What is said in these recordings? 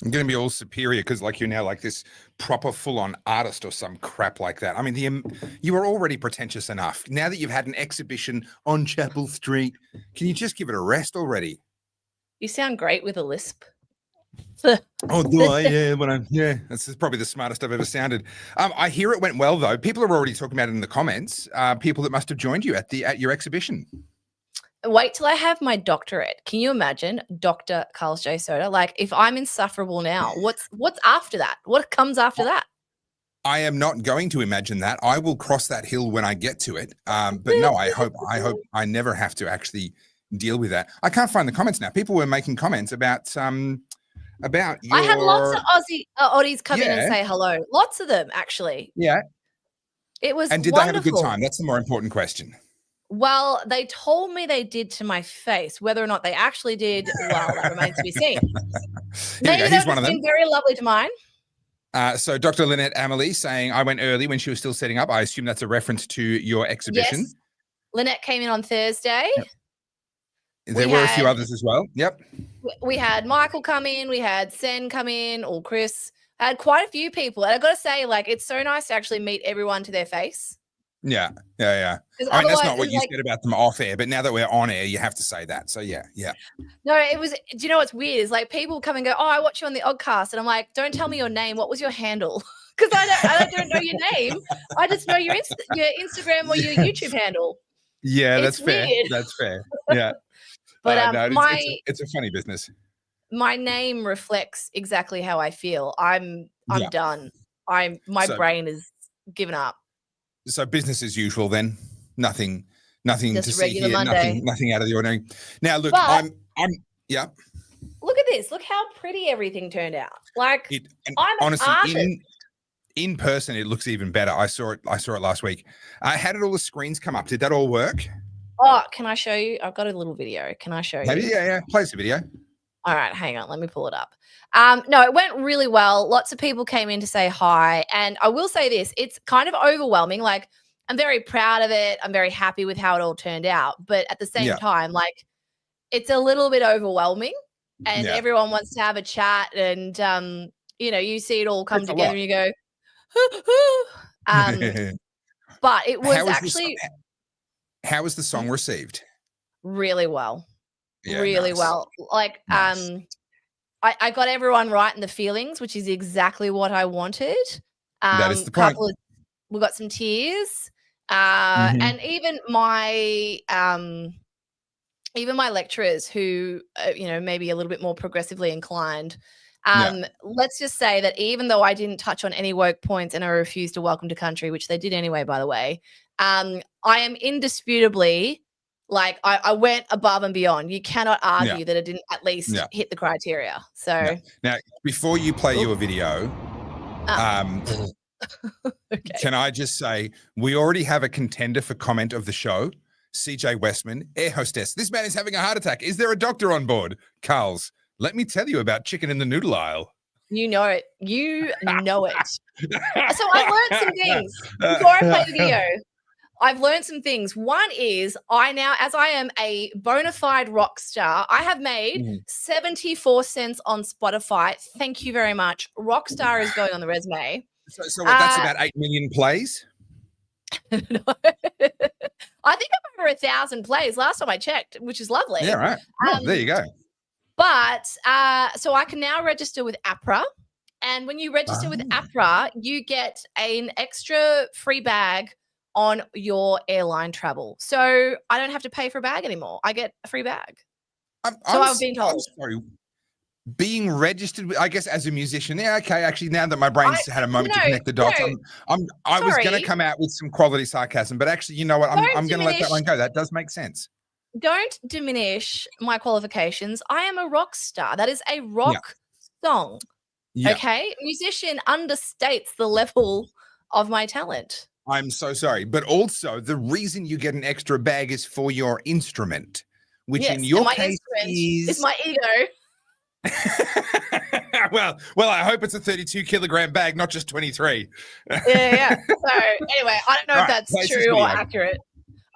I'm going to be all superior because, like, you're now like this proper full-on artist or some crap like that. I mean, you were already pretentious enough. Now that you've had an exhibition on Chapel Street, can you just give it a rest already? You sound great with a lisp. Oh, do I? Yeah, that's probably the smartest I've ever sounded. I hear it went well though. People are already talking about it in the comments. People that must have joined you at your exhibition. Wait till I have my doctorate. Can you imagine, Dr. Carlos J. Soda? Like, if I'm insufferable now, what's after that? What comes after that? I am not going to imagine that. I will cross that hill when I get to it. But no, I hope I never have to actually deal with that. I can't find the comments now. People were making comments about your. I had lots of Oddies come in and say hello. Lots of them, actually. Yeah. It was And did wonderful. they have a good time? That's the more important question. Well, they told me they did to my face. Whether or not they actually did, well, that remains to be seen. Maybe he's one of them. Very lovely to mine. So Dr. Lynette Amelie saying, I went early when she was still setting up. I assume that's a reference to your exhibition. Yes. Lynette came in on Thursday. Yep. There were a few others as well. Yep. We had Michael come in. We had Sen come in, or Chris. I had quite a few people. And I've got to say, like, it's so nice to actually meet everyone to their face. Yeah. I mean, that's not what you said about them off air, but now that we're on air, you have to say that. So yeah. No, it was. Do you know what's weird? Is like people come and go, oh, I watch you on the Oddcast, and I'm like, don't tell me your name. What was your handle? Because I don't know your name. I just know your Instagram or your YouTube handle. Yeah, that's fair. That's fair. Yeah. But no, it's a funny business. My name reflects exactly how I feel. I'm done. My brain is given up. So business as usual then. Nothing just to see here. Monday. Nothing out of the ordinary. Now look, but, I'm yeah. Look at this. Look how pretty everything turned out. Like honestly, in person it looks even better. I saw it last week. How did all the screens come up? Did that all work? Oh, can I show you? I've got a little video. Can I show you? Yeah. Play the video. All right, hang on. Let me pull it up. No, it went really well. Lots of people came in to say hi. And I will say this, it's kind of overwhelming. Like, I'm very proud of it. I'm very happy with how it all turned out. But at the same time, like, it's a little bit overwhelming. And everyone wants to have a chat. And, you see it all come together and you go, but it was actually... How was the song received? Really well. Yeah, really nice. well. Like, nice. I got everyone right in the feelings, which is exactly what I wanted. That is the point. We got some tears. And even my lecturers who, maybe a little bit more progressively inclined, let's just say that even though I didn't touch on any woke points and I refused to welcome to country, which they did anyway, by the way, I am indisputably, like, I went above and beyond. You cannot argue that it didn't at least hit the criteria. So now, before you play your video, can I just say we already have a contender for comment of the show, CJ Westman, air hostess. This man is having a heart attack. Is there a doctor on board? Carls, let me tell you about chicken in the noodle aisle. You know it. So I learned some things before I play the video. I've learned some things. One is as I am a bona fide rock star, I have made 74 cents on Spotify. Thank you very much. Rockstar is going on the resume. So that's about 8 million plays? I think I'm over 1,000 plays last time I checked, which is lovely. Yeah, right. Well, there you go. But so I can now register with APRA. And when you register with APRA, you get an extra free bag on your airline travel. So I don't have to pay for a bag anymore. I get a free bag. I've been told. I'm sorry. Being registered, I guess, as a musician. Yeah, okay. Actually, now that my brain's had a moment to connect the dots, I was going to come out with some quality sarcasm, but actually, you know what? I'm going to let that one go. That does make sense. Don't diminish my qualifications. I am a rock star. That is a rock song. Yeah. Okay? Musician understates the level of my talent. I'm so sorry. But also, the reason you get an extra bag is for your instrument, which in your case is my ego. well, I hope it's a 32-kilogram bag, not just 23. Yeah. So anyway, I don't know if that's true or accurate.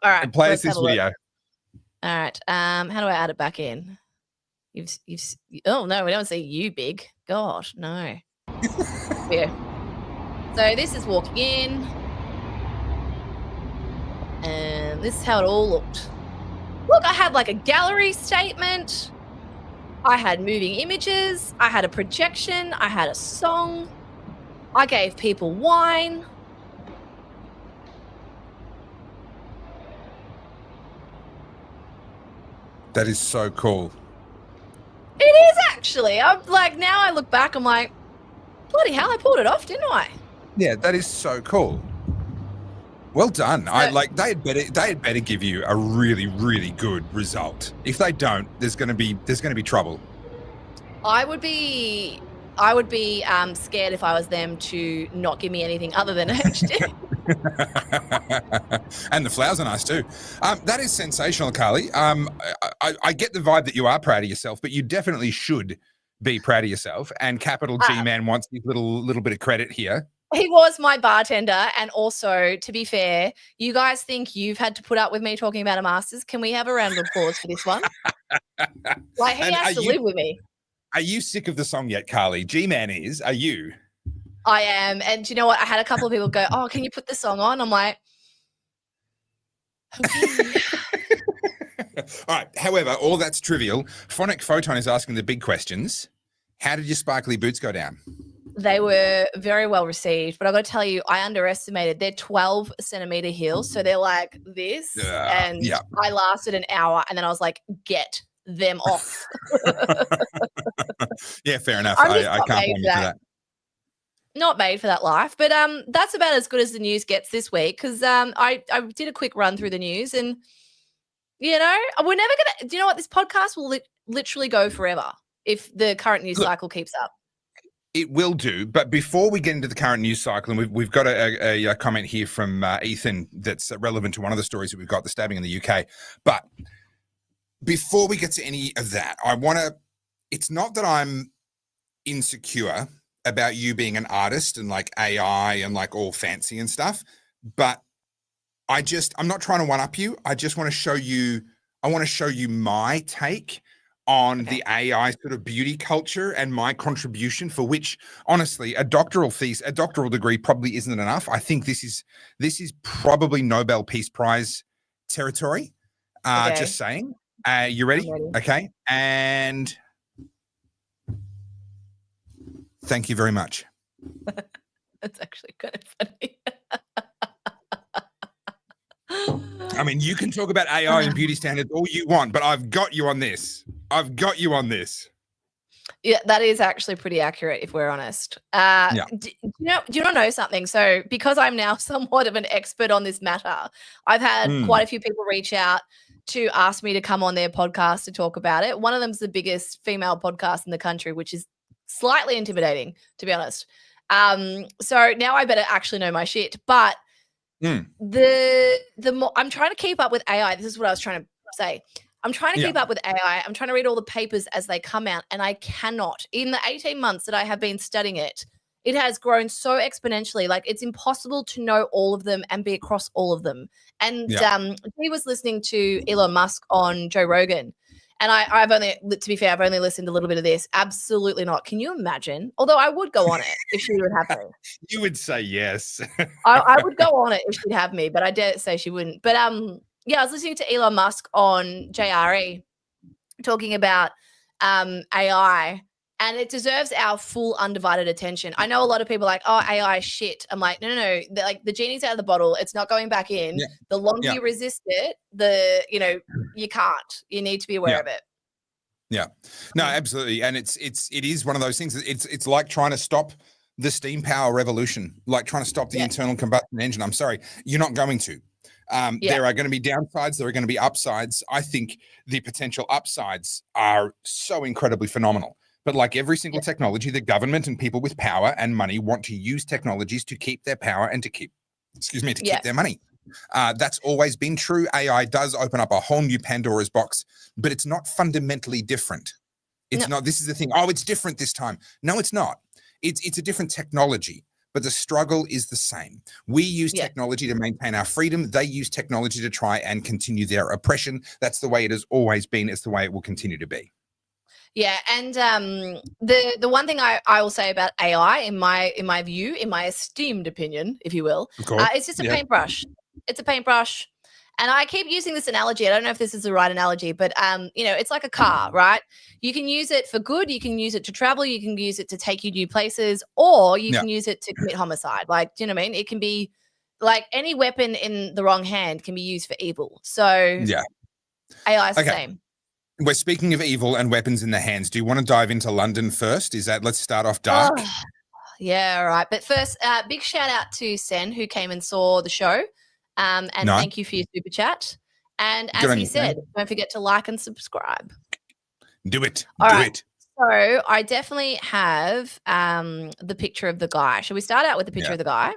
All right. Play us this video. All right. How do I add it back in? Oh no, we don't see you big. God, no. Yeah. So this is walking in, and this is how it all looked. Look, I had like a gallery statement. I had moving images. I had a projection. I had a song. I gave people wine. That is so cool. It is actually. I'm like, now I look back, I'm like, bloody hell, I pulled it off, didn't I? Yeah, that is so cool. Well done. They had better give you a really, really good result. If they don't, there's gonna be trouble. I would be scared if I was them to not give me anything other than HD. And the flowers are nice too. That is sensational, Carly. I get the vibe that you are proud of yourself, but you definitely should be proud of yourself. And capital G Man wants his little bit of credit here. He was my bartender, and also, to be fair, you guys think you've had to put up with me talking about a Masters. Can we have a round of applause for this one? Like, he has to live with me. Are you sick of the song yet, Carly? G-Man is. Are you? I am. And do you know what? I had a couple of people go, oh, can you put the song on? I'm like, okay. All right. However, all that's trivial. Phonic Photon is asking the big questions. How did your sparkly boots go down? They were very well received, but I've got to tell you, I underestimated. They're 12-centimeter heels, so they're like this, and I lasted an hour, and then I was like, get them off. Yeah, fair enough. I can't blame you for that. Not made for that life, but that's about as good as the news gets this week, because I did a quick run through the news, and we're never gonna. Do you know what? This podcast will literally go forever if the current news cycle keeps up. It will do, but before we get into the current news cycle, and we've got a comment here from Ethan that's relevant to one of the stories that we've got, the stabbing in the UK. But before we get to any of that, it's not that I'm insecure about you being an artist and like AI and like all fancy and stuff, but I'm not trying to one-up you. I just want to show you, my take on the AI sort of beauty culture and my contribution, for which honestly a doctoral degree probably isn't enough. I think this is probably Nobel Peace Prize territory. Just saying. You ready? Okay. And thank you very much. That's actually kind of funny. I mean, you can talk about AI and beauty standards all you want, but I've got you on this. Yeah, that is actually pretty accurate, if we're honest. Do you not know something? So because I'm now somewhat of an expert on this matter, I've had quite a few people reach out to ask me to come on their podcast to talk about it. One of them's the biggest female podcast in the country, which is slightly intimidating, to be honest. So now I better actually know my shit. But the more I'm trying to keep up with AI, this is what I was trying to say. I'm trying to keep up with AI. I'm trying to read all the papers as they come out, and I cannot. In the 18 months that I have been studying it, it has grown so exponentially. Like, it's impossible to know all of them and be across all of them. And he was listening to Elon Musk on Joe Rogan, and I've only listened to a little bit of this. Absolutely not. Can you imagine? Although I would go on it if she would have me. You would say yes. I would go on it if she'd have me, but I dare say she wouldn't. But yeah, I was listening to Elon Musk on JRE talking about AI, and it deserves our full undivided attention. I know a lot of people are like, oh, AI is shit. I'm like, no. Like, the genie's out of the bottle. It's not going back in. Yeah. The longer you resist it, you can't. You need to be aware of it. Yeah. No, absolutely. And it is one of those things. It's like trying to stop the steam power revolution, like trying to stop the internal combustion engine. I'm sorry, you're not going to. There are going to be downsides. There are going to be upsides. I think the potential upsides are so incredibly phenomenal. But like every single technology, the government and people with power and money want to use technologies to keep their power and to keep their money. That's always been true. AI does open up a whole new Pandora's box, but it's not fundamentally different. It's not. This is the thing. Oh, it's different this time. No, it's not. It's a different technology. But the struggle is the same. We use technology to maintain our freedom. They use technology to try and continue their oppression. That's the way it has always been. It's the way it will continue to be. Yeah, and the one thing I will say about AI in my view, in my esteemed opinion, if you will, Of course. it's just a Yeah. paintbrush. It's a paintbrush. And I keep using this analogy. I don't know if this is the right analogy, but it's like a car, right? You can use it for good, you can use it to travel, you can use it to take you new places, or you Yeah. can use it to commit homicide. Like, do you know what I mean? It can be like any weapon in the wrong hand can be used for evil. So Yeah. AI is the Okay. same. We're speaking of evil and weapons in the hands. Do you want to dive into London first? Let's start off dark? Oh, yeah, all right. But first, big shout out to Sen who came and saw the show. And No. thank you for your super chat. And Good as on he you, Sam. said, don't forget to like and subscribe. Do it. All Do right. it. So I definitely have the picture of the guy. Shall we start out with the picture Yeah. of the guy?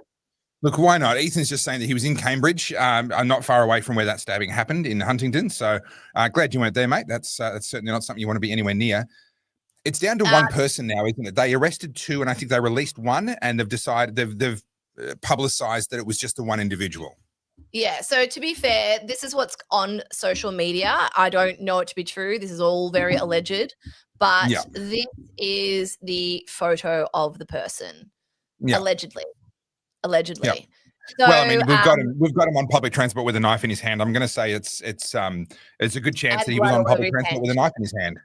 Look, why not? Ethan's just saying that he was in Cambridge, not far away from where that stabbing happened in Huntingdon. So glad you weren't there, mate. That's certainly not something you want to be anywhere near. It's down to one person now, isn't it? They arrested two, and I think they released one, and they've decided they've publicized that it was just the one individual. Yeah. So to be fair, this is what's on social media. I don't know it to be true. This is all very alleged, but Yeah. this is the photo of the person. Yeah. Allegedly. Yeah. So, Well, I mean, we've got him on public transport with a knife in his hand. I'm going to say it's a good chance and that he was blood on all over public his transport hand. with a knife in his hand.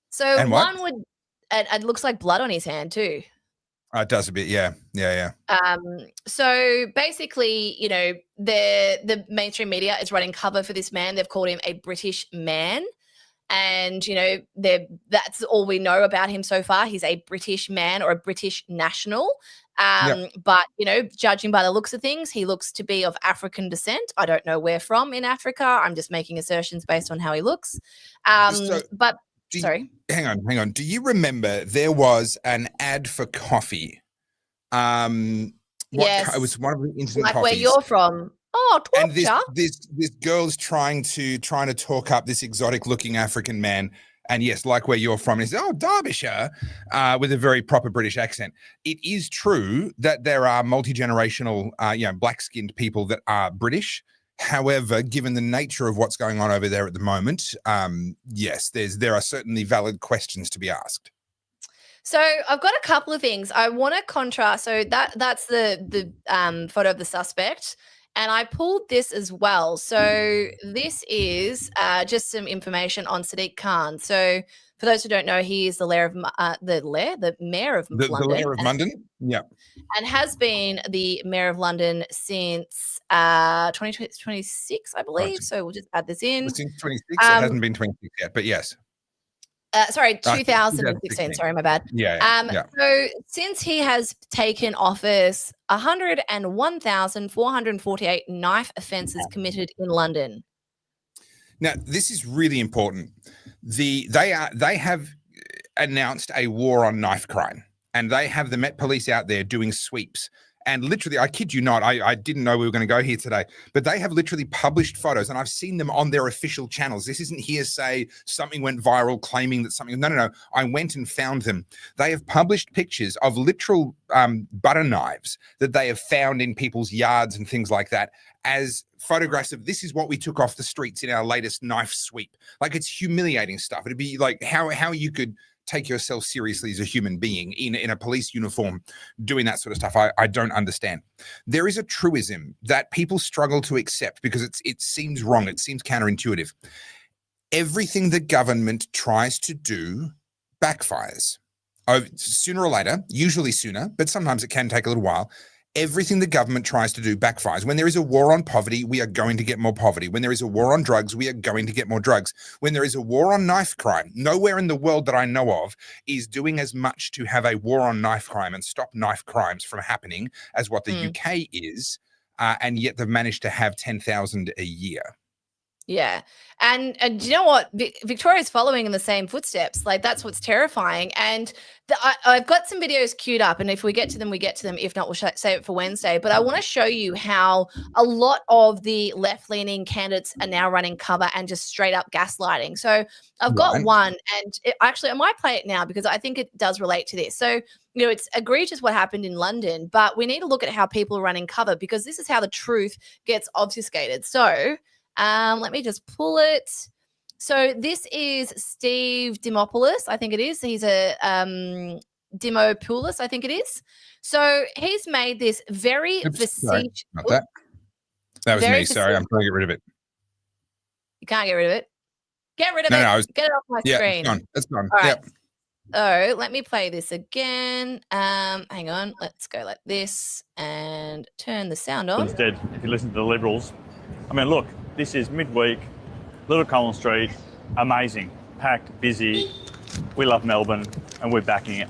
So And what? one would, and it looks like blood on his hand too. It does a bit, yeah. So basically, the mainstream media is running cover for this man. They've called him a British man. And, that's all we know about him so far. He's a British man or a British national. But, judging by the looks of things, he looks to be of African descent. I don't know where from in Africa. I'm just making assertions based on how he looks. Sorry. Hang on. Do you remember there was an ad for coffee? Yes. It was one of the instant like coffees. Where you're from. Oh, torture. And this girl's trying to talk up this exotic looking African man. And yes, like where you're from, he says, "Oh, Derbyshire," with a very proper British accent. It is true that there are multi-generational, black-skinned people that are British. However, given the nature of what's going on over there at the moment, yes, there are certainly valid questions to be asked. So I've got a couple of things I want to contrast. So that's the photo of the suspect, and I pulled this as well. So this is just some information on Sadiq Khan. So for those who don't know, he is the mayor of London. The mayor of London, yeah, and has been the mayor of London since 2026, I believe. So we'll just add this in. Since 26, it hasn't been 26 yet, but yes. Sorry, 2016. Sorry, my bad. Yeah. So since he has taken office, 101,448 knife offences committed in London. Now, this is really important. They have announced a war on knife crime, and they have the Met Police out there doing sweeps. And literally, I kid you not, I didn't know we were going to go here today, but they have literally published photos, and I've seen them on their official channels. This isn't hearsay, something went viral claiming that something, no. I went and found them. They have published pictures of literal butter knives that they have found in people's yards and things like that as photographs of this is what we took off the streets in our latest knife sweep. Like, it's humiliating stuff. It'd be like how you could take yourself seriously as a human being in a police uniform doing that sort of stuff. I don't understand. There is a truism that people struggle to accept because it seems wrong. It seems counterintuitive. Everything the government tries to do backfires. Sooner or later, usually sooner, but sometimes it can take a little while. Everything the government tries to do backfires. When there is a war on poverty, we are going to get more poverty. When there is a war on drugs, we are going to get more drugs. When there is a war on knife crime, nowhere in the world that I know of is doing as much to have a war on knife crime and stop knife crimes from happening as what the UK is, and yet they've managed to have 10,000 a year. Yeah. And you know what? Victoria's following in the same footsteps. Like, that's what's terrifying. And I've got some videos queued up, and if we get to them, we get to them. If not, we'll save it for Wednesday. But I want to show you how a lot of the left-leaning candidates are now running cover and just straight up gaslighting. So I've got one, and actually I might play it now because I think it does relate to this. So, it's egregious what happened in London, but we need to look at how people are running cover, because this is how the truth gets obfuscated. So let me just pull it. So this is Steve Dimopoulos, I think it is. He's a Dimopoulos, I think it is. So he's made this very facetious. Not that. That was Very me. Sorry, I'm trying to get rid of it. You can't get rid of it. Get rid of it. No, Get it off my screen. It's gone. All right. Yep. So let me play this again. Hang on. Let's go like this and turn the sound on. Instead, if you listen to the Liberals, I mean, look, this is midweek, Little Collins Street, amazing, packed, busy. We love Melbourne and we're backing it.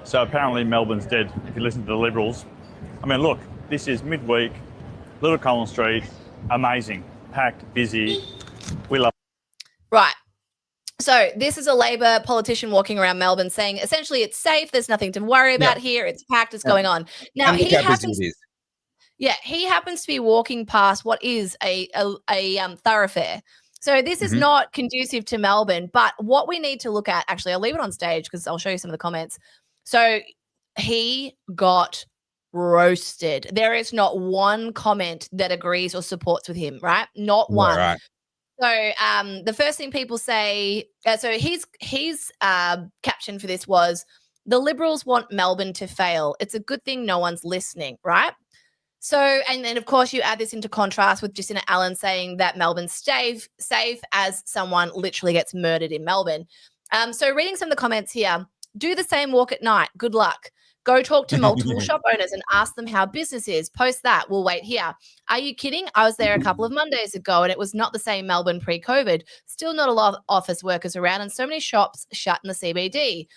So apparently Melbourne's dead, if you listen to the Liberals. I mean, look, this is midweek, Little Collins Street, amazing, packed, busy. We love. Right. So this is a Labor politician walking around Melbourne saying essentially it's safe. There's nothing to worry about here. It's packed. It's going on. Now he happens. Yeah, he happens to be walking past what is a thoroughfare. So this is not conducive to Melbourne. But what we need to look at, actually, I'll leave it on stage because I'll show you some of the comments. So he got roasted. There is not one comment that agrees or supports with him, right? Not one. Right. So the first thing people say, so his caption for this was, the Liberals want Melbourne to fail. It's a good thing no one's listening, right? So, and then of course you add this into contrast with Jacinta Allen saying that Melbourne's safe as someone literally gets murdered in Melbourne. So reading some of the comments here, do the same walk at night. Good luck. Go talk to multiple shop owners and ask them how business is. Post that. We'll wait here. Are you kidding? I was there a couple of Mondays ago and it was not the same Melbourne pre-COVID. Still not a lot of office workers around and so many shops shut in the CBD.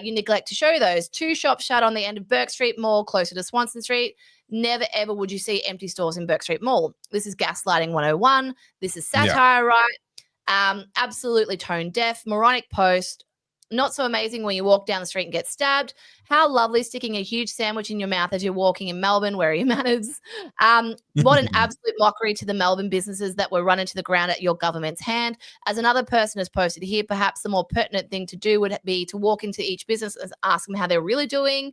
You neglect to show those. 2 shops shut on the end of Burke Street Mall, closer to Swanston Street. Never, ever would you see empty stores in Burke Street Mall. This is gaslighting 101. This is satire, right? Absolutely tone deaf. Moronic post. Not so amazing when you walk down the street and get stabbed. How lovely sticking a huge sandwich in your mouth as you're walking in Melbourne. Where are your manners? What an absolute mockery to the Melbourne businesses that were run into the ground at your government's hand. As another person has posted here, perhaps the more pertinent thing to do would be to walk into each business and ask them how they're really doing.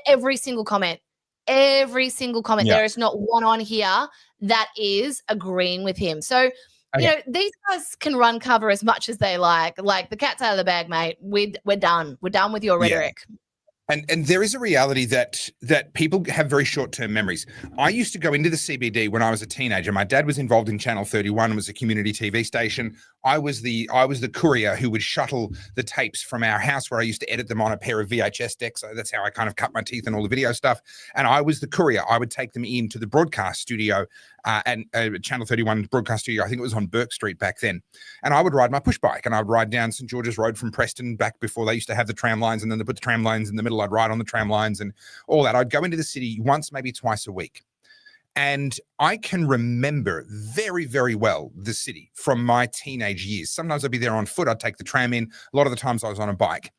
Every single comment. There is not one on here that is agreeing with him. So, you know, these guys can run cover as much as they like. Like, the cat's out of the bag, mate. We're done. We're done with your rhetoric. And there is a reality that people have very short-term memories. I used to go into the CBD when I was a teenager. My dad was involved in Channel 31, was a community TV station. I was the courier who would shuttle the tapes from our house where I used to edit them on a pair of VHS decks. So that's how I kind of cut my teeth and all the video stuff. And I was the courier. I would take them into the broadcast studio and Channel 31 broadcast studio. I think it was on Burke Street back then. And I would ride my push bike and I would ride down St. George's Road from Preston back before they used to have the tram lines, and then they put the tram lines in the middle. I'd ride on the tram lines and all that. I'd go into the city once, maybe twice a week. And I can remember very, very well the city from my teenage years. Sometimes I'd be there on foot. I'd take the tram in. A lot of the times I was on a bike.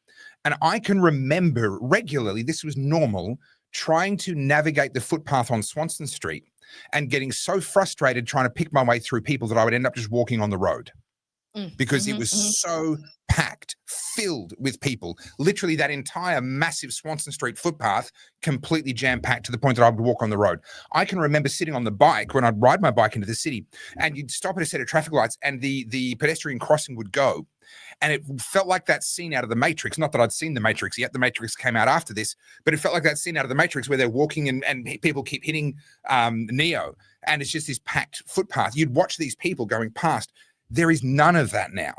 And I can remember regularly, this was normal, trying to navigate the footpath on Swanston Street and getting so frustrated trying to pick my way through people that I would end up just walking on the road. Because it was so packed, filled with people. Literally that entire massive Swanston Street footpath completely jam-packed to the point that I would walk on the road. I can remember sitting on the bike when I'd ride my bike into the city and you'd stop at a set of traffic lights and the pedestrian crossing would go. And it felt like that scene out of The Matrix. Not that I'd seen The Matrix yet. The Matrix came out after this. But it felt like that scene out of The Matrix where they're walking and people keep hitting Neo. And it's just this packed footpath. You'd watch these people going past. There is none of that now.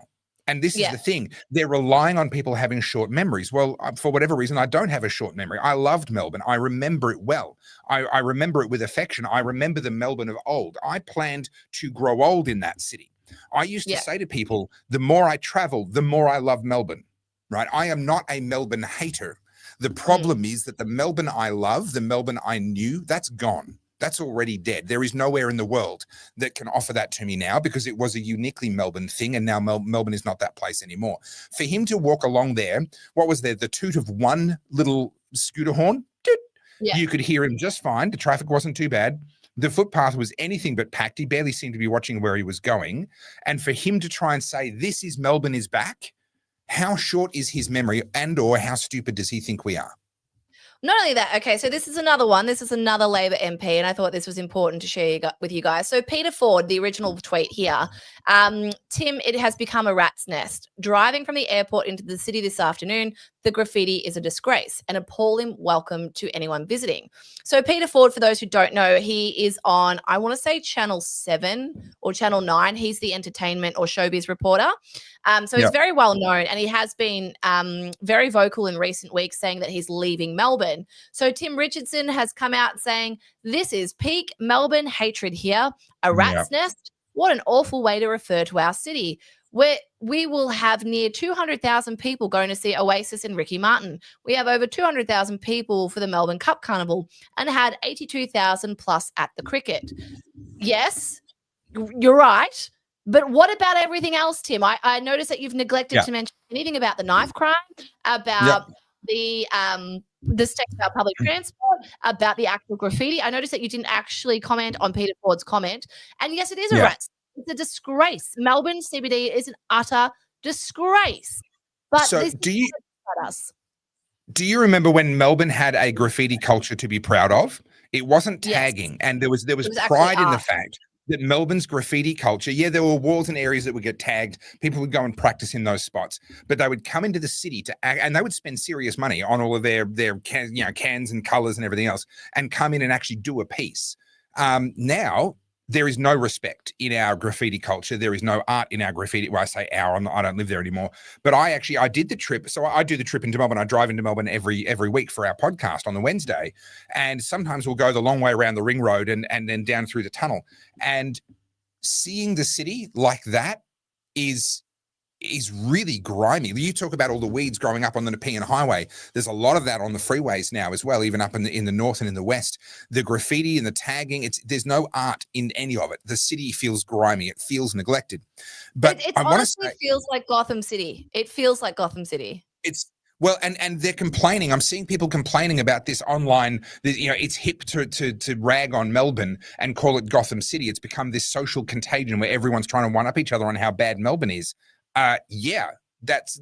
And this is the thing. They're relying on people having short memories. Well, for whatever reason, I don't have a short memory. I loved Melbourne. I remember it well. I remember it with affection. I remember the Melbourne of old. I planned to grow old in that city. I used to say to people, the more I travel, the more I love Melbourne, right? I am not a Melbourne hater. The problem is that the Melbourne I love, the Melbourne I knew, that's gone. That's already dead. There is nowhere in the world that can offer that to me now because it was a uniquely Melbourne thing, and now Melbourne is not that place anymore. For him to walk along there, what was there? The toot of one little scooter horn? You could hear him just fine. The traffic wasn't too bad. The footpath was anything but packed. He barely seemed to be watching where he was going. And for him to try and say, this is Melbourne is back, how short is his memory and or how stupid does he think we are? Not only that, okay, so this is another one. This is another Labor MP, and I thought this was important to share with you guys. So Peter Ford, the original tweet here, Tim, it has become a rat's nest. Driving from the airport into the city this afternoon, the graffiti is a disgrace, an appalling welcome to anyone visiting. So Peter Ford, for those who don't know, he is on, I want to say Channel 7 or Channel 9. He's the entertainment or showbiz reporter. So he's very well known, and he has been very vocal in recent weeks saying that he's leaving Melbourne. So Tim Richardson has come out saying, this is peak Melbourne hatred here, a rat's nest. What an awful way to refer to our city. Where we will have near 200,000 people going to see Oasis and Ricky Martin. We have over 200,000 people for the Melbourne Cup Carnival and had 82,000 plus at the cricket. Yes, you're right. But what about everything else, Tim? I noticed that you've neglected to mention anything about the knife crime, about the stakes about public transport, about the actual graffiti. I noticed that you didn't actually comment on Peter Ford's comment. And yes, it is a rat's. It's a disgrace. Melbourne CBD is an utter disgrace. But so this do you remember when Melbourne had a graffiti culture to be proud of? It wasn't tagging, and there was pride in the fact that Melbourne's graffiti culture, there were walls and areas that would get tagged. People would go and practice in those spots, but they would come into the city to act, and they would spend serious money on all of their cans and colors and everything else, and come in and actually do a piece. Now there is no respect in our graffiti culture. There is no art in our graffiti. Well, I say our, I don't live there anymore. But I did the trip. So I do the trip into Melbourne. I drive into Melbourne every week for our podcast on the Wednesday. And sometimes we'll go the long way around the ring road and then down through the tunnel. And seeing the city like that is really grimy. You talk about all the weeds growing up on the Nepean Highway. There's a lot of that on the freeways now as well, even up in the north and in the west. The graffiti and the tagging, there's no art in any of it. The city feels grimy. It feels neglected. But it honestly feels like Gotham City. It feels like Gotham City. Well, and they're complaining. I'm seeing people complaining about this online. It's hip to rag on Melbourne and call it Gotham City. It's become this social contagion where everyone's trying to one up each other on how bad Melbourne is. That's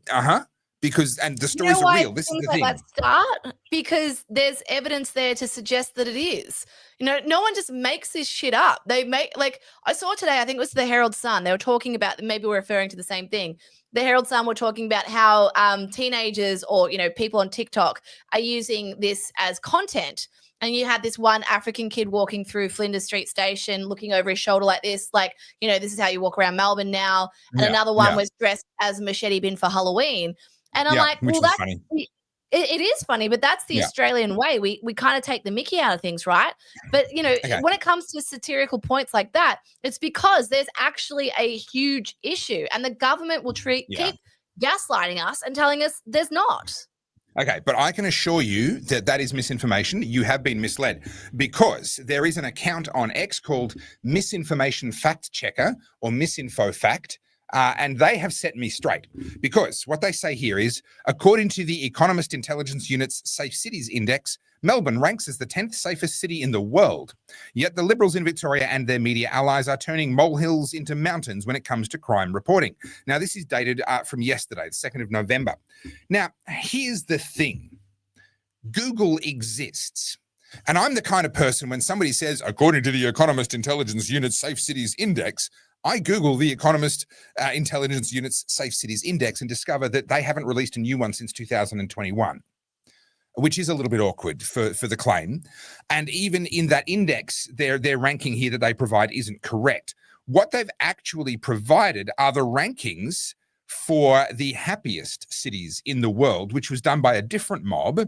because, and the stories are real. This is the thing. That start because there's evidence there to suggest that it is. No one just makes this shit up. They make, like, I saw today, I think it was the Herald Sun. They were talking about, maybe we're referring to the same thing. The Herald Sun were talking about how teenagers or people on TikTok are using this as content. And you had this one African kid walking through Flinders Street Station, looking over his shoulder like this, like, this is how you walk around Melbourne now. And another one was dressed as a machete bin for Halloween. And I'm like, well, that's funny. It is funny, but that's the Australian way. We kind of take the mickey out of things, right? But, when it comes to satirical points like that, it's because there's actually a huge issue and the government will keep gaslighting us and telling us there's not. Okay, but I can assure you that is misinformation. You have been misled because there is an account on X called Misinformation Fact Checker or Misinfo Fact. And they have set me straight because what they say here is, according to the Economist Intelligence Unit's Safe Cities Index, Melbourne ranks as the 10th safest city in the world. Yet the Liberals in Victoria and their media allies are turning molehills into mountains when it comes to crime reporting. Now, this is dated from yesterday, the 2nd of November. Now, here's the thing. Google exists. And I'm the kind of person when somebody says, according to the Economist Intelligence Unit's Safe Cities Index, I Google the Economist Intelligence Unit's Safe Cities Index and discover that they haven't released a new one since 2021, which is a little bit awkward for the claim. And even in that index, their ranking here that they provide isn't correct. What they've actually provided are the rankings for the happiest cities in the world, which was done by a different mob.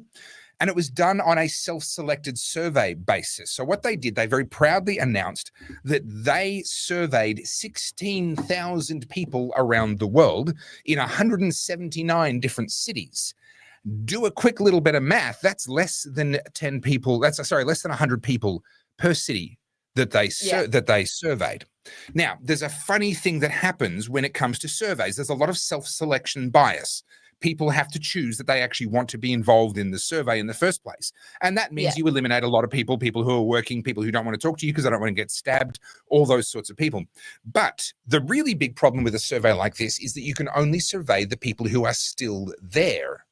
And it was done on a self-selected survey basis. So what they did, they very proudly announced that they surveyed 16,000 people around the world in 179 different cities. Do a quick little bit of math. That's less than 10 people. Less than 100 people per city that they surveyed. Now, there's a funny thing that happens when it comes to surveys. There's a lot of self-selection bias. People have to choose that they actually want to be involved in the survey in the first place. And that means you eliminate a lot of people who are working, people who don't want to talk to you because they don't want to get stabbed, all those sorts of people. But the really big problem with a survey like this is that you can only survey the people who are still there.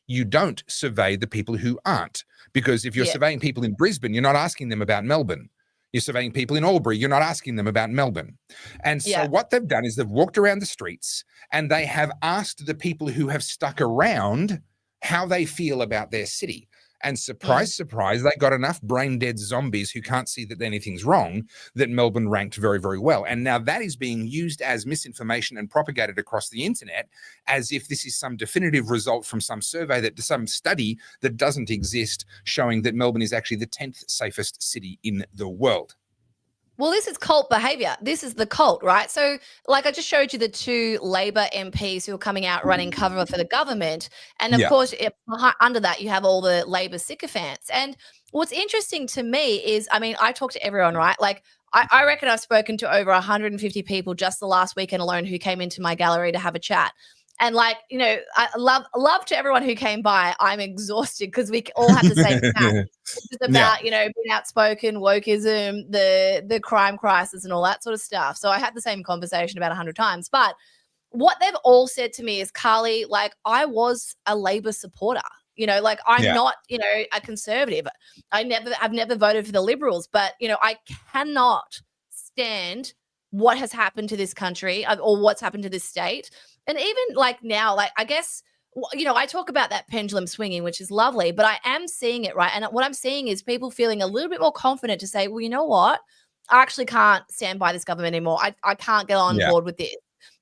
you don't survey the people who aren't. Because if you're Yeah. surveying people in Brisbane, you're not asking them about Melbourne. You're surveying people in Albury, you're not asking them about Melbourne. And so Yeah. what they've done is they've walked around the streets and they have asked the people who have stuck around how they feel about their city. And surprise, surprise, they got enough brain dead zombies who can't see that anything's wrong that Melbourne ranked very, very well. And now that is being used as misinformation and propagated across the internet as if this is some definitive result from some survey, that some study that doesn't exist, showing that Melbourne is actually the 10th safest city in the world. Well, this is cult behavior. This is the cult, right? So, like I just showed you the two Labor MPs who are coming out running cover for the government. And of course, under that, you have all the Labor sycophants. And what's interesting to me is, I mean, I talk to everyone, right? Like, I reckon I've spoken to over 150 people just the last weekend alone who came into my gallery to have a chat. And like, you know, I love to everyone who came by. I'm exhausted because we all have the same chat. It's just about, you know, being outspoken, wokeism, the crime crisis and all that sort of stuff. So I had the same conversation about 100 times. But what they've all said to me is, Carly, like, I was a Labor supporter. You know, like, I'm not, you know, a conservative. I've never voted for the Liberals, but, you know, I cannot stand what has happened to this country or what's happened to this state. And even like now, like, I guess, you know, I talk about that pendulum swinging, which is lovely, but I am seeing it, right? And what I'm seeing is people feeling a little bit more confident to say, well, you know what? I actually can't stand by this government anymore. I can't get on board with this.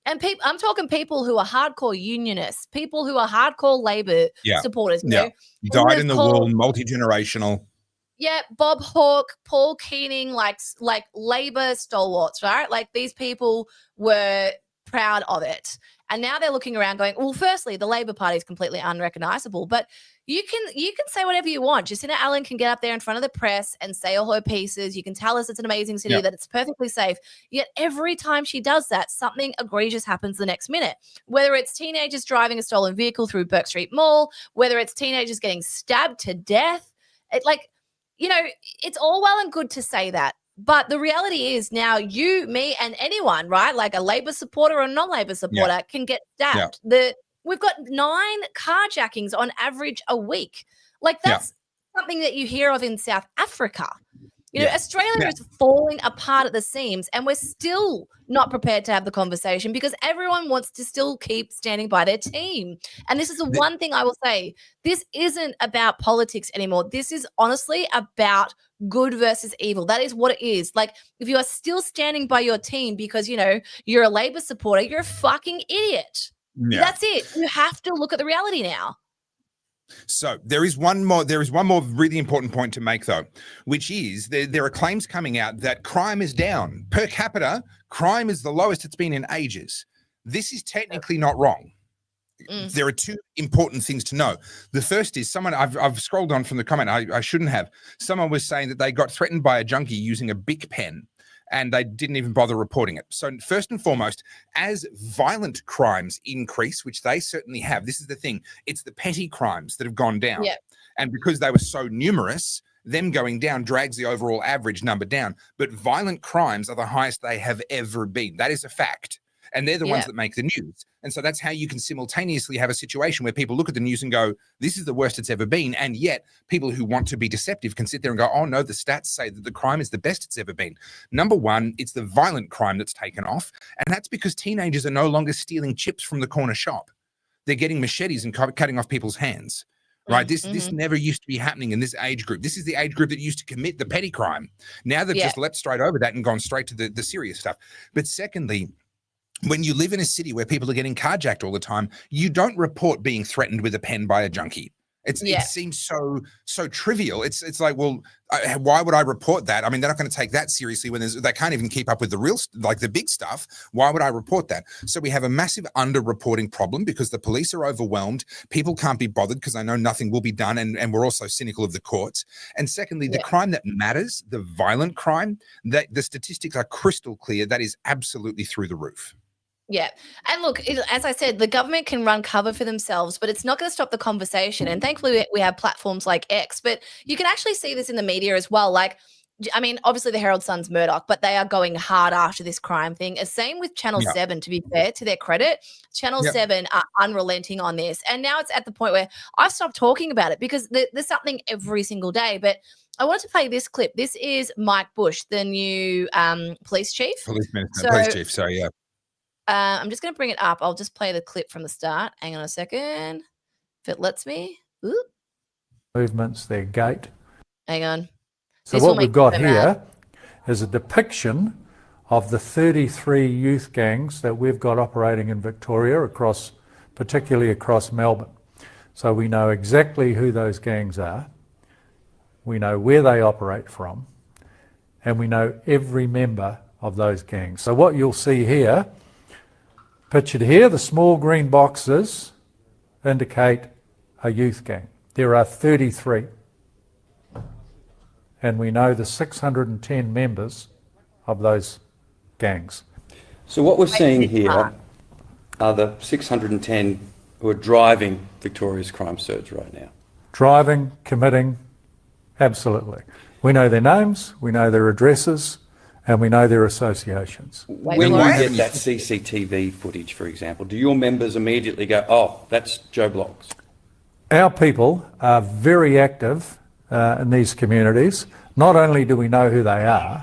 And I'm talking people who are hardcore unionists, people who are hardcore Labor supporters. You know, dyed in the wool, multi-generational. Yeah, Bob Hawke, Paul Keating, like Labor stalwarts, right? Like, these people were proud of it. And now they're looking around going, well, firstly, the Labor Party is completely unrecognizable, but you can say whatever you want. Jacinta Allen can get up there in front of the press and say all her pieces. You can tell us it's an amazing city, that it's perfectly safe. Yet every time she does that, something egregious happens the next minute. Whether it's teenagers driving a stolen vehicle through Burke Street Mall, whether it's teenagers getting stabbed to death, you know, it's all well and good to say that. But the reality is now you, me, and anyone, right, like a Labor supporter or a non-Labor supporter can get stabbed. We've got 9 carjackings on average a week. Like, that's something that you hear of in South Africa. You know, Australia is falling apart at the seams, and we're still not prepared to have the conversation because everyone wants to still keep standing by their team. And this is the one thing I will say. This isn't about politics anymore. This is honestly about good versus evil. That is what it is. Like, if you are still standing by your team because, you know, you're a Labor supporter, you're a fucking idiot. That's it. You have to look at the reality now. So there is one more really important point to make, though, which is there are claims coming out that crime is down. Per capita, crime is the lowest it's been in ages. This is technically not wrong. There are 2 important things to know. The first is someone, I've scrolled on from the comment, I shouldn't have. Someone was saying that they got threatened by a junkie using a Bic pen, and they didn't even bother reporting it. So first and foremost, as violent crimes increase, which they certainly have, this is the thing, it's the petty crimes that have gone down. And because they were so numerous, them going down drags the overall average number down. But violent crimes are the highest they have ever been. That is a fact. And they're the ones that make the news. And so that's how you can simultaneously have a situation where people look at the news and go, this is the worst it's ever been. And yet people who want to be deceptive can sit there and go, oh no, the stats say that the crime is the best it's ever been. Number one, it's the violent crime that's taken off. And that's because teenagers are no longer stealing chips from the corner shop. They're getting machetes and cutting off people's hands. Right. This never used to be happening in this age group. This is the age group that used to commit the petty crime. Now they've just leapt straight over that and gone straight to the serious stuff. But secondly, when you live in a city where people are getting carjacked all the time, you don't report being threatened with a pen by a junkie. It seems so trivial. It's like, well, why would I report that? I mean, they're not going to take that seriously when they can't even keep up with the real, like the big stuff. Why would I report that? So we have a massive underreporting problem because the police are overwhelmed. People can't be bothered because they know nothing will be done. And we're also cynical of the courts. And secondly, the crime that matters, the violent crime, that the statistics are crystal clear. That is absolutely through the roof. Yeah. And look, as I said, the government can run cover for themselves, but it's not going to stop the conversation. And thankfully, we have platforms like X, but you can actually see this in the media as well. Like, I mean, obviously the Herald Sun's Murdoch, but they are going hard after this crime thing. Same with Channel 7, to be fair, to their credit. Channel 7 are unrelenting on this. And now it's at the point where I've stopped talking about it because there's something every single day. But I wanted to play this clip. This is Mike Bush, the new police chief. Police chief, sorry, yeah. I'm just going to bring it up. I'll just play the clip from the start. Hang on a second. If it lets me. Ooh. Movements, their gait. Hang on. So what we've got here is a depiction of the 33 youth gangs that we've got operating in Victoria, particularly across Melbourne. So we know exactly who those gangs are, we know where they operate from, and we know every member of those gangs. So what you'll see here, pictured here, the small green boxes indicate a youth gang. There are 33. And we know the 610 members of those gangs. So what we're seeing here are the 610 who are driving Victoria's crime surge right now. Driving, committing, absolutely. We know their names, we know their addresses, and we know their associations. When you get that CCTV footage, for example, do your members immediately go, oh, that's Joe Bloggs? Our people are very active in these communities. Not only do we know who they are,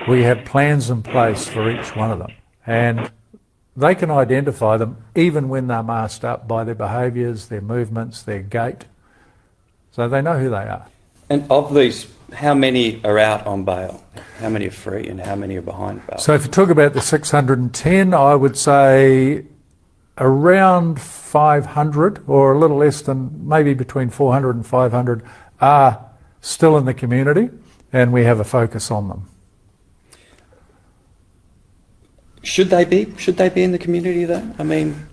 we have plans in place for each one of them. And they can identify them even when they're masked up by their behaviours, their movements, their gait. So they know who they are. And of these, how many are out on bail? How many are free and how many are behind bail? So if you talk about the 610, I would say around 500 or a little less than, maybe between 400 and 500 are still in the community, and we have a focus on them. Should they be in the community though? I mean,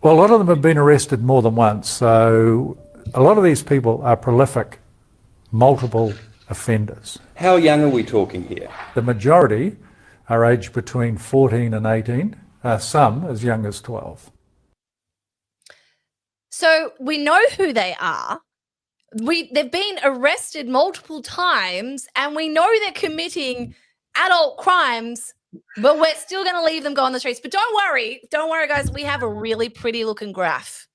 well, a lot of them have been arrested more than once, so a lot of these people are prolific, multiple offenders. How young are we talking here? The majority are aged between 14 and 18, some as young as 12. So we know who they are. They've been arrested multiple times, and we know they're committing adult crimes, but we're still going to leave them go on the streets. But don't worry, guys. We have a really pretty looking graph.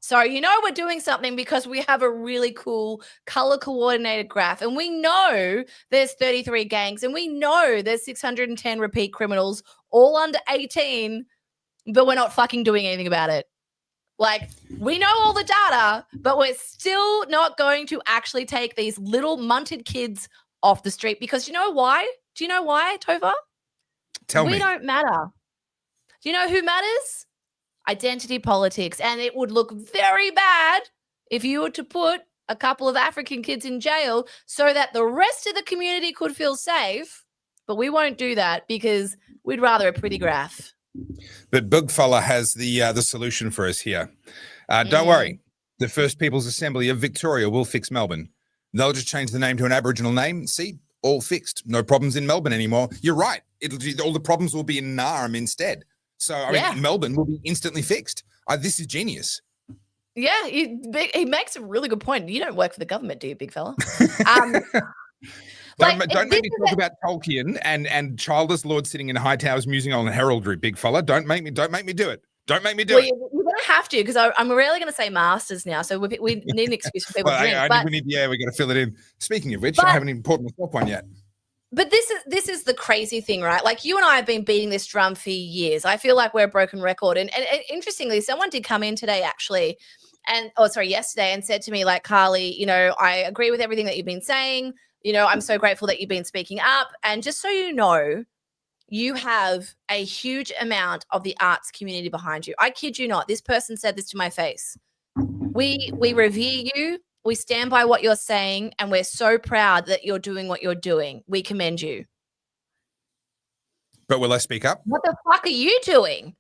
So you know we're doing something because we have a really cool color coordinated graph, and we know there's 33 gangs, and we know there's 610 repeat criminals, all under 18, but we're not fucking doing anything about it. Like, we know all the data, but we're still not going to actually take these little munted kids off the street because you know why? Do you know why, Tova? Tell me. We don't matter. Do you know who matters? Identity politics. And it would look very bad if you were to put a couple of African kids in jail so that the rest of the community could feel safe. But we won't do that because we'd rather a pretty graph. But Big Fella has the solution for us here. Don't worry. The First People's Assembly of Victoria will fix Melbourne. They'll just change the name to an Aboriginal name. See, all fixed. No problems in Melbourne anymore. You're right. All the problems will be in Naarm instead. So, I mean, Melbourne will be instantly fixed. This is genius. Yeah, he makes a really good point. You don't work for the government, do you, big fella? Don't make me talk about Tolkien and childless lords sitting in high towers musing on heraldry, big fella. Don't make me do it. Don't make me do it. You're going to have to because I'm really going to say masters now. So we need an excuse for people to drink. We got to fill it in. Speaking of which, I haven't even poured myself one yet. But this is the crazy thing, right? Like you and I have been beating this drum for years. I feel like we're a broken record. And interestingly, someone did come in today actually, yesterday and said to me like, Carly, you know, I agree with everything that you've been saying. You know, I'm so grateful that you've been speaking up. And just so you know, you have a huge amount of the arts community behind you. I kid you not. This person said this to my face. We revere you. We stand by what you're saying, and we're so proud that you're doing what you're doing. We commend you. But will I speak up? What the fuck are you doing?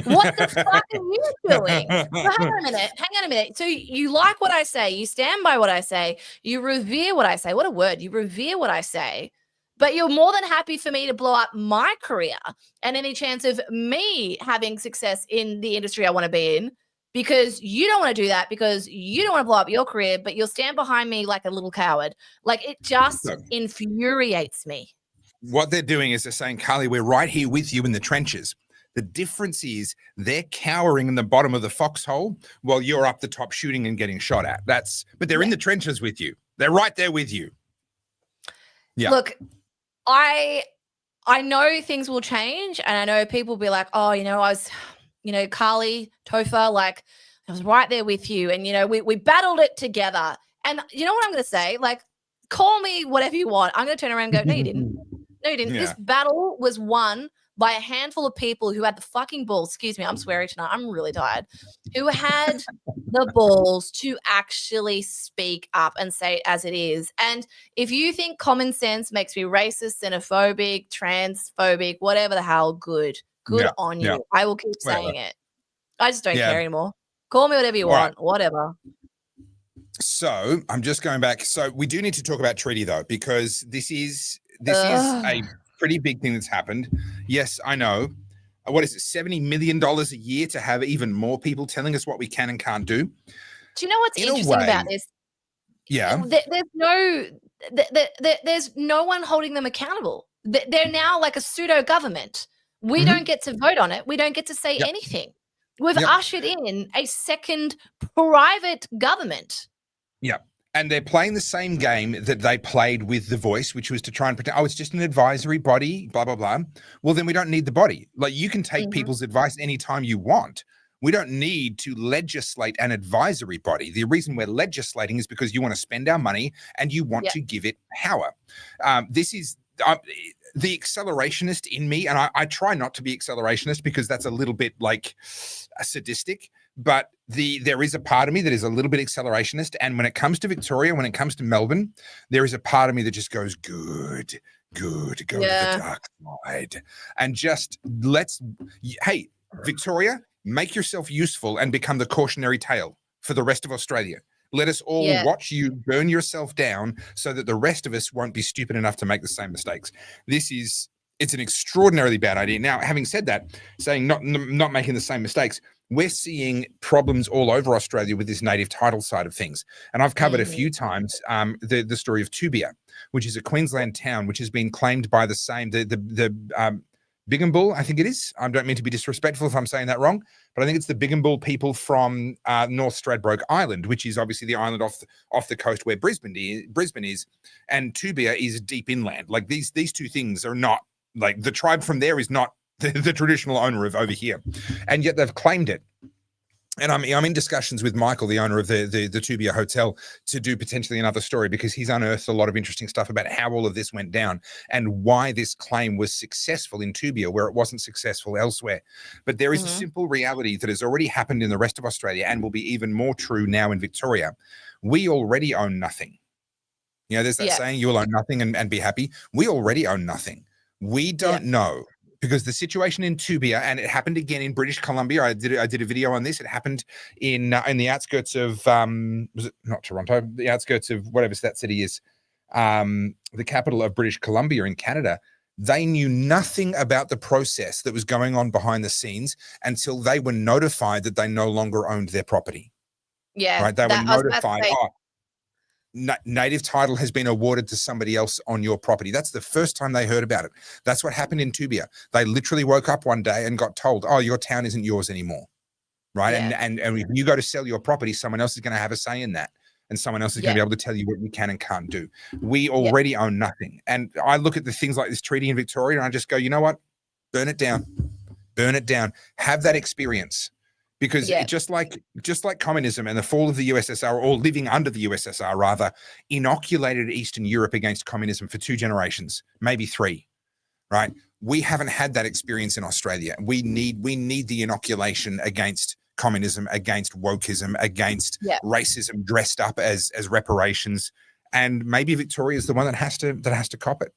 What the fuck are you doing? So hang on a minute. So you like what I say. You stand by what I say. You revere what I say. What a word. You revere what I say. But you're more than happy for me to blow up my career and any chance of me having success in the industry I want to be in. because you don't want to do that, because you don't want to blow up your career, but you'll stand behind me like a little coward. Like, it just No. infuriates me. What they're doing is they're saying, Carly, we're right here with you in the trenches. The difference is they're cowering in the bottom of the foxhole while you're up the top shooting and getting shot at. But they're in the trenches with you. They're right there with you. Yeah. Look, I know things will change, and I know people will be like, oh, I was, Carly, Topher, like, I was right there with you, and, we battled it together. And you know what I'm going to say? Like, call me whatever you want. I'm going to turn around and go, no, you didn't. No, you didn't. Yeah. This battle was won by a handful of people who had the fucking balls. Excuse me, I'm swearing tonight. I'm really tired. Who had the balls to actually speak up and say it as it is. And if you think common sense makes me racist, xenophobic, transphobic, whatever the hell, good on you. I will keep saying it. I just don't care anymore. Call me whatever you want, whatever. So I'm just going back. So we do need to talk about treaty, though, because this is a pretty big thing that's happened. Yes, I know. What is it, $70 million a year to have even more people telling us what we can and can't do? Do you know what's interesting about this? Yeah. There's no one holding them accountable. They're now like a pseudo government. We don't get to vote on it. We don't get to say anything. We've ushered in a second private government. Yeah. And they're playing the same game that they played with The Voice, which was to try and pretend, it's just an advisory body, blah, blah, blah. Well, then we don't need the body. Like, you can take people's advice anytime you want. We don't need to legislate an advisory body. The reason we're legislating is because you want to spend our money and you want to give it power. This is the accelerationist in me, and I try not to be accelerationist because that's a little bit like sadistic. But there is a part of me that is a little bit accelerationist. And when it comes to Victoria, when it comes to Melbourne, there is a part of me that just goes, good, go to the dark side. And just hey, Victoria, make yourself useful and become the cautionary tale for the rest of Australia. Let us all watch you burn yourself down so that the rest of us won't be stupid enough to make the same mistakes. It's an extraordinarily bad idea. Now, having said that, saying not making the same mistakes, we're seeing problems all over Australia with this native title side of things. And I've covered a few times the story of Tubia, which is a Queensland town which has been claimed by the same, the Bigambul, I think it is. I don't mean to be disrespectful if I'm saying that wrong, but I think it's the Bigambul people from North Stradbroke Island, which is obviously the island off the coast where Brisbane is, and Tubia is deep inland. Like these two things are not, like, the tribe from there is not the traditional owner of over here, and yet they've claimed it. And I'm in discussions with Michael, the owner of the Tubia Hotel, to do potentially another story, because he's unearthed a lot of interesting stuff about how all of this went down and why this claim was successful in Tubia where it wasn't successful elsewhere. But there is a simple reality that has already happened in the rest of Australia and will be even more true now in Victoria. We already own nothing. There's that saying, you'll own nothing and be happy. We already own nothing. We don't know. Because the situation in Tubia, and it happened again in British Columbia. I did a video on this. It happened in the outskirts of was it not Toronto? The outskirts of whatever that city is, the capital of British Columbia in Canada. They knew nothing about the process that was going on behind the scenes until they were notified that they no longer owned their property. Yeah, right. They were notified. Native title has been awarded to somebody else on your property. That's the first time they heard about it. That's what happened in Tubia. They literally woke up one day and got told, oh, your town isn't yours anymore. Right. Yeah. And if you go to sell your property, someone else is going to have a say in that. And someone else is going to be able to tell you what you can and can't do. We already own nothing. And I look at the things like this treaty in Victoria and I just go, you know what? Burn it down. Burn it down. Have that experience. Because just like communism and the fall of the USSR, or living under the USSR rather, inoculated Eastern Europe against communism for 2 generations, maybe 3, right? We haven't had that experience in Australia. We need the inoculation against communism, against wokeism, against racism dressed up as reparations. And maybe Victoria is the one that has to cop it.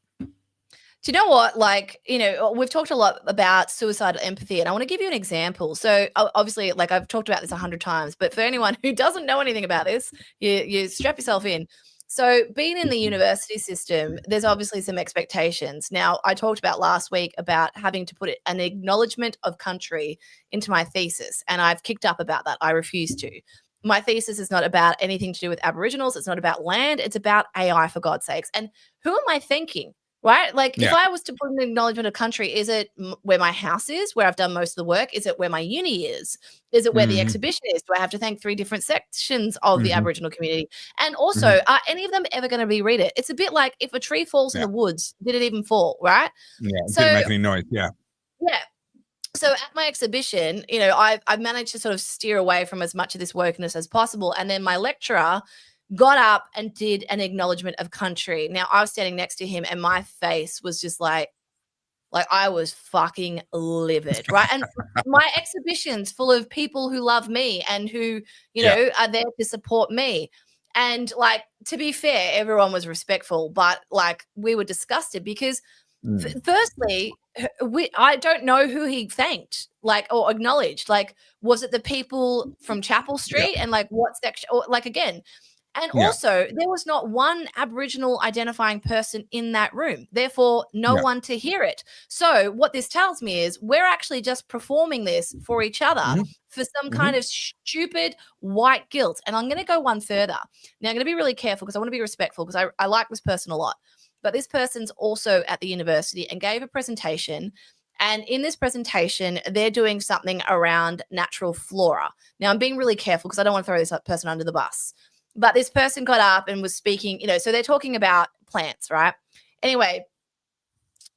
Do you know what? Like, we've talked a lot about suicidal empathy, and I want to give you an example. So obviously, like, I've talked about this 100 times, but for anyone who doesn't know anything about this, you strap yourself in. So being in the university system, there's obviously some expectations. Now, I talked about last week about having to put an acknowledgement of country into my thesis, and I've kicked up about that. I refuse to. My thesis is not about anything to do with Aboriginals. It's not about land. It's about AI, for God's sakes. And who am I thinking? Right? Like, if I was to put an acknowledgement of country, is it where my house is, where I've done most of the work? Is it where my uni is? Is it where the exhibition is? Do I have to thank 3 different sections of the Aboriginal community? And also, are any of them ever going to reread it? It's a bit like if a tree falls in the woods, did it even fall? Right? Yeah. So, Didn't make any noise. Yeah. Yeah. So at my exhibition, you know, I've managed to sort of steer away from as much of this wokeness as possible. And then my lecturer got up and did an acknowledgement of country. Now, I was standing next to him and my face was just like I was fucking livid, right? And my exhibition's full of people who love me and who, you know, are there to support me. And like, to be fair, everyone was respectful, but like we were disgusted because firstly, I don't know who he thanked, like, or acknowledged. Like, was it the people from Chapel Street and like what section? Or like again, and also there was not one Aboriginal identifying person in that room. Therefore, no one to hear it. So what this tells me is we're actually just performing this for each other for some kind of stupid white guilt. And I'm going to go one further. Now I'm going to be really careful because I want to be respectful because I like this person a lot. But this person's also at the university and gave a presentation. And in this presentation, they're doing something around natural flora. Now, I'm being really careful because I don't want to throw this person under the bus. But this person got up and was speaking, you know, so they're talking about plants, right? Anyway,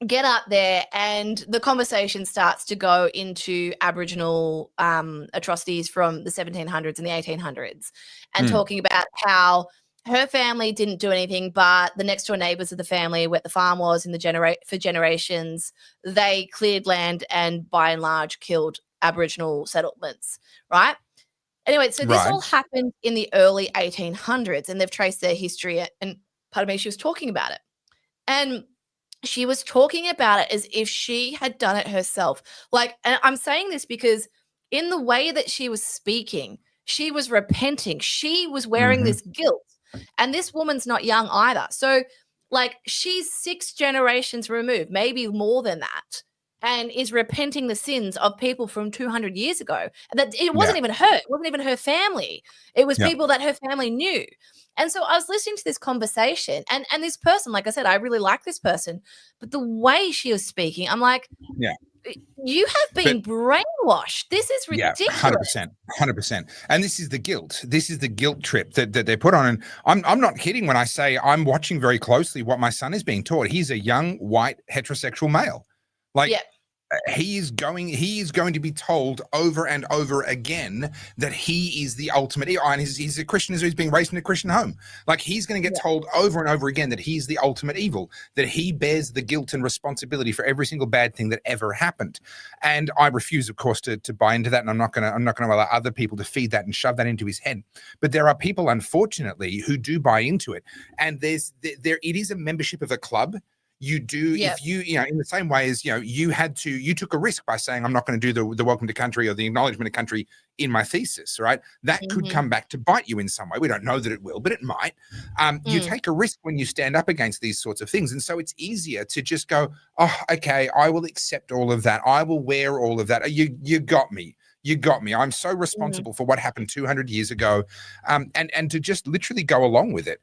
get up there and the conversation starts to go into Aboriginal atrocities from the 1700s and the 1800s and talking about how her family didn't do anything, but the next door neighbors of the family where the farm was in the for generations, they cleared land and by and large killed Aboriginal settlements, right? Anyway, so this all happened in the early 1800s and they've traced their history and pardon me, she was talking about it. And she was talking about it as if she had done it herself. Like, and I'm saying this because in the way that she was speaking, she was repenting. She was wearing this guilt. And this woman's not young either. So, like, she's 6 generations removed, maybe more than that, and is repenting the sins of people from 200 years ago. And that it wasn't even her. It wasn't even her family. It was people that her family knew. And so I was listening to this conversation and this person, like I said, I really like this person, but the way she was speaking, I'm like, you have been brainwashed. This is ridiculous. 100%. And this is the guilt. This is the guilt trip that they put on. And I'm not kidding when I say I'm watching very closely what my son is being taught. He's a young, white, heterosexual male. Like, he is going to be told over and over again that he is the ultimate evil. And he's a Christian who's being raised in a Christian home. Like, he's going to get told over and over again that he's the ultimate evil, that he bears the guilt and responsibility for every single bad thing that ever happened. And I refuse, of course, to buy into that. And I'm not going to allow other people to feed that and shove that into his head. But there are people, unfortunately, who do buy into it. And it is a membership of a club. You do, if you know, in the same way as, you know, you took a risk by saying, I'm not going to do the welcome to country or the acknowledgement of country in my thesis, right? That could come back to bite you in some way. We don't know that it will, but it might. You take a risk when you stand up against these sorts of things. And so it's easier to just go, oh, okay, I will accept all of that. I will wear all of that. You got me. You got me. I'm so responsible for what happened 200 years ago. And to just literally go along with it.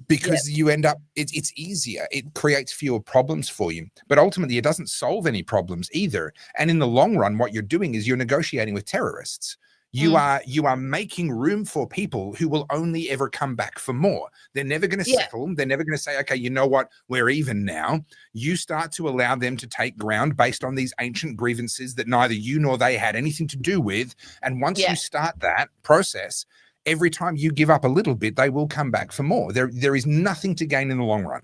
Because you end up, it's easier. It creates fewer problems for you, but ultimately it doesn't solve any problems either. And in the long run, what you're doing is you're negotiating with terrorists. You are making room for people who will only ever come back for more. They're never going to settle. They're never going to say, okay, you know what? We're even now. You start to allow them to take ground based on these ancient grievances that neither you nor they had anything to do with. And once you start that process, every time you give up a little bit, they will come back for more. There is nothing to gain in the long run.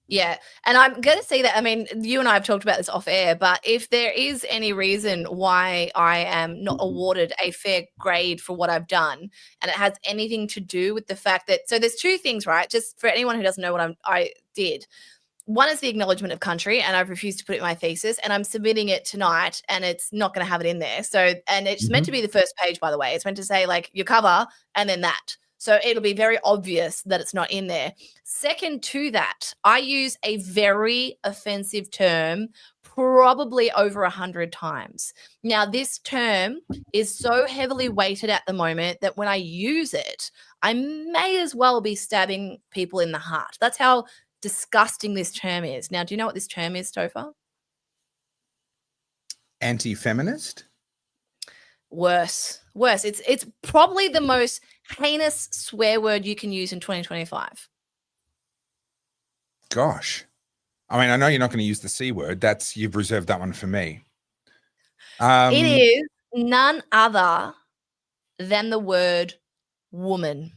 Yeah. And I'm going to say that, I mean, you and I have talked about this off air, but if there is any reason why I am not awarded a fair grade for what I've done, and it has anything to do with the fact that, so there's 2 things, right? Just for anyone who doesn't know what I did. One is the acknowledgement of country, and I've refused to put it in my thesis, and I'm submitting it tonight, and it's not going to have it in there. So, and it's meant to be the first page, by the way. It's meant to say like your cover and then that. So it'll be very obvious that it's not in there. Second to that, I use a very offensive term probably over 100 times. Now, this term is so heavily weighted at the moment that when I use it, I may as well be stabbing people in the heart. That's how disgusting this term is. Now, do you know what this term is, Topher? Anti-feminist? Worse. It's probably the most heinous swear word you can use in 2025. Gosh. I mean, I know you're not going to use the C word. You've reserved that one for me. It is none other than the word woman.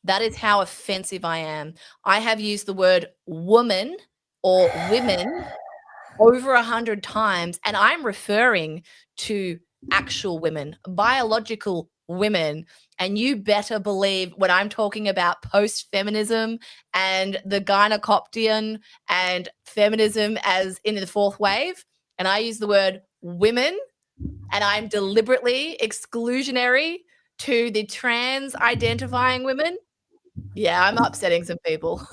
That is how offensive I am. I have used the word woman or women over 100 times, and I'm referring to actual women, biological women. And you better believe when I'm talking about post-feminism and the gynecoptian and feminism as in the fourth wave, and I use the word women, and I'm deliberately exclusionary to the trans identifying women. Yeah, I'm upsetting some people.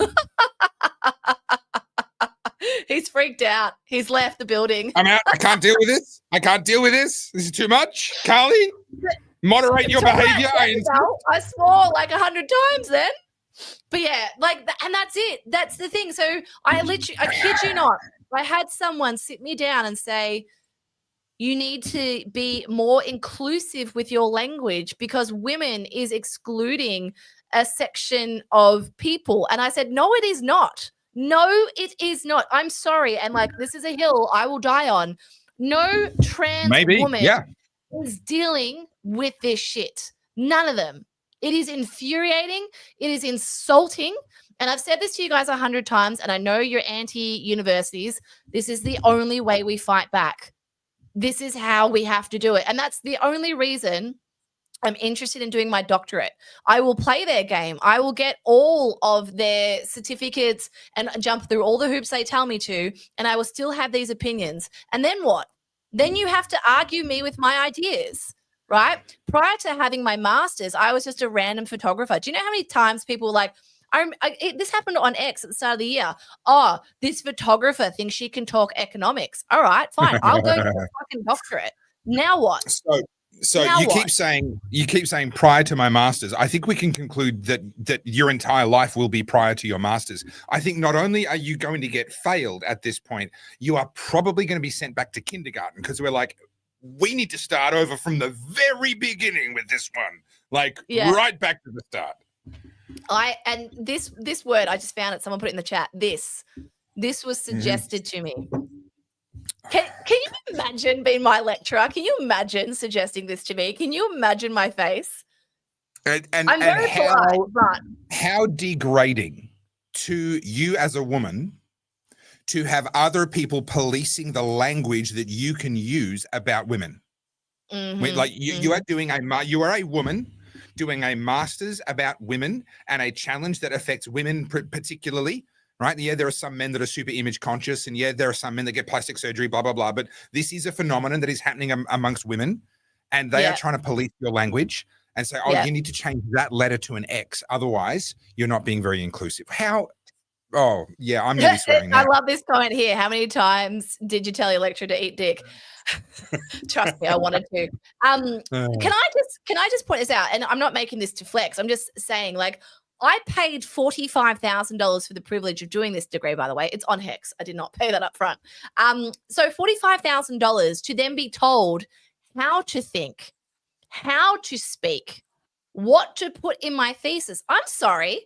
He's freaked out. He's left the building. I'm out. I can't deal with this. This is too much. Carly, moderate your behavior. I swore like 100 times then. But yeah, and that's it. That's the thing. So I kid you not, I had someone sit me down and say, you need to be more inclusive with your language because women is excluding a section of people. And I said, no, it is not. No, it is not. I'm sorry. And this is a hill I will die on. No trans woman is dealing with this shit. None of them. It is infuriating. It is insulting. And I've said this to you guys 100 times, and I know you're anti-universities. This is the only way we fight back. This is how we have to do it. And that's the only reason I'm interested in doing my doctorate. I will play their game. I will get all of their certificates and jump through all the hoops they tell me to, and I will still have these opinions. And then what? Then you have to argue me with my ideas, right? Prior to having my master's, I was just a random photographer. Do you know how many times people were like, this happened on X at the start of the year. Oh, this photographer thinks she can talk economics. All right, fine. I'll go to a fucking doctorate. Now what? So you keep saying prior to my master's. I think we can conclude that your entire life will be prior to your master's. I think not only are you going to get failed at this point, you are probably going to be sent back to kindergarten because we're like, we need to start over from the very beginning with this one, right back to the start. And this word, I just found it. Someone put it in the chat. This was suggested to me. Can you imagine being my lecturer? Can you imagine suggesting this to me? Can you imagine my face? And I'm very polite, but how degrading to you as a woman to have other people policing the language that you can use about women. You are doing you are a woman doing a master's about women and a challenge that affects women particularly. Right. Yeah, there are some men that are super image conscious, and yeah, there are some men that get plastic surgery, blah, blah, blah. But this is a phenomenon that is happening amongst women, and they are trying to police your language and say, you need to change that letter to an X. Otherwise, you're not being very inclusive. How? Oh, yeah, I'm really swearing now. I love this comment here. How many times did you tell your lecturer to eat dick? Trust me, I wanted to. Can I just point this out? And I'm not making this to flex. I'm just saying, I paid $45,000 for the privilege of doing this degree, by the way. It's on HEX. I did not pay that up front. So $45,000 to then be told how to think, how to speak, what to put in my thesis. I'm sorry.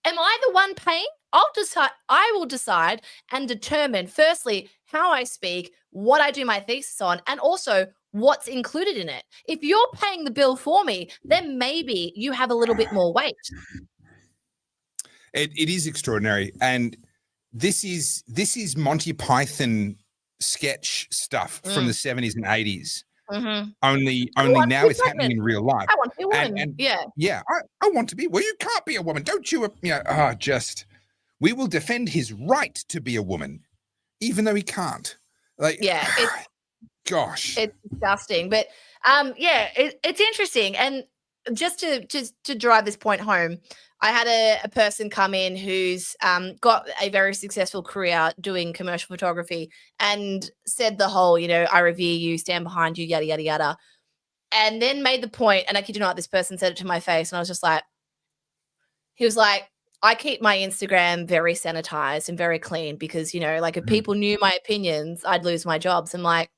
Am I the one paying? I will decide and determine, firstly, how I speak, what I do my thesis on, and also what's included in it. If you're paying the bill for me, then maybe you have a little bit more weight. It is extraordinary, and this is Monty Python sketch stuff from the 70s and 80s. Only now it's happening in real life. I want to be a woman. I want to be. Well, you can't be a woman, don't you? We will defend his right to be a woman, even though he can't. It's gosh, it's disgusting. But it's interesting, and just to drive this point home, I had a person come in who's got a very successful career doing commercial photography and said the whole, I revere you, stand behind you, yada, yada, yada. And then made the point, and I kid you not, this person said it to my face, and I was just like, he was like, I keep my Instagram very sanitized and very clean because, if people knew my opinions, I'd lose my jobs. I'm like,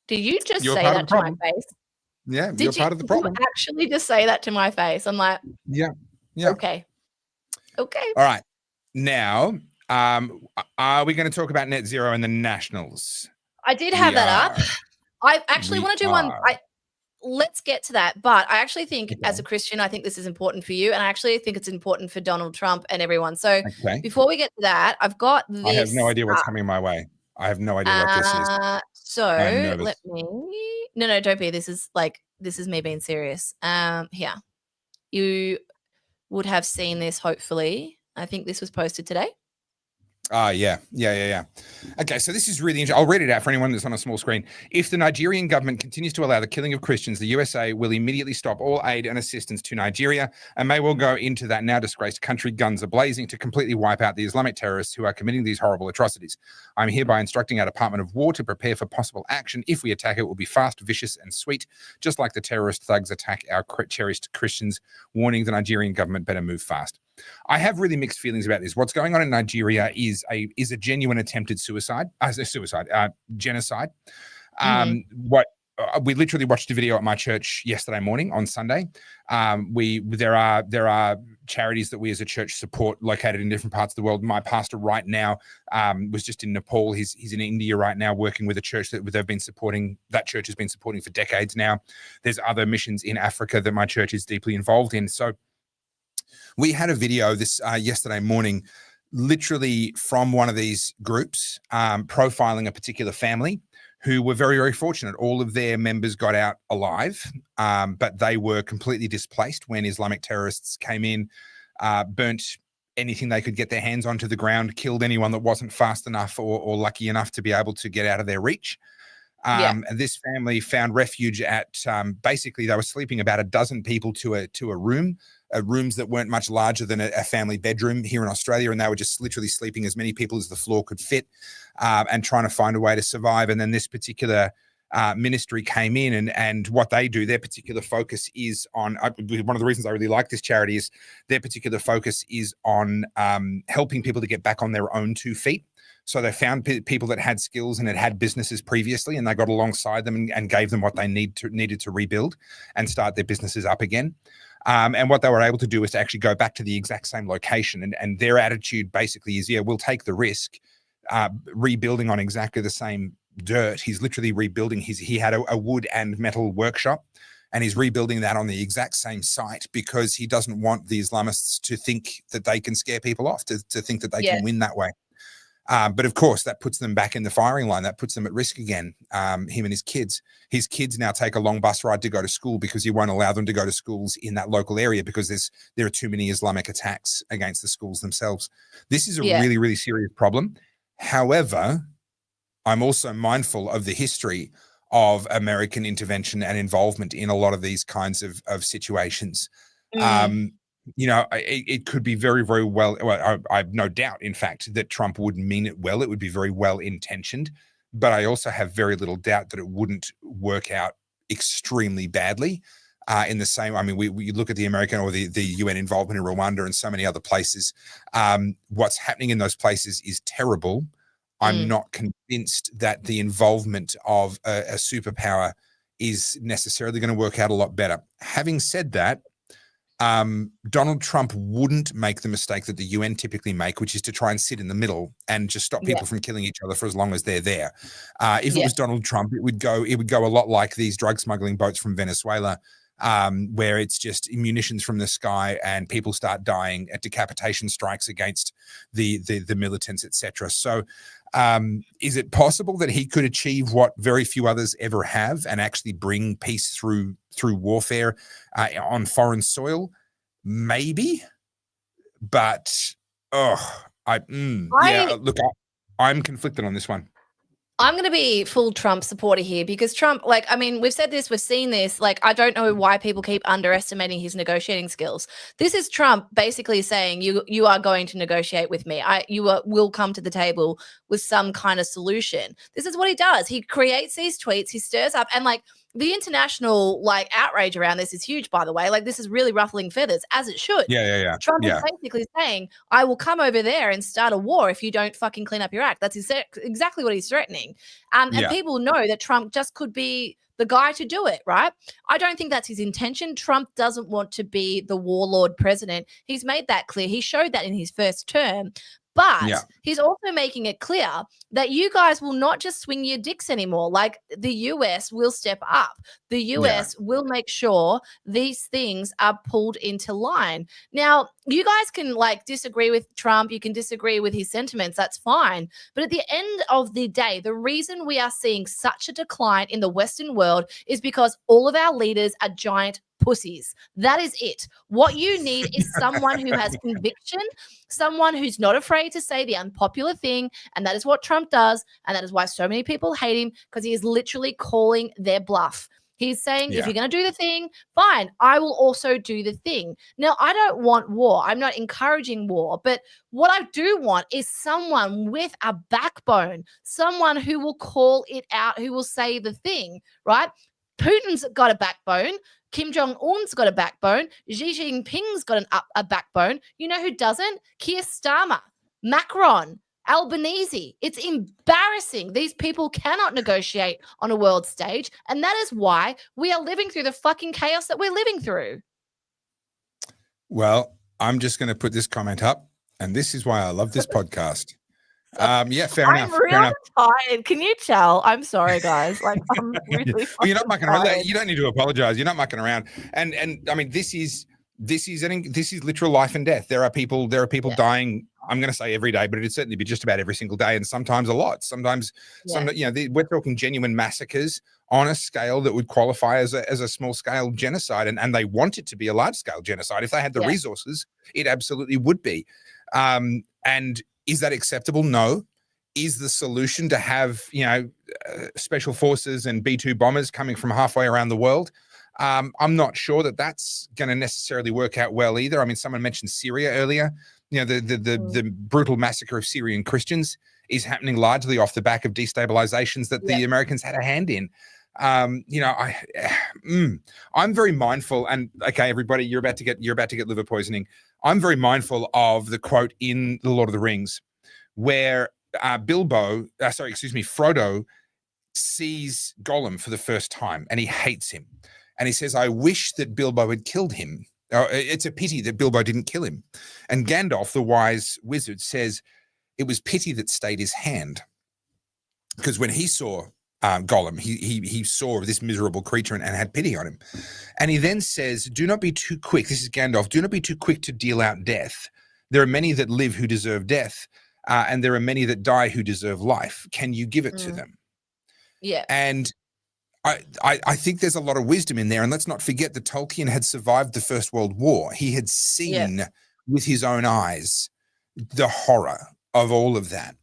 did you just You're say part of that the to my problem. face? Yeah, Did you're you part of the problem. actually just say that to my face? I'm like, Yeah. okay. All right. Now, are we going to talk about net zero and the nationals? I did have that up. I actually We want to do one. are. Let's get to that. But I actually think as Okay. a Christian, I think this is important for you. And I actually think it's important for Donald Trump and everyone. So Okay. before we get to that, I've got this. I have no idea what's coming my way. I have no idea what this is. So I'm nervous. let me. No, don't be. This is me being serious. Here. You would have seen this, hopefully. I think this was posted today. Yeah. Okay, so this is really interesting. I'll read it out for anyone that's on a small screen. If the Nigerian government continues to allow the killing of Christians, the USA will immediately stop all aid and assistance to Nigeria and may well go into that now disgraced country, guns a-blazing, to completely wipe out the Islamic terrorists who are committing these horrible atrocities. I'm hereby instructing our Department of War to prepare for possible action. If we attack, it will be fast, vicious, and sweet, just like the terrorist thugs attack our cherished Christians, warning the Nigerian government better move fast. I have really mixed feelings about this. What's going on in Nigeria is a genuine attempted genocide. We literally watched a video at my church yesterday morning on Sunday. There are charities that we as a church support located in different parts of the world. My pastor right now was just in Nepal. He's in India right now working with a church that they've been supporting. That church has been supporting for decades now. There's other missions in Africa that my church is deeply involved in. So we had a video this yesterday morning, literally from one of these groups, profiling a particular family who were very, very fortunate. All of their members got out alive, but they were completely displaced when Islamic terrorists came in, burnt anything they could get their hands on to the ground, killed anyone that wasn't fast enough or lucky enough to be able to get out of their reach. And this family found refuge at basically they were sleeping about a dozen people to a room, rooms that weren't much larger than a family bedroom here in Australia, and they were just literally sleeping as many people as the floor could fit, and trying to find a way to survive. And then this particular ministry came in, and what they do, their particular focus is on one of the reasons I really like this charity is their particular focus is on helping people to get back on their own 2 feet. So they found people that had skills and had businesses previously, and they got alongside them and gave them what they needed to rebuild and start their businesses up again. And what they were able to do is to actually go back to the exact same location. And their attitude basically is, yeah, we'll take the risk, rebuilding on exactly the same dirt. He's literally rebuilding. He had a wood and metal workshop, and he's rebuilding that on the exact same site because he doesn't want the Islamists to think that they can scare people off, to think that they can win that way. But of course, that puts them back in the firing line. That puts them at risk again, him and his kids. His kids now take a long bus ride to go to school because he won't allow them to go to schools in that local area because there are too many Islamic attacks against the schools themselves. This is a really, really serious problem. However, I'm also mindful of the history of American intervention and involvement in a lot of these kinds of situations. It could be very, very well. I have no doubt, in fact, that Trump would mean it well. It would be very well intentioned, but I also have very little doubt that it wouldn't work out extremely badly. In the same, I mean, we look at the American or the UN involvement in Rwanda and so many other places. What's happening in those places is terrible. I'm not convinced that the involvement of a superpower is necessarily going to work out a lot better. Having said that, Donald Trump wouldn't make the mistake that the UN typically make, which is to try and sit in the middle and just stop people from killing each other for as long as they're there. If it was Donald Trump, it would go a lot like these drug smuggling boats from Venezuela, where it's just munitions from the sky and people start dying at decapitation strikes against the militants, etc. So is it possible that he could achieve what very few others ever have and actually bring peace through warfare on foreign soil? Maybe, but I'm conflicted on this one. I'm going to be full Trump supporter here because Trump, like, I mean, we've said this, we've seen this. Like, I don't know why people keep underestimating his negotiating skills. This is Trump basically saying, you are going to negotiate with me. Will come to the table with some kind of solution. This is what he does. He creates these tweets, he stirs up, and like the international like outrage around this is huge, by the way. Like, this is really ruffling feathers, as it should. Yeah. Trump is basically saying, I will come over there and start a war if you don't fucking clean up your act. That's exactly what he's threatening. And people know that Trump just could be the guy to do it, right? I don't think that's his intention. Trump doesn't want to be the warlord president. He's made that clear. He showed that in his first term. But he's also making it clear that you guys will not just swing your dicks anymore. Like, the US will step up. The US will make sure these things are pulled into line. Now, you guys can like disagree with Trump. You can disagree with his sentiments. That's fine. But at the end of the day, the reason we are seeing such a decline in the Western world is because all of our leaders are giant pussies. That is it. What you need is someone who has conviction, someone who's not afraid to say the unpopular thing. And that is what Trump does. And that is why so many people hate him, because he is literally calling their bluff. He's saying, if you're going to do the thing, fine, I will also do the thing. Now, I don't want war. I'm not encouraging war. But what I do want is someone with a backbone, someone who will call it out, who will say the thing, right? Putin's got a backbone. Kim Jong-un's got a backbone. Xi Jinping's got a backbone. You know who doesn't? Keir Starmer, Macron, Albanese. It's embarrassing. These people cannot negotiate on a world stage. And that is why we are living through the fucking chaos that we're living through. Well, I'm just going to put this comment up. And this is why I love this podcast. Fair enough. I'm really tired. Can you tell? I'm sorry, guys. Like, I'm really well, you're not mucking around. You don't need to apologize. You're not mucking around. And I mean, this is literal life and death. There are people dying. I'm going to say every day, but it'd certainly be just about every single day, and sometimes a lot. Sometimes, we're talking genuine massacres on a scale that would qualify as a small scale genocide, and they want it to be a large scale genocide. If they had the resources, it absolutely would be. And is that acceptable? No. Is the solution to have, special forces and B-2 bombers coming from halfway around the world? I'm not sure that that's going to necessarily work out well either. I mean, someone mentioned Syria earlier. The brutal massacre of Syrian Christians is happening largely off the back of destabilizations that the Americans had a hand in. I'm very mindful, and okay, everybody, you're about to get liver poisoning. I'm very mindful of the quote in The Lord of the Rings where Frodo sees Gollum for the first time and he hates him. And he says, I wish that Bilbo had killed him. It's a pity that Bilbo didn't kill him. And Gandalf, the wise wizard, says it was pity that stayed his hand. Because when he saw Gollum, he saw this miserable creature and had pity on him. And he then says, do not be too quick. This is Gandalf. Do not be too quick to deal out death. There are many that live who deserve death, and there are many that die who deserve life. Can you give it to them? Yeah. And I think there's a lot of wisdom in there. And let's not forget that Tolkien had survived the First World War. He had seen with his own eyes the horror of all of that.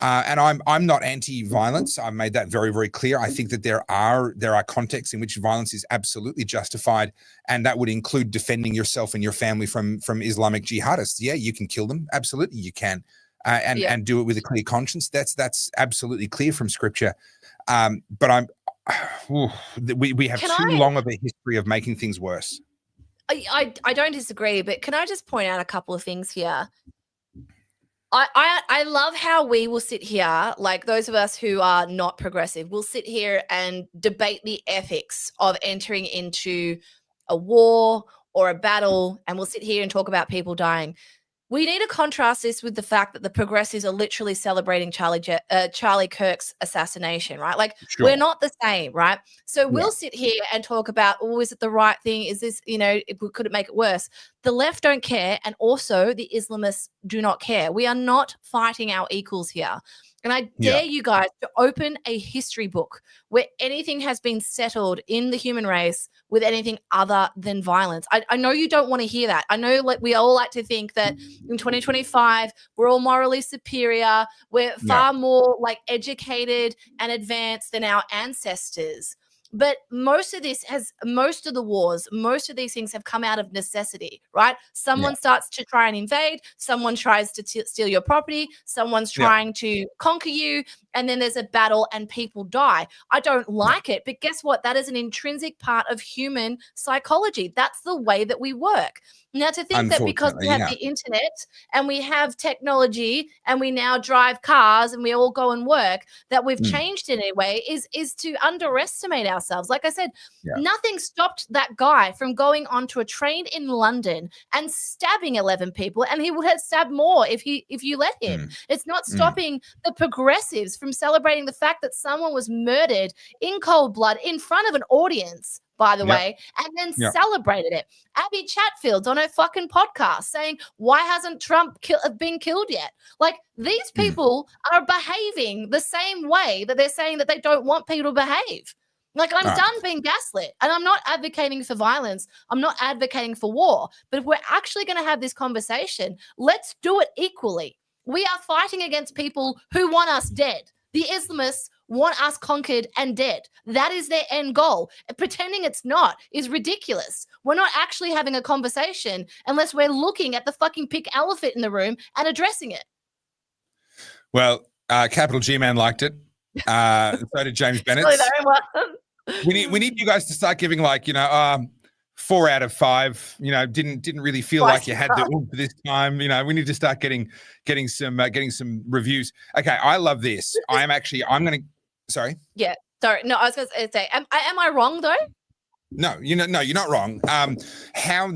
And I'm not anti-violence. I've made that very, very clear. I think that there are contexts in which violence is absolutely justified, and that would include defending yourself and your family from Islamic jihadists. Yeah, you can kill them. Absolutely, you can, and do it with a clear conscience. That's absolutely clear from Scripture. But we have too long of a history of making things worse. I don't disagree, but can I just point out a couple of things here? I love how we will sit here, like those of us who are not progressive, will sit here and debate the ethics of entering into a war or a battle, and we'll sit here and talk about people dying. We need to contrast this with the fact that the progressives are literally celebrating Charlie Kirk's assassination, right? Like, we're not the same, right? So we'll sit here and talk about, is it the right thing? Is this, could it make it worse? the left don't care, and also the Islamists do not care. We are not fighting our equals here. And I dare you guys to open a history book where anything has been settled in the human race with anything other than violence. I know you don't want to hear that. I know, like, we all like to think that in 2025 we're all morally superior. We're far more like educated and advanced than our ancestors. But most of the wars, most of these things have come out of necessity, right? Someone starts to try and invade, someone tries to steal your property, someone's trying to conquer you, and then there's a battle and people die. I don't like it, but guess what? That is an intrinsic part of human psychology. That's the way that we work. Now, to think that because we have the internet and we have technology and we now drive cars and we all go and work, that we've changed in a way is to underestimate ourselves. Like I said, nothing stopped that guy from going onto a train in London and stabbing 11 people, and he would have stabbed more if you let him. It's not stopping the progressives from celebrating the fact that someone was murdered in cold blood in front of an audience, by the way, and then celebrated it. Abby Chatfield's on her fucking podcast saying, why hasn't Trump been killed yet? Like, these people are behaving the same way that they're saying that they don't want people to behave. Like, I'm done being gaslit, and I'm not advocating for violence. I'm not advocating for war. But if we're actually going to have this conversation, let's do it equally. We are fighting against people who want us dead. The Islamists want us conquered and dead. That is their end goal. Pretending it's not is ridiculous. We're not actually having a conversation unless we're looking at the fucking pink elephant in the room and addressing it. Well, Capital G-Man liked it. So did James Bennett. We need you guys to start giving, like, 4 out of 5. Didn't really feel like you had the oomph this time. We need to start getting some reviews. Okay, I love this. I'm gonna. Sorry. Yeah. Sorry. No, I was going to say, am I wrong though? No, you're not wrong. How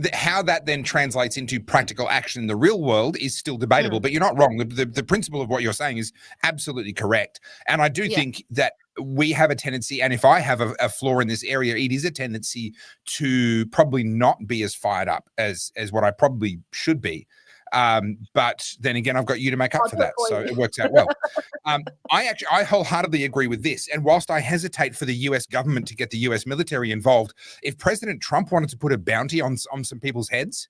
that then translates into practical action in the real world is still debatable, but you're not wrong. The principle of what you're saying is absolutely correct. And I do think that we have a tendency, and if I have a flaw in this area, it is a tendency to probably not be as fired up as what I probably should be. But then again, I've got you to make up for that, so it works out well. I wholeheartedly agree with this. And whilst I hesitate for the US government to get the US military involved, if President Trump wanted to put a bounty on some people's heads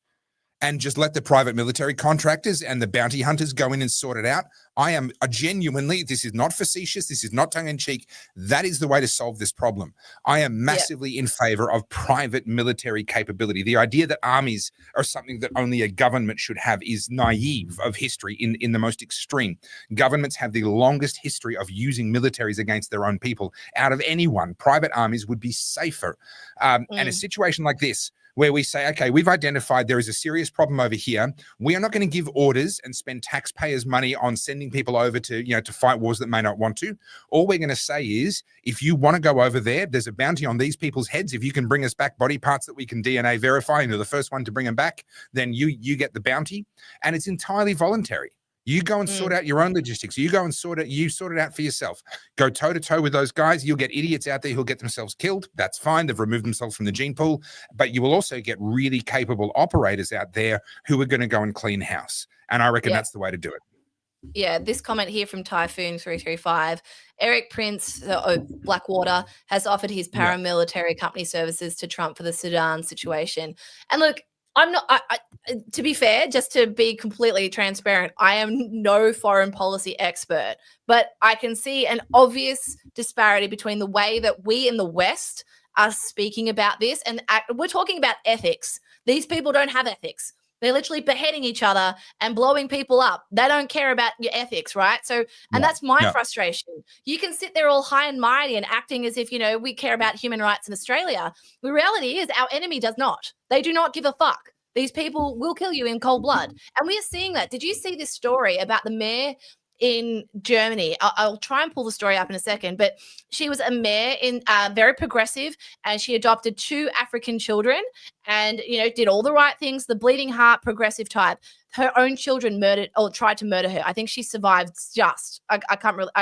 and just let the private military contractors and the bounty hunters go in and sort it out, I am genuinely, this is not facetious, this is not tongue-in-cheek, that is the way to solve this problem. I am massively in favor of private military capability. The idea that armies are something that only a government should have is naive of history in the most extreme. Governments have the longest history of using militaries against their own people. Out of anyone, private armies would be safer. And a situation like this, where we say, okay, we've identified there is a serious problem over here. We are not going to give orders and spend taxpayers' money on sending people over to fight wars that may not want to. All we're going to say is, if you want to go over there, there's a bounty on these people's heads. If you can bring us back body parts that we can DNA verify, and you're the first one to bring them back, then you get the bounty. And it's entirely voluntary. You go and sort out your own logistics. You go and sort it out for yourself. Go toe to toe with those guys. You'll get idiots out there who'll get themselves killed. That's fine. They've removed themselves from the gene pool. But you will also get really capable operators out there who are going to go and clean house. And I reckon that's the way to do it. Yeah, this comment here from Typhoon335. Eric Prince, Blackwater, has offered his paramilitary company services to Trump for the Sudan situation. And look, I'm not, to be fair, just to be completely transparent, I am no foreign policy expert, but I can see an obvious disparity between the way that we in the West are speaking about this. And we're talking about ethics. These people don't have ethics. They're literally beheading each other and blowing people up. They don't care about your ethics, right? So, and that's my frustration. You can sit there all high and mighty and acting as if, we care about human rights in Australia. The reality is our enemy does not. They do not give a fuck. These people will kill you in cold blood. And we are seeing that. Did you see this story about the mayor in Germany? I'll try and pull the story up in a second, but she was a mayor in very progressive, and she adopted 2 African children and, did all the right things, the bleeding heart progressive type. Her own children murdered or tried to murder her. I think she survived just. I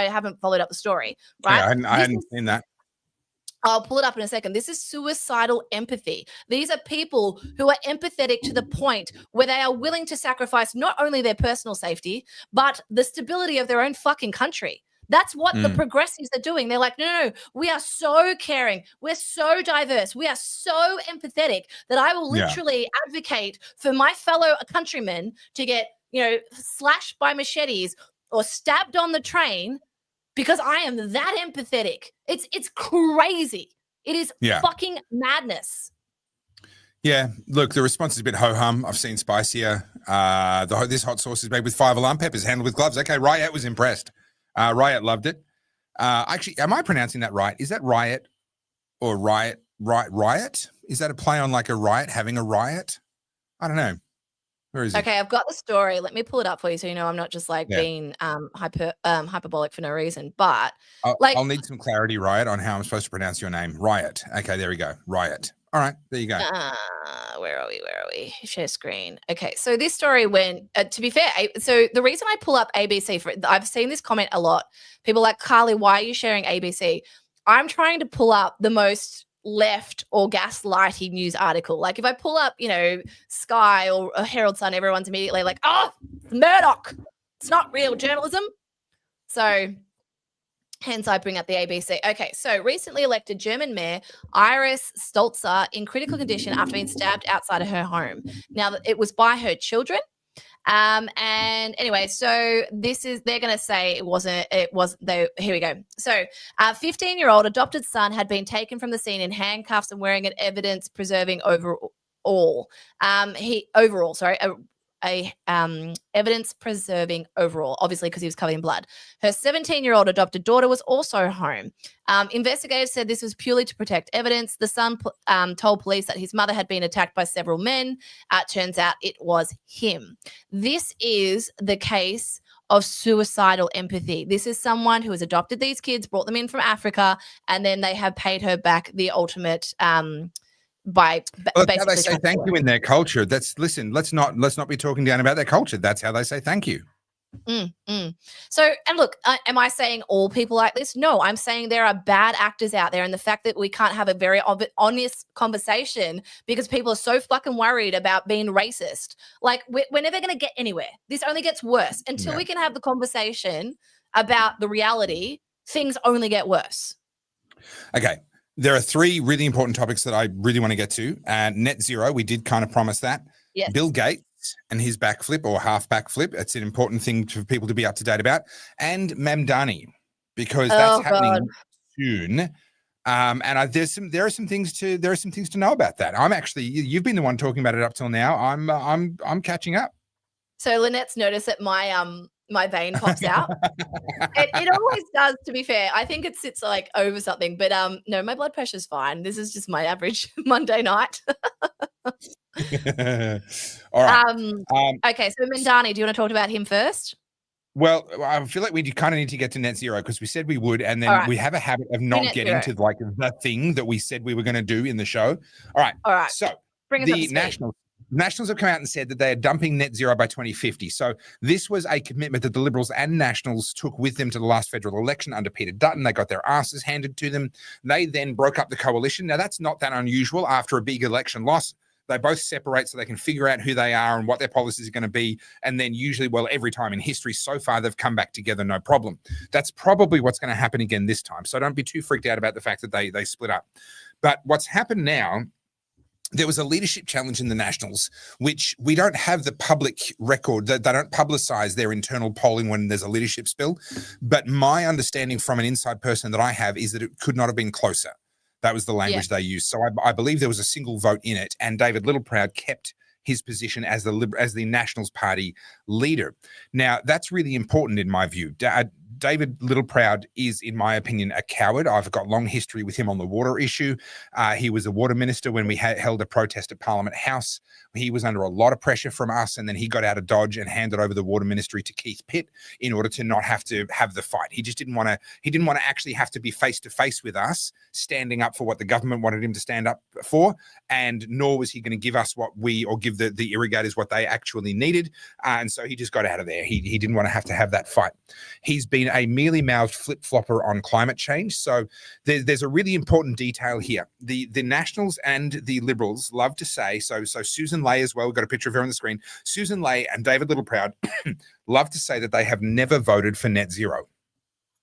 haven't followed up the story, right? Yeah, I hadn't seen that. I'll pull it up in a second. This is suicidal empathy. These are people who are empathetic to the point where they are willing to sacrifice not only their personal safety, but the stability of their own fucking country. That's what the progressives are doing. They're like, no, we are so caring. We're so diverse. We are so empathetic that I will literally advocate for my fellow countrymen to get, slashed by machetes or stabbed on the train because I am that empathetic. It's crazy. It is fucking madness. Yeah, look, the response is a bit ho-hum. I've seen spicier. This hot sauce is made with 5 alarm peppers, handled with gloves. Okay, Riot was impressed. Riot loved it. Actually, am I pronouncing that right? Is that riot or riot? Riot? Is that a play on like a riot, having a riot? I don't know. Where is it? Okay, I've got the story. Let me pull it up for you so you know I'm not just being hyperbolic for no reason. But I'll need some clarity, Riot, on how I'm supposed to pronounce your name. Riot. Okay, there we go. Riot. All right, there you go. Where are we? Share screen. Okay, so this story went, to be fair, so the reason I pull up ABC, I've seen this comment a lot. People are like, Carly, why are you sharing ABC? I'm trying to pull up the most left or gaslighty news article. Like if I pull up, Sky or Herald Sun, everyone's immediately like, oh, Murdoch. It's not real journalism. So hence I bring up the ABC. Okay, so recently elected German mayor Iris Stolzer in critical condition after being stabbed outside of her home. Now, it was by her children. And anyway, so they're going to say here we go. So 15-year-old adopted son had been taken from the scene in handcuffs and wearing an evidence-preserving overall. Evidence-preserving overall, obviously because he was covered in blood. Her 17-year-old adopted daughter was also home. Investigators said this was purely to protect evidence. The son told police that his mother had been attacked by several men. Turns out it was him. This is the case of suicidal empathy. This is someone who has adopted these kids, brought them in from Africa, and then they have paid her back the ultimate That's how they say thank you in their culture. Let's not be talking down about their culture. That's how they say thank you. So, and look, am I saying all people like this? No, I'm saying there are bad actors out there, and the fact that we can't have a very honest conversation because people are so fucking worried about being racist. Like we're never going to get anywhere. This only gets worse until we can have the conversation about the reality. Things only get worse. Okay. There are 3 really important topics that I really want to get to. Net zero, we did kind of promise that. Yes. Bill Gates and his backflip or half backflip. It's an important thing for people to be up to date about. And Mamdani, because that's happening soon. And there are some things to know about that. I'm actually, you've been the one talking about it up till now. I'm catching up. So Lynette's noticed that my vein pops out. It always does, to be fair. I think it sits like over something, but no, my blood pressure's fine. This is just my average Monday night. All right. Okay, so Mamdani, do you want to talk about him first? Well, I feel like we kind of need to get to net zero because we said we would, and then we have a habit of not getting to like the thing that we said we were going to do in the show. All right. So the Nationals have come out and said that they are dumping net zero by 2050. So this was a commitment that the Liberals and Nationals took with them to the last federal election under Peter Dutton. They got their asses handed to them. They then broke up the coalition. Now, that's not that unusual after a big election loss. They both separate so they can figure out who they are and what their policies are going to be. And then usually, well, every time in history so far, they've come back together, no problem. That's probably what's going to happen again this time. So don't be too freaked out about the fact that they split up. But what's happened now, there was a leadership challenge in the Nationals, which we don't have the public record. They don't publicize their internal polling when there's a leadership spill. But my understanding from an inside person that I have is that it could not have been closer. That was the language they used. So I believe there was a single vote in it, and David Littleproud kept his position as the Nationals Party leader. Now, that's really important in my view. David Littleproud is, in my opinion, a coward. I've got long history with him on the water issue. He was a water minister when we held a protest at Parliament House. He was under a lot of pressure from us, and then he got out of Dodge and handed over the water ministry to Keith Pitt in order to not have to have the fight. He just didn't want to. He didn't want to actually have to be face to face with us, standing up for what the government wanted him to stand up for, and nor was he going to give us give the irrigators what they actually needed. And so he just got out of there. He didn't want to have that fight. He's been been a mealy mouthed flip flopper on climate change. So there's a really important detail here. The Nationals and the Liberals love to say, so Susan Ley as well, we've got a picture of her on the screen. Susan Ley and David Littleproud love to say that they have never voted for net zero.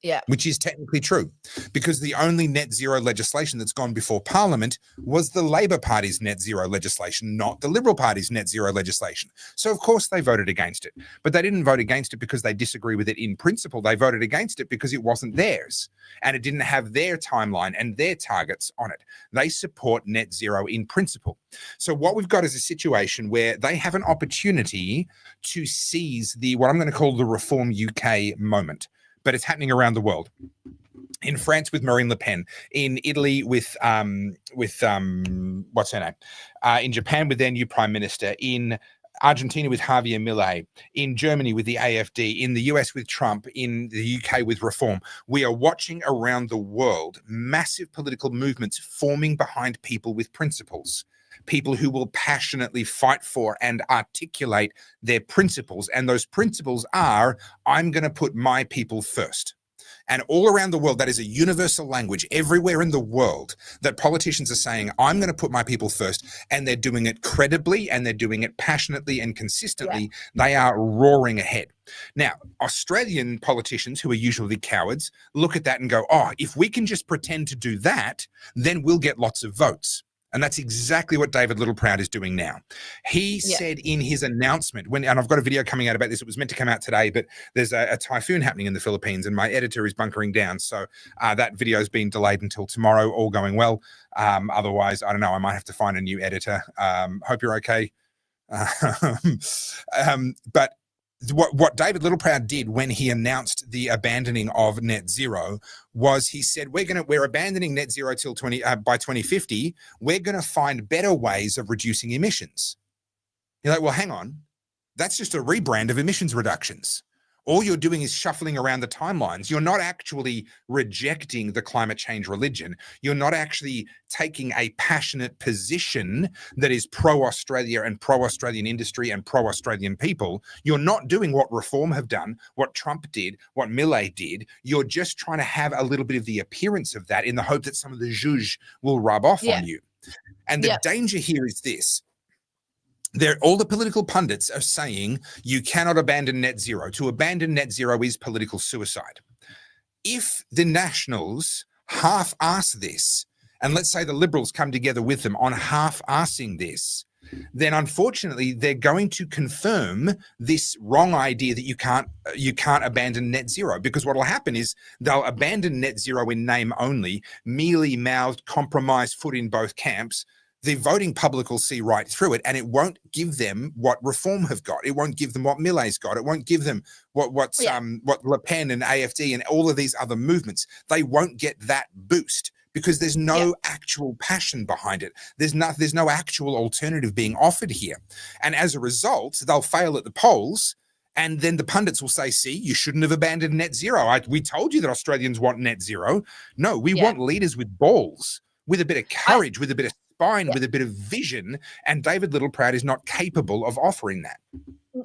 Yeah. Which is technically true, because the only net zero legislation that's gone before Parliament was the Labor Party's net zero legislation, not the Liberal Party's net zero legislation. So, of course, they voted against it. But they didn't vote against it because they disagree with it in principle. They voted against it because it wasn't theirs and it didn't have their timeline and their targets on it. They support net zero in principle. So what we've got is a situation where they have an opportunity to seize what I'm going to call the Reform UK moment. But it's happening around the world. In France with Marine Le Pen, in Italy with what's her name, in Japan with their new prime minister, in Argentina with Javier Milei, in Germany with the AfD, in the US with Trump, in the UK with Reform. We are watching around the world massive political movements forming behind people with principles. People who will passionately fight for and articulate their principles. And those principles are, I'm going to put my people first. And all around the world, that is a universal language everywhere in the world that politicians are saying, I'm going to put my people first. And they're doing it credibly and they're doing it passionately and consistently. Yeah. They are roaring ahead. Now, Australian politicians, who are usually cowards, look at that and go, oh, if we can just pretend to do that, then we'll get lots of votes. And that's exactly what David Littleproud is doing now. He said in his announcement, and I've got a video coming out about this, it was meant to come out today, but there's a typhoon happening in the Philippines and my editor is bunkering down. So that video has been delayed until tomorrow, all going well. Otherwise, I don't know, I might have to find a new editor. Hope you're okay. But what David Littleproud did when he announced the abandoning of net zero was he said, we're abandoning net zero till by 2050. We're going to find better ways of reducing emissions. You're like, well, hang on. That's just a rebrand of emissions reductions. All you're doing is shuffling around the timelines. You're not actually rejecting the climate change religion. You're not actually taking a passionate position that is pro-Australia and pro-Australian industry and pro-Australian people. You're not doing what Reform have done, what Trump did, what Milei did. You're just trying to have a little bit of the appearance of that in the hope that some of the zhuzh will rub off on you. And the danger here is this. All the political pundits are saying you cannot abandon net zero. To abandon net zero is political suicide. If the Nationals half-ass this, and let's say the Liberals come together with them on half-assing this, then unfortunately they're going to confirm this wrong idea that you can't abandon net zero, because what will happen is they'll abandon net zero in name only, mealy-mouthed, compromised foot in both camps. The voting public will see right through it, and it won't give them what Reform have got. It won't give them what Millei's got. It won't give them what Le Pen and AfD and all of these other movements. They won't get that boost because there's no actual passion behind it. There's no actual alternative being offered here. And as a result, they'll fail at the polls. And then the pundits will say, see, you shouldn't have abandoned net zero. We told you that Australians want net zero. No, we want leaders with balls, with a bit of courage, with a bit of spine, with a bit of vision, and David Littleproud is not capable of offering that.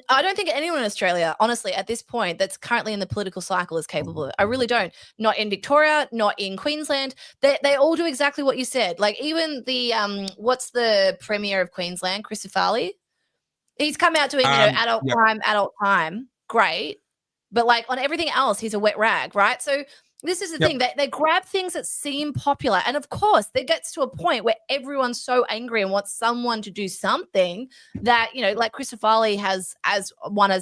I don't think anyone in Australia, honestly, at this point, that's currently in the political cycle is capable of it. I really don't. Not in Victoria, not in Queensland. They all do exactly what you said. Like even the what's the Premier of Queensland, Chris Farley? He's come out doing adult time, great, but like on everything else, he's a wet rag, right? So this is the thing, they grab things that seem popular. And of course, it gets to a point where everyone's so angry and wants someone to do something that, like Christopher Farley has as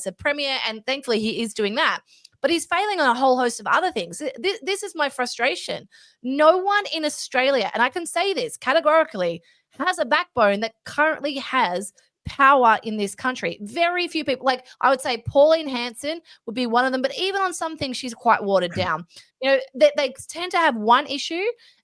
a premier, and thankfully he is doing that. But he's failing on a whole host of other things. This is my frustration. No one in Australia, and I can say this categorically, has a backbone that currently has power in this country. Very few people, like I would say Pauline Hanson would be one of them, but even on some things she's quite watered down. They tend to have one issue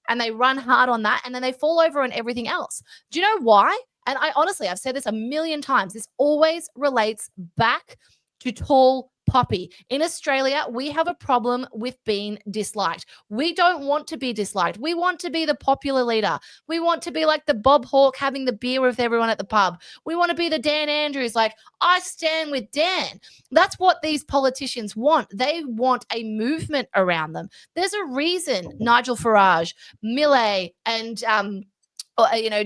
and they run hard on that and then they fall over on everything else. Do you know why? And I've said this a million times, this always relates back to tall Poppy. In Australia, we have a problem with being disliked. We don't want to be disliked. We want to be the popular leader. We want to be like the Bob Hawke having the beer with everyone at the pub. We want to be the Dan Andrews, like, I stand with Dan. That's what these politicians want. They want a movement around them. There's a reason Nigel Farage, Millet, and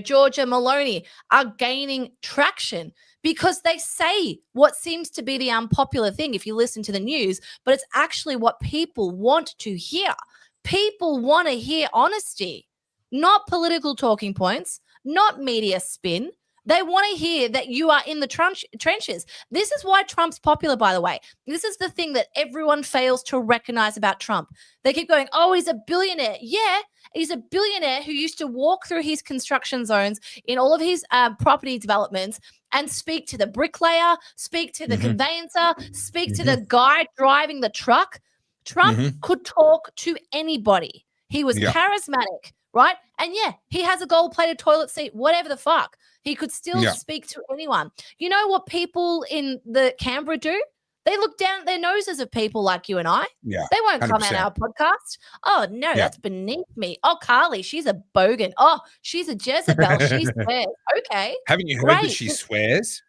Georgia Maloney are gaining traction, because they say what seems to be the unpopular thing if you listen to the news, but it's actually what people want to hear. People want to hear honesty, not political talking points, not media spin. They want to hear that you are in the trenches. This is why Trump's popular, by the way. This is the thing that everyone fails to recognize about Trump. They keep going, oh, he's a billionaire. Yeah, he's a billionaire who used to walk through his construction zones in all of his property developments and speak to the bricklayer, speak to the conveyancer, speak to the guy driving the truck. Trump could talk to anybody. He was charismatic, right? And yeah, he has a gold-plated toilet seat, whatever the fuck. He could still speak to anyone. You know what people in the Canberra do? They look down at their noses at people like you and I. Yeah, they won't 100%. come on our podcast. Oh, no, that's beneath me. Oh, Carly, she's a bogan. Oh, she's a Jezebel. She swears. Okay. Haven't you heard that she swears?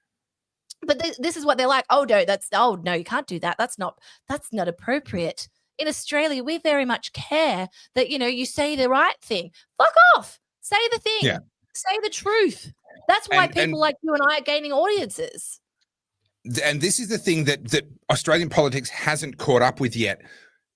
But this is what they're like. Oh, no, you can't do that. That's not appropriate. In Australia, we very much care that, you say the right thing. Fuck off. Say the thing. Yeah. Say the truth. That's why people like you and I are gaining audiences. And this is the thing that Australian politics hasn't caught up with yet.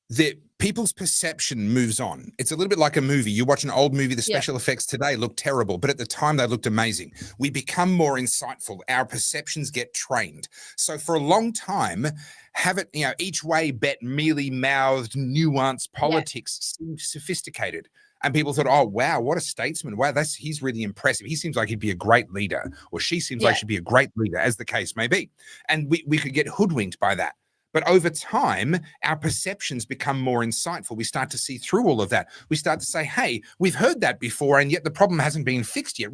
That people's perception moves on. It's a little bit like a movie. You watch an old movie, the special effects today look terrible, but at the time they looked amazing. We become more insightful. Our perceptions get trained. So for a long time, have it, each way bet, mealy-mouthed, nuanced politics seemed sophisticated. And people thought, oh, wow, what a statesman. Wow, he's really impressive. He seems like he'd be a great leader, or she seems like she'd be a great leader, as the case may be. And we could get hoodwinked by that. But over time, our perceptions become more insightful. We start to see through all of that. We start to say, hey, we've heard that before, and yet the problem hasn't been fixed yet.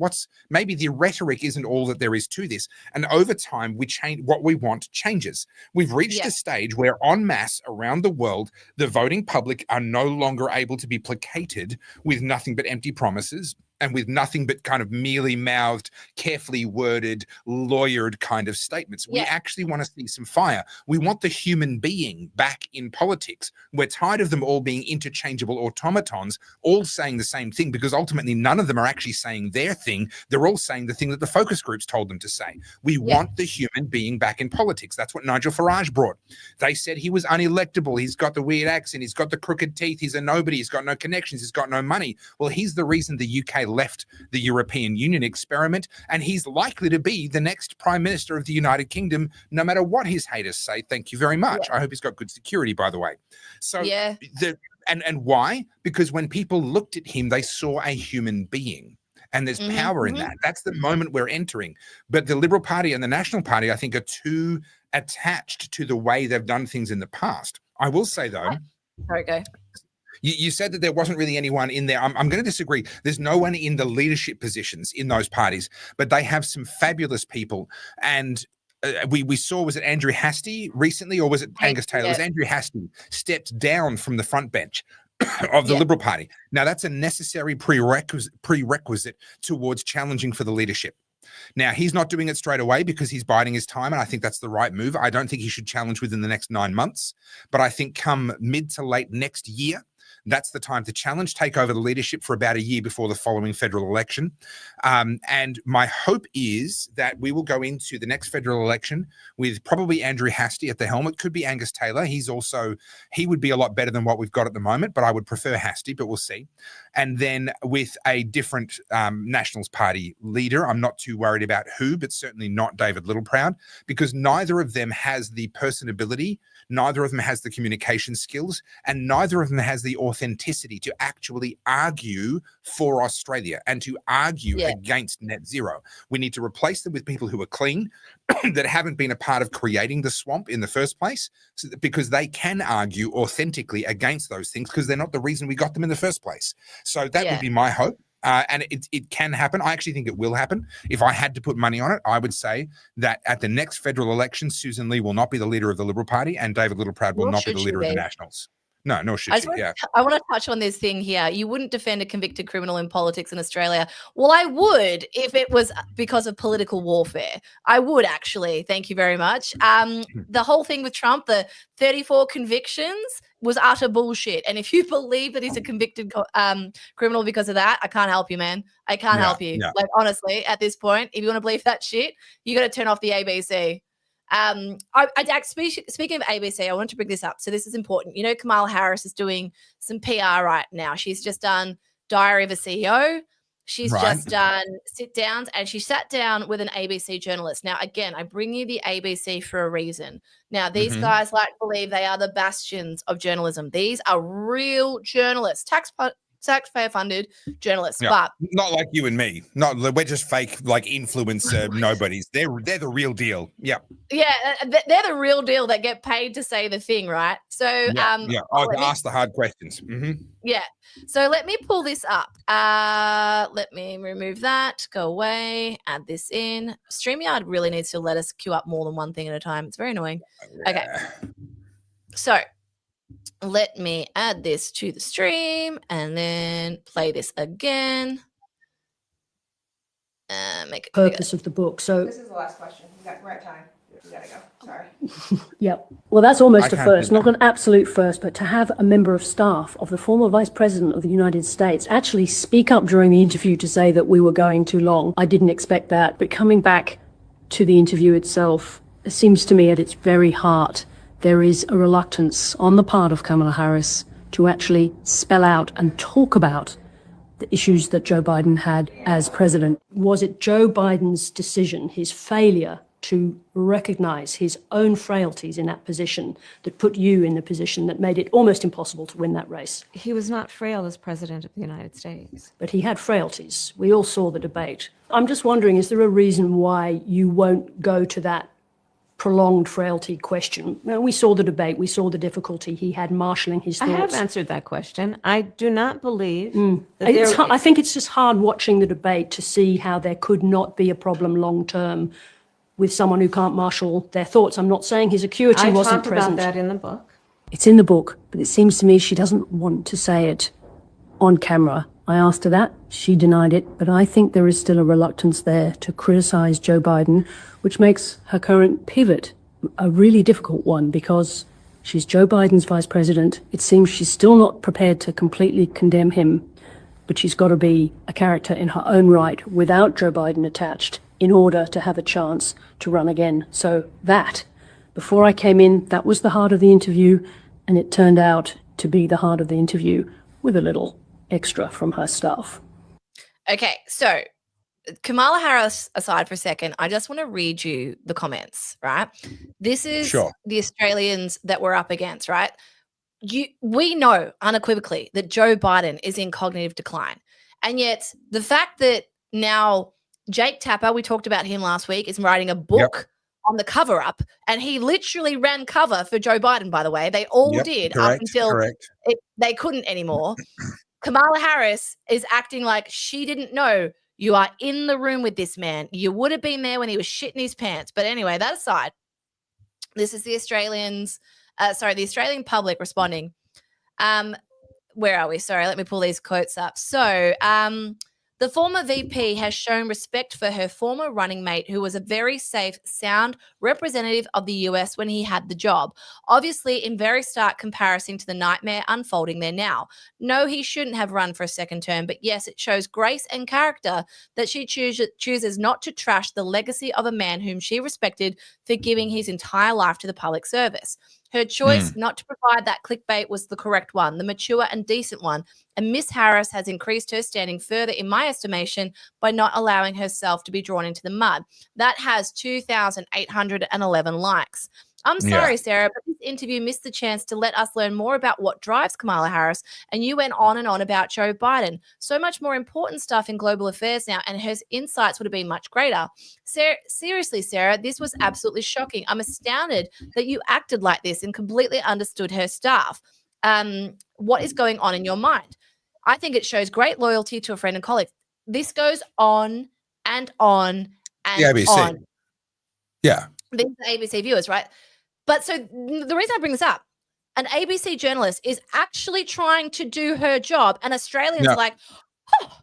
Maybe the rhetoric isn't all that there is to this. And over time, we change what we want changes. We've reached a stage where en masse around the world, the voting public are no longer able to be placated with nothing but empty promises and with nothing but kind of mealy-mouthed, carefully worded, lawyered kind of statements. We actually want to see some fire. We want the human being back in politics. We're tired of them all being interchangeable automatons, all saying the same thing, because ultimately none of them are actually saying their thing. They're all saying the thing that the focus groups told them to say. We want the human being back in politics. That's what Nigel Farage brought. They said he was unelectable. He's got the weird accent. He's got the crooked teeth. He's a nobody. He's got no connections. He's got no money. Well, he's the reason the UK left the European Union experiment, and he's likely to be the next Prime Minister of the United Kingdom, no matter what his haters say. Thank you very much. I hope he's got good security, by the way. So, and why? Because when people looked at him, they saw a human being. And there's power in that. That's the moment we're entering. But the Liberal Party and the National Party, I think, are too attached to the way they've done things in the past. I will say, though. There we go. You said that there wasn't really anyone in there. I'm going to disagree. There's no one in the leadership positions in those parties, but they have some fabulous people. And we saw, was it Andrew Hastie recently, or was it Angus Taylor? It was Andrew Hastie stepped down from the front bench of the Liberal Party. Now, that's a necessary prerequisite towards challenging for the leadership. Now, he's not doing it straight away because he's biding his time, and I think that's the right move. I don't think he should challenge within the next 9 months, but I think come mid to late next year, that's the time to challenge, take over the leadership for about a year before the following federal election. And my hope is that we will go into the next federal election with probably Andrew Hastie at the helm. It could be Angus Taylor. He would be a lot better than what we've got at the moment, but I would prefer Hastie, but we'll see. And then with a different Nationals Party leader, I'm not too worried about who, but certainly not David Littleproud, because neither of them has the personability, neither of them has the communication skills, and neither of them has the authenticity to actually argue for Australia and to argue against net zero. We need to replace them with people who are clean, that haven't been a part of creating the swamp in the first place, because they can argue authentically against those things, because they're not the reason we got them in the first place. So that would be my hope. and it can happen. I actually think it will happen. If I had to put money on it, I would say that at the next federal election, Susan Lee will not be the leader of the Liberal Party, and David Littleproud will Nor not be should the she leader of the be. Nationals. No, nor should I she. Yeah. want to touch on this thing here. You wouldn't defend a convicted criminal in politics in Australia. Well, I would if it was because of political warfare. I would actually. Thank you very much. The whole thing with Trump, the 34 convictions, was utter bullshit. And if you believe that he's a convicted criminal because of that, I can't help you, man. I can't help you. Yeah. Like, honestly, at this point, if you want to believe that shit, you got to turn off the ABC. Speaking of ABC, I wanted to bring this up. So this is important. You know, Kamala Harris is doing some PR right now. She's just done Diary of a CEO. She's just done sit downs, and she sat down with an ABC journalist. Now, again, I bring you the ABC for a reason. Now, these guys like to believe they are the bastions of journalism. These are real journalists, taxpayer funded journalists, but not like you and me. We're just fake, like influencer nobodies. They're the real deal. Yeah. Yeah, they're the real deal that get paid to say the thing, right? So ask the hard questions. Yeah. So let me pull this up. Let me remove that. Go away. Add this in. StreamYard really needs to let us queue up more than one thing at a time. It's very annoying. Okay. So let me add this to the stream and then play this again. Make it purpose of the book. So this is the last question. We're at time. You gotta go. Sorry. Yep. Well, that's almost a first, not an absolute first, but to have a member of staff of the former Vice President of the United States actually speak up during the interview to say that we were going too long. I didn't expect that. But coming back to the interview itself, it seems to me at its very heart, there is a reluctance on the part of Kamala Harris to actually spell out and talk about the issues that Joe Biden had as president. Was it Joe Biden's decision, his failure to recognize his own frailties in that position, that put you in the position that made it almost impossible to win that race? He was not frail as president of the United States. But he had frailties. We all saw the debate. I'm just wondering, is there a reason why you won't go to that prolonged frailty question? Now, we saw the debate. We saw the difficulty he had marshalling his thoughts. I have answered that question. I do not believe that I think it's just hard watching the debate to see how there could not be a problem long term with someone who can't marshal their thoughts. I'm not saying his acuity wasn't present. I talked about that in the book. It's in the book, but it seems to me she doesn't want to say it on camera. I asked her that. She denied it, but I think there is still a reluctance there to criticize Joe Biden, which makes her current pivot a really difficult one because she's Joe Biden's vice president. It seems she's still not prepared to completely condemn him, but she's got to be a character in her own right without Joe Biden attached in order to have a chance to run again. So that, before I came in, that was the heart of the interview, and it turned out to be the heart of the interview with a little extra from her staff. Okay, so Kamala Harris aside for a second, I just want to read you the comments, right? This is the Australians that we're up against, right? We know unequivocally that Joe Biden is in cognitive decline. And yet the fact that now Jake Tapper, we talked about him last week, is writing a book on the cover up, and he literally ran cover for Joe Biden, by the way. They all did up until they couldn't anymore. Kamala Harris is acting like she didn't know. You are in the room with this man. You would have been there when he was shitting his pants. But anyway, that aside, this is the the Australian public responding. Where are we? Sorry, let me pull these quotes up. So, the former VP has shown respect for her former running mate, who was a very safe, sound representative of the US when he had the job. Obviously, in very stark comparison to the nightmare unfolding there now. No, he shouldn't have run for a second term, but yes, it shows grace and character that she chooses not to trash the legacy of a man whom she respected for giving his entire life to the public service. Her choice not to provide that clickbait was the correct one, the mature and decent one. And Miss Harris has increased her standing further, in my estimation, by not allowing herself to be drawn into the mud. That has 2,811 likes. I'm sorry, Sarah, but this interview missed the chance to let us learn more about what drives Kamala Harris, and you went on and on about Joe Biden. So much more important stuff in global affairs now, and her insights would have been much greater. Seriously, Sarah, this was absolutely shocking. I'm astounded that you acted like this and completely understood her staff. What is going on in your mind? I think it shows great loyalty to a friend and colleague. This goes on and on The and ABC. on. Yeah. These are ABC viewers, right? But so the reason I bring this up, an ABC journalist is actually trying to do her job, and Australians Yeah. are like, oh,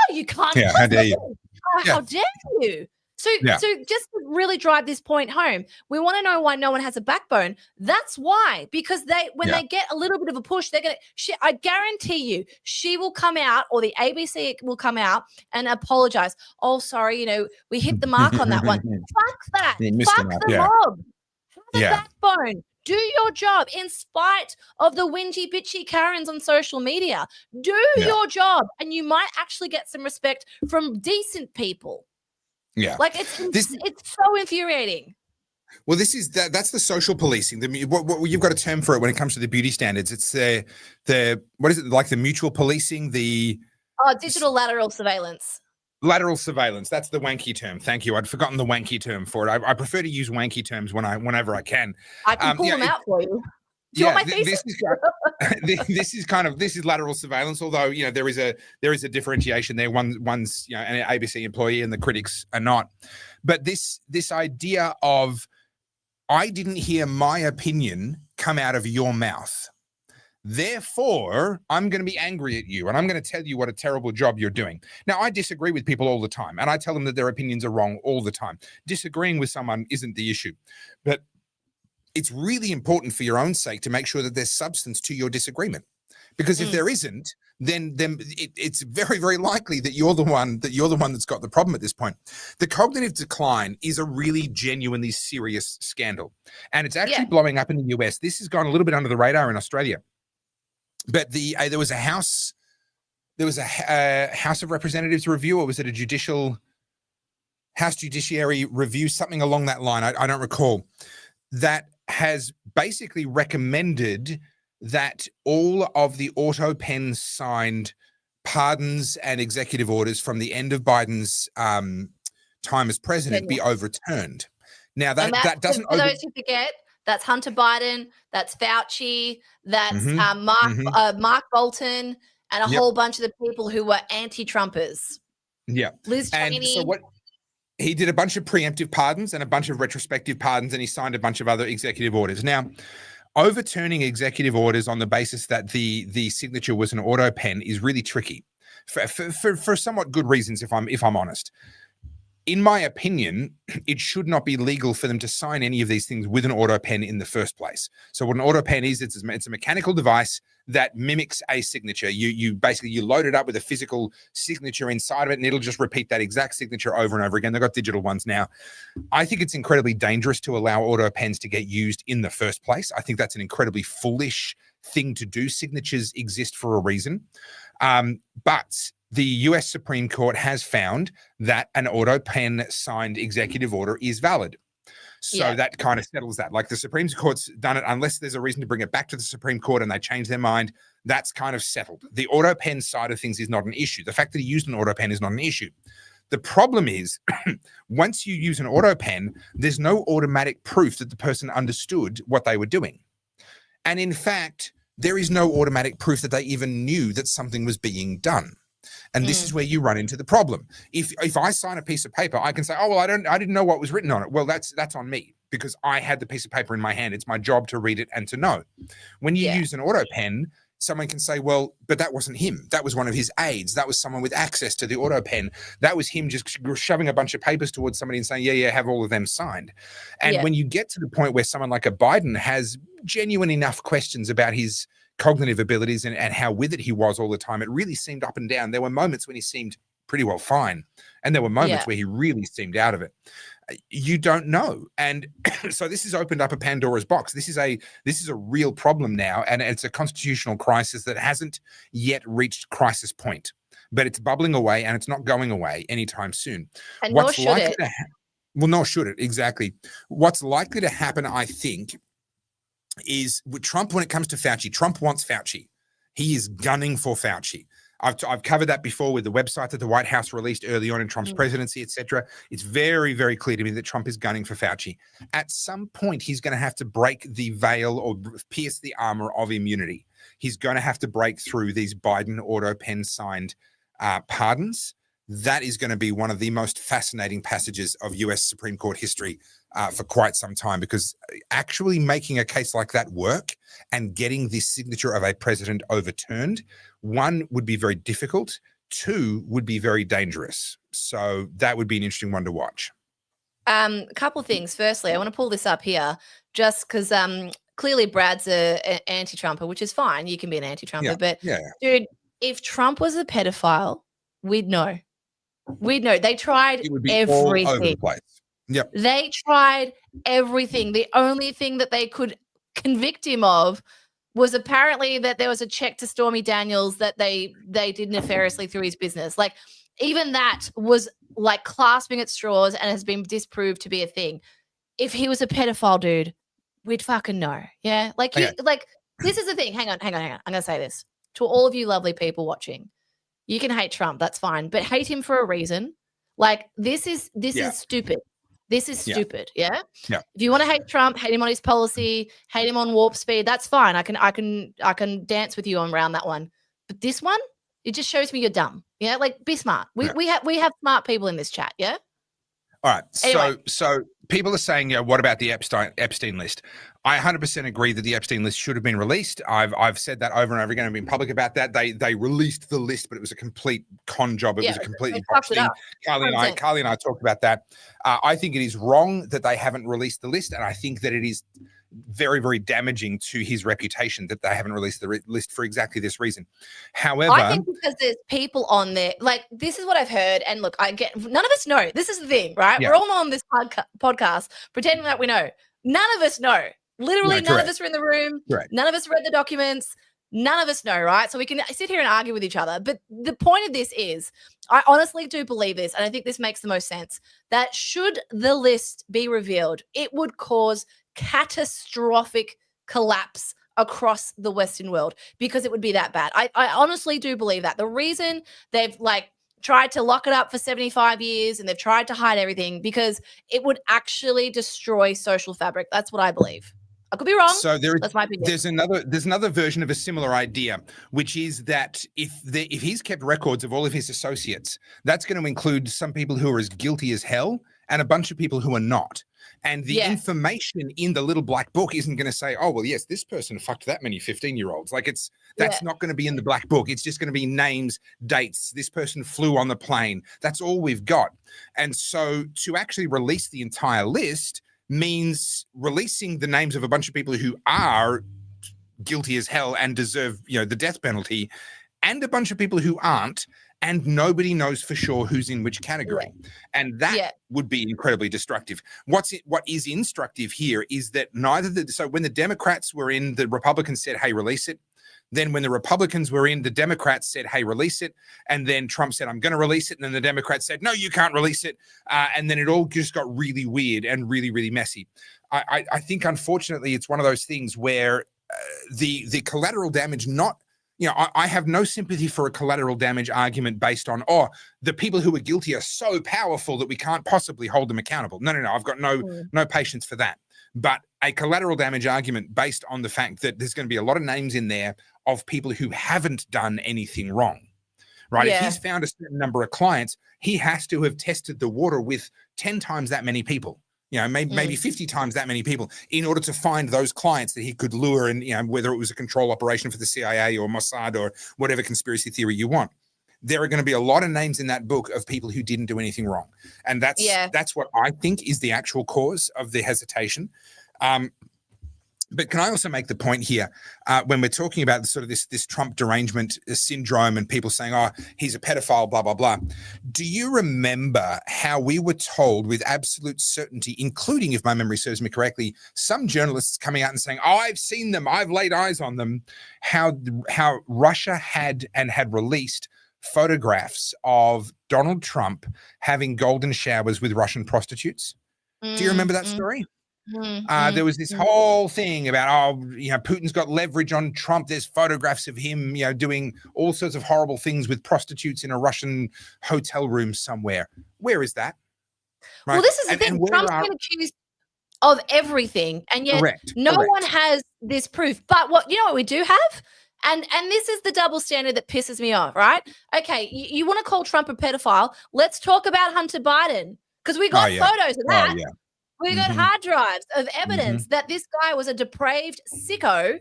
you can't. Yeah, how dare you? How dare you? So, Yeah. so just to really drive this point home, we want to know why no one has a backbone. That's why, because when Yeah. they get a little bit of a push, they're gonna. I guarantee you, she will come out, or the ABC will come out and apologize. Oh, sorry, we hit the mark on that one. Fuck that. You missed Fuck the mark, the yeah. mob. Have a Yeah. backbone. Do your job in spite of the whingy, bitchy Karens on social media. Do Yeah. your job, and you might actually get some respect from decent people. Yeah. Like it's so infuriating. Well, that's the social policing. What you've got a term for it when it comes to the beauty standards. It's the what is it, like the mutual policing, the Digital lateral surveillance. lateral surveillance. That's the wanky term. Thank you. I'd forgotten the wanky term for it. I prefer to use wanky terms whenever I can. I can pull them out for you. Do you want my thesis? This is lateral surveillance. Although there is a differentiation there. One's an ABC employee and the critics are not. But this idea of I didn't hear my opinion come out of your mouth, therefore I'm going to be angry at you and I'm going to tell you what a terrible job you're doing. Now I disagree with people all the time and I tell them that their opinions are wrong all the time. Disagreeing with someone isn't the issue, but it's really important for your own sake to make sure that there's substance to your disagreement, because if there isn't, then it's very, very likely that you're the one that's got the problem at this point. The cognitive decline is a really genuinely serious scandal, and it's actually blowing up in the US. This has gone a little bit under the radar in Australia, but there was a House of Representatives review, or was it a House Judiciary review, something along that line? I don't recall. That has basically recommended that all of the auto pen signed pardons and executive orders from the end of Biden's time as president be overturned. Now that doesn't. For those who forget, that's Hunter Biden, that's Fauci, that's Mark Bolton, and a whole bunch of the people who were anti-Trumpers. Yeah, Liz Cheney. And so what? He did a bunch of preemptive pardons and a bunch of retrospective pardons, and he signed a bunch of other executive orders. Now, overturning executive orders on the basis that the signature was an auto pen is really tricky for somewhat good reasons, if I'm honest. In my opinion, it should not be legal for them to sign any of these things with an auto pen in the first place. So what an auto pen is, it's a mechanical device that mimics a signature. You basically load it up with a physical signature inside of it, and it'll just repeat that exact signature over and over again. They've got digital ones now. I think it's incredibly dangerous to allow auto pens to get used in the first place. I think that's an incredibly foolish thing to do. Signatures exist for a reason. But the US Supreme Court has found that an auto pen signed executive order is valid. So that kind of settles that. Like the Supreme Court's done it, unless there's a reason to bring it back to the Supreme Court and they change their mind, that's kind of settled. The auto pen side of things is not an issue. The fact that he used an auto pen is not an issue. The problem is once you use an auto pen, there's no automatic proof that the person understood what they were doing. And in fact, there is no automatic proof that they even knew that something was being done. And this is where you run into the problem. If I sign a piece of paper, I can say, oh, well, I didn't know what was written on it. Well, that's on me because I had the piece of paper in my hand. It's my job to read it and to know. When you use an auto pen, someone can say, well, but that wasn't him. That was one of his aides. That was someone with access to the auto pen. That was him just shoving a bunch of papers towards somebody and saying, yeah, have all of them signed. And when you get to the point where someone like a Biden has genuine enough questions about his cognitive abilities and how with it he was all the time, it really seemed up and down. There were moments when he seemed pretty well fine, and there were moments where he really seemed out of it. You don't know. And so this has opened up a Pandora's box. This is a real problem now, and it's a constitutional crisis that hasn't yet reached crisis point, but it's bubbling away and it's not going away anytime soon. And nor should it. Well, nor should it, exactly. What's likely to happen, I think, is with Trump when it comes to Fauci. Trump wants Fauci. He is gunning for Fauci. I've covered that before with the website that the White House released early on in Trump's presidency, etc. It's very, very clear to me that Trump is gunning for Fauci. At some point, he's going to have to break the veil or pierce the armor of immunity. He's going to have to break through these Biden auto pen signed pardons. That is going to be one of the most fascinating passages of US Supreme Court history for quite some time, because actually making a case like that work and getting the signature of a president overturned, one, would be very difficult. Two, would be very dangerous. So that would be an interesting one to watch. A couple of things. Firstly, I want to pull this up here just because clearly Brad's an anti-Trumper, which is fine. You can be an anti-Trumper. But dude, if Trump was a pedophile, we'd know. We'd know. They tried It would be everything. all over the place. Yep. They tried everything. The only thing that they could convict him of was apparently that there was a check to Stormy Daniels that they did nefariously through his business. Like, even that was like clasping at straws and has been disproved to be a thing. If he was a pedophile, dude, we'd fucking know. Yeah. Like, this is the thing. Hang on. I'm going to say this to all of you lovely people watching. You can hate Trump. That's fine. But hate him for a reason. Like, this is stupid. This is stupid. Yeah. Yeah. If you want to hate Trump, hate him on his policy, hate him on warp speed, that's fine. I can dance with you around that one. But this one, it just shows me you're dumb. Yeah. Like, be smart. We have smart people in this chat. Yeah. All right. Anyway. So people are saying, what about the Epstein list? I 100% agree that the Epstein list should have been released. I've said that over and over again. I've been public about that. They released the list, but it was a complete con job. It was a completely botched thing. Carly and I talked about that. I think it is wrong that they haven't released the list, and I think that it is very, very damaging to his reputation that they haven't released the list for exactly this reason. However, I think because there's people on there, like, this is what I've heard. And look, none of us know. This is the thing, right? Yeah. We're all on this podcast pretending that we know. None of us know. Literally, none of us are in the room. Correct. None of us read the documents. None of us know, right? So we can sit here and argue with each other. But the point of this is, I honestly do believe this, and I think this makes the most sense, that should the list be revealed, it would cause catastrophic collapse across the Western world, because it would be that bad. I honestly do believe that. The reason they've tried to lock it up for 75 years and they've tried to hide everything, because it would actually destroy social fabric. That's what I believe. I could be wrong. So that's my opinion. There's another version of a similar idea, which is that if he's kept records of all of his associates, that's going to include some people who are as guilty as hell and a bunch of people who are not. And the information in the little black book isn't going to say, oh, well, yes, this person fucked that many 15-year-olds. Like, that's not going to be in the black book. It's just going to be names, dates. This person flew on the plane. That's all we've got. And so to actually release the entire list means releasing the names of a bunch of people who are guilty as hell and deserve, the death penalty, and a bunch of people who aren't, and nobody knows for sure who's in which category. And that would be incredibly destructive. What is instructive here is that so when the Democrats were in, the Republicans said, hey, release it. Then when the Republicans were in, the Democrats said, hey, release it. And then Trump said, I'm going to release it. And then the Democrats said, no, you can't release it. And then it all just got really weird and really, really messy. I think, unfortunately, it's one of those things where the collateral damage I have no sympathy for a collateral damage argument based on, the people who are guilty are so powerful that we can't possibly hold them accountable. No. I've got no patience for that. But a collateral damage argument based on the fact that there's going to be a lot of names in there of people who haven't done anything wrong, right? If he's found a certain number of clients, he has to have tested the water with 10 times that many people, maybe 50 times that many people, in order to find those clients that he could lure, and whether it was a control operation for the CIA or Mossad or whatever conspiracy theory you want. There are going to be a lot of names in that book of people who didn't do anything wrong. And that's what I think is the actual cause of the hesitation. But can I also make the point here, when we're talking about sort of this Trump derangement syndrome and people saying, he's a pedophile, blah, blah, blah. Do you remember how we were told with absolute certainty, including, if my memory serves me correctly, some journalists coming out and saying, I've seen them, I've laid eyes on them, how Russia had released photographs of Donald Trump having golden showers with Russian prostitutes? Do you remember that story? There was this whole thing about, Putin's got leverage on Trump. There's photographs of him, doing all sorts of horrible things with prostitutes in a Russian hotel room somewhere. Where is that? Right? Well, this is the And thing. where Trump's are- been accused of everything, and yet Correct, no correct. one has this proof. But what we do have, and this is the double standard that pisses me off, right? Okay, you want to call Trump a pedophile? Let's talk about Hunter Biden, because we got photos of that. Oh, yeah. We got hard drives of evidence that this guy was a depraved sicko.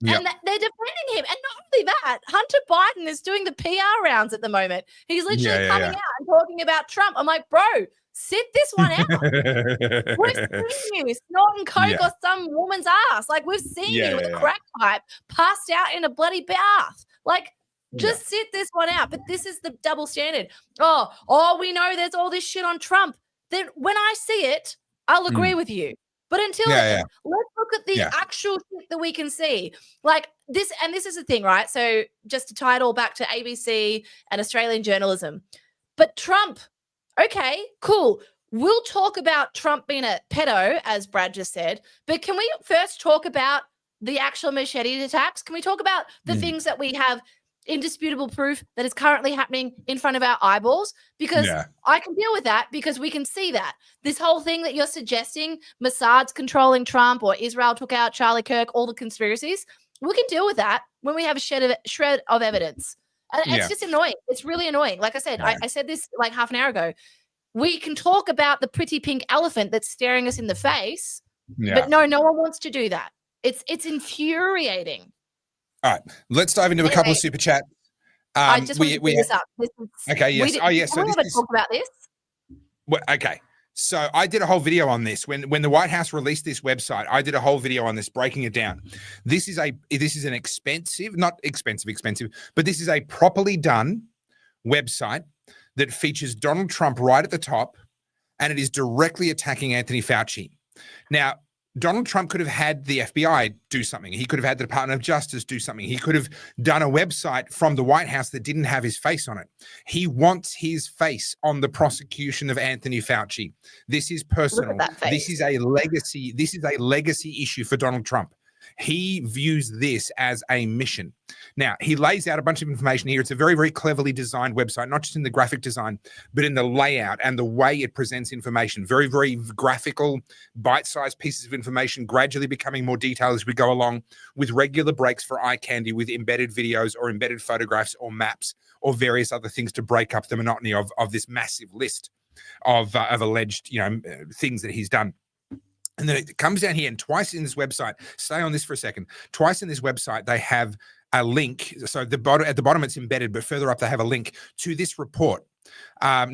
Yep. And they're defending him. And not only that, Hunter Biden is doing the PR rounds at the moment. He's literally coming out and talking about Trump. I'm like, bro, sit this one out. We've seen you snorting coke or some woman's ass. Like, we've seen you with a crack pipe passed out in a bloody bath. Like, just sit this one out. But this is the double standard. Oh, we know there's all this shit on Trump. Then when I see it, I'll agree with you. But until then, let's look at the actual shit that we can see. Like this, and this is the thing, right? So just to tie it all back to ABC and Australian journalism. But Trump, okay, cool. We'll talk about Trump being a pedo, as Brad just said. But can we first talk about the actual machete attacks? Can we talk about the things that we have indisputable proof that is currently happening in front of our eyeballs? Because I can deal with that, because we can see that. This whole thing that you're suggesting, Mossad's controlling Trump or Israel took out Charlie Kirk, all the conspiracies, we can deal with that when we have a shred of evidence. And it's just annoying. It's really annoying. Like I said, I said this like half an hour ago. We can talk about the pretty pink elephant that's staring us in the face, but no one wants to do that. It's infuriating. All right, let's dive into a couple of super chats. I just want to bring this up. Okay, yes. So we ever talk about this? Well, okay. So I did a whole video on this when the White House released this website. I did a whole video on this, breaking it down. This is an expensive, but this is a properly done website that features Donald Trump right at the top, and it is directly attacking Anthony Fauci. Now, Donald Trump could have had the FBI do something. He could have had the Department of Justice do something. He could have done a website from the White House that didn't have his face on it. He wants his face on the prosecution of Anthony Fauci. This is personal. This is a legacy. This is a legacy issue for Donald Trump. He views this as a mission. Now, he lays out a bunch of information here. It's a very, very cleverly designed website, not just in the graphic design, but in the layout and the way it presents information. Very, very graphical, bite-sized pieces of information, gradually becoming more detailed as we go along, with regular breaks for eye candy, with embedded videos or embedded photographs or maps or various other things to break up the monotony of this massive list of alleged, things that he's done. And then it comes down here, and twice in this website, stay on this for a second, twice in this website, they have a link. So at the bottom it's embedded, but further up they have a link to this report. Scroll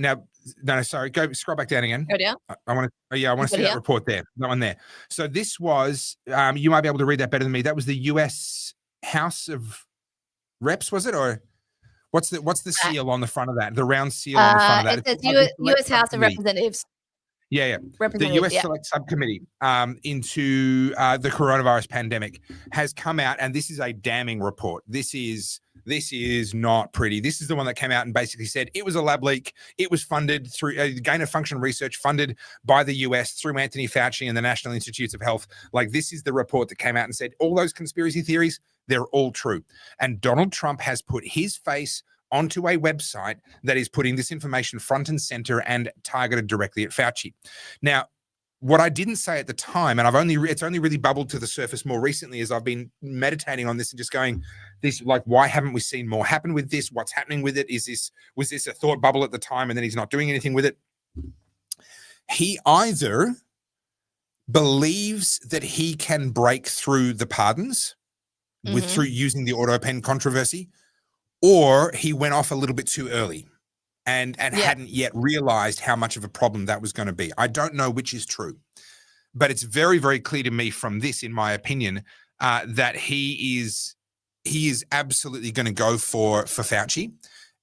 back down again. Go down. I want to see that report there, that one there. So this was, you might be able to read that better than me. That was the U.S. House of Reps, was it? Or what's the seal on the front of that? The round seal on the front of that. It says U.S. House of Representatives. Yeah. The U.S. Select Subcommittee into the coronavirus pandemic has come out, and this is a damning report. This is not pretty. This is the one that came out and basically said it was a lab leak. It was funded through gain-of-function research funded by the U.S. through Anthony Fauci and the National Institutes of Health. Like, this is the report that came out and said all those conspiracy theories, they're all true. And Donald Trump has put his face onto a website that is putting this information front and center and targeted directly at Fauci. Now, what I didn't say at the time, and it's only really bubbled to the surface more recently as I've been meditating on this and just going, why haven't we seen more happen with this? What's happening with it? Was this a thought bubble at the time and then he's not doing anything with it? He either believes that he can break through the pardons through using the auto pen controversy, or he went off a little bit too early and hadn't yet realized how much of a problem that was going to be. I don't know which is true, but it's very, very clear to me from this, in my opinion, that he is absolutely going to go for Fauci.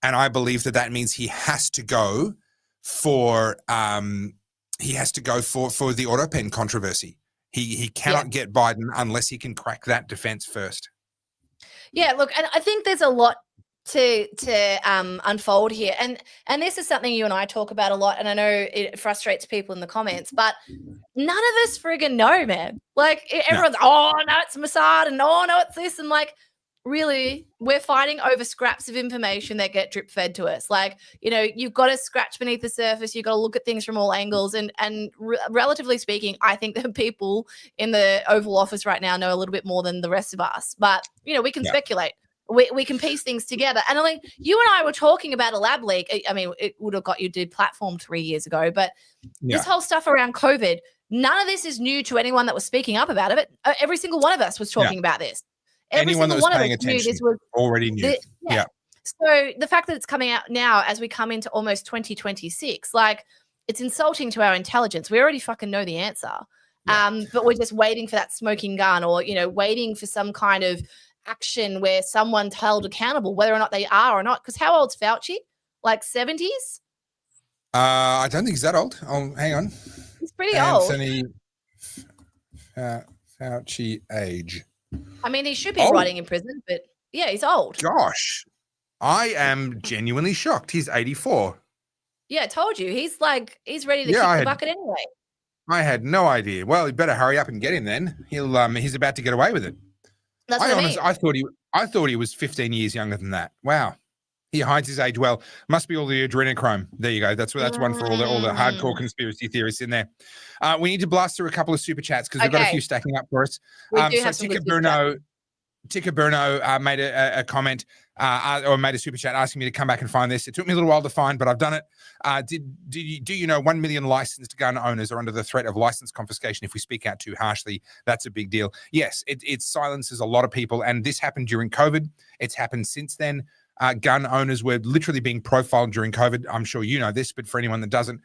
And I believe that means he has to go for the auto pen controversy. He cannot get Biden unless he can crack that defense first. Yeah, look, and I think there's a lot unfold here, and this is something you and I talk about a lot, and I know it frustrates people in the comments, but none of us friggin' know, man. Like everyone's, oh no, it's Mossad, and oh no, it's this, and like, really, we're fighting over scraps of information that get drip fed to us. Like, you've got to scratch beneath the surface. You've got to look at things from all angles. And relatively speaking, I think that people in the Oval Office right now know a little bit more than the rest of us. But, we can speculate. We can piece things together. And I mean, you and I were talking about a lab leak. I mean, it would have got you deplatformed 3 years ago. But this whole stuff around COVID, none of this is new to anyone that was speaking up about it. Every single one of us was talking about this. Anyone that was paying attention already knew. Yeah. So the fact that it's coming out now as we come into almost 2026, like, it's insulting to our intelligence. We already fucking know the answer. But we're just waiting for that smoking gun, or, waiting for some kind of action where someone's held accountable, whether or not they are or not. Because how old's Fauci? Like 70s? I don't think he's that old. Oh, hang on. He's pretty old. Anthony Fauci age. I mean, he should be rotting in prison, but yeah, he's old. Gosh, I am genuinely shocked. He's 84. Yeah, I told you. He's ready to kick the bucket anyway. I had no idea. Well, you better hurry up and get him then. He's about to get away with it. That's what I mean. I thought he was 15 years younger than that. Wow. He hides his age well. Must be all the adrenochrome. There you go. That's one for all the hardcore conspiracy theorists in there. We need to blast through a couple of super chats because we've got a few stacking up for us. We do have some Tika Bruno made a comment or made a super chat asking me to come back and find this. It took me a little while to find, but I've done it. Do you know 1 million licensed gun owners are under the threat of license confiscation if we speak out too harshly? That's a big deal. Yes, it silences a lot of people, and this happened during COVID. It's happened since then. Gun owners were literally being profiled during COVID. I'm sure you know this, but for anyone that doesn't,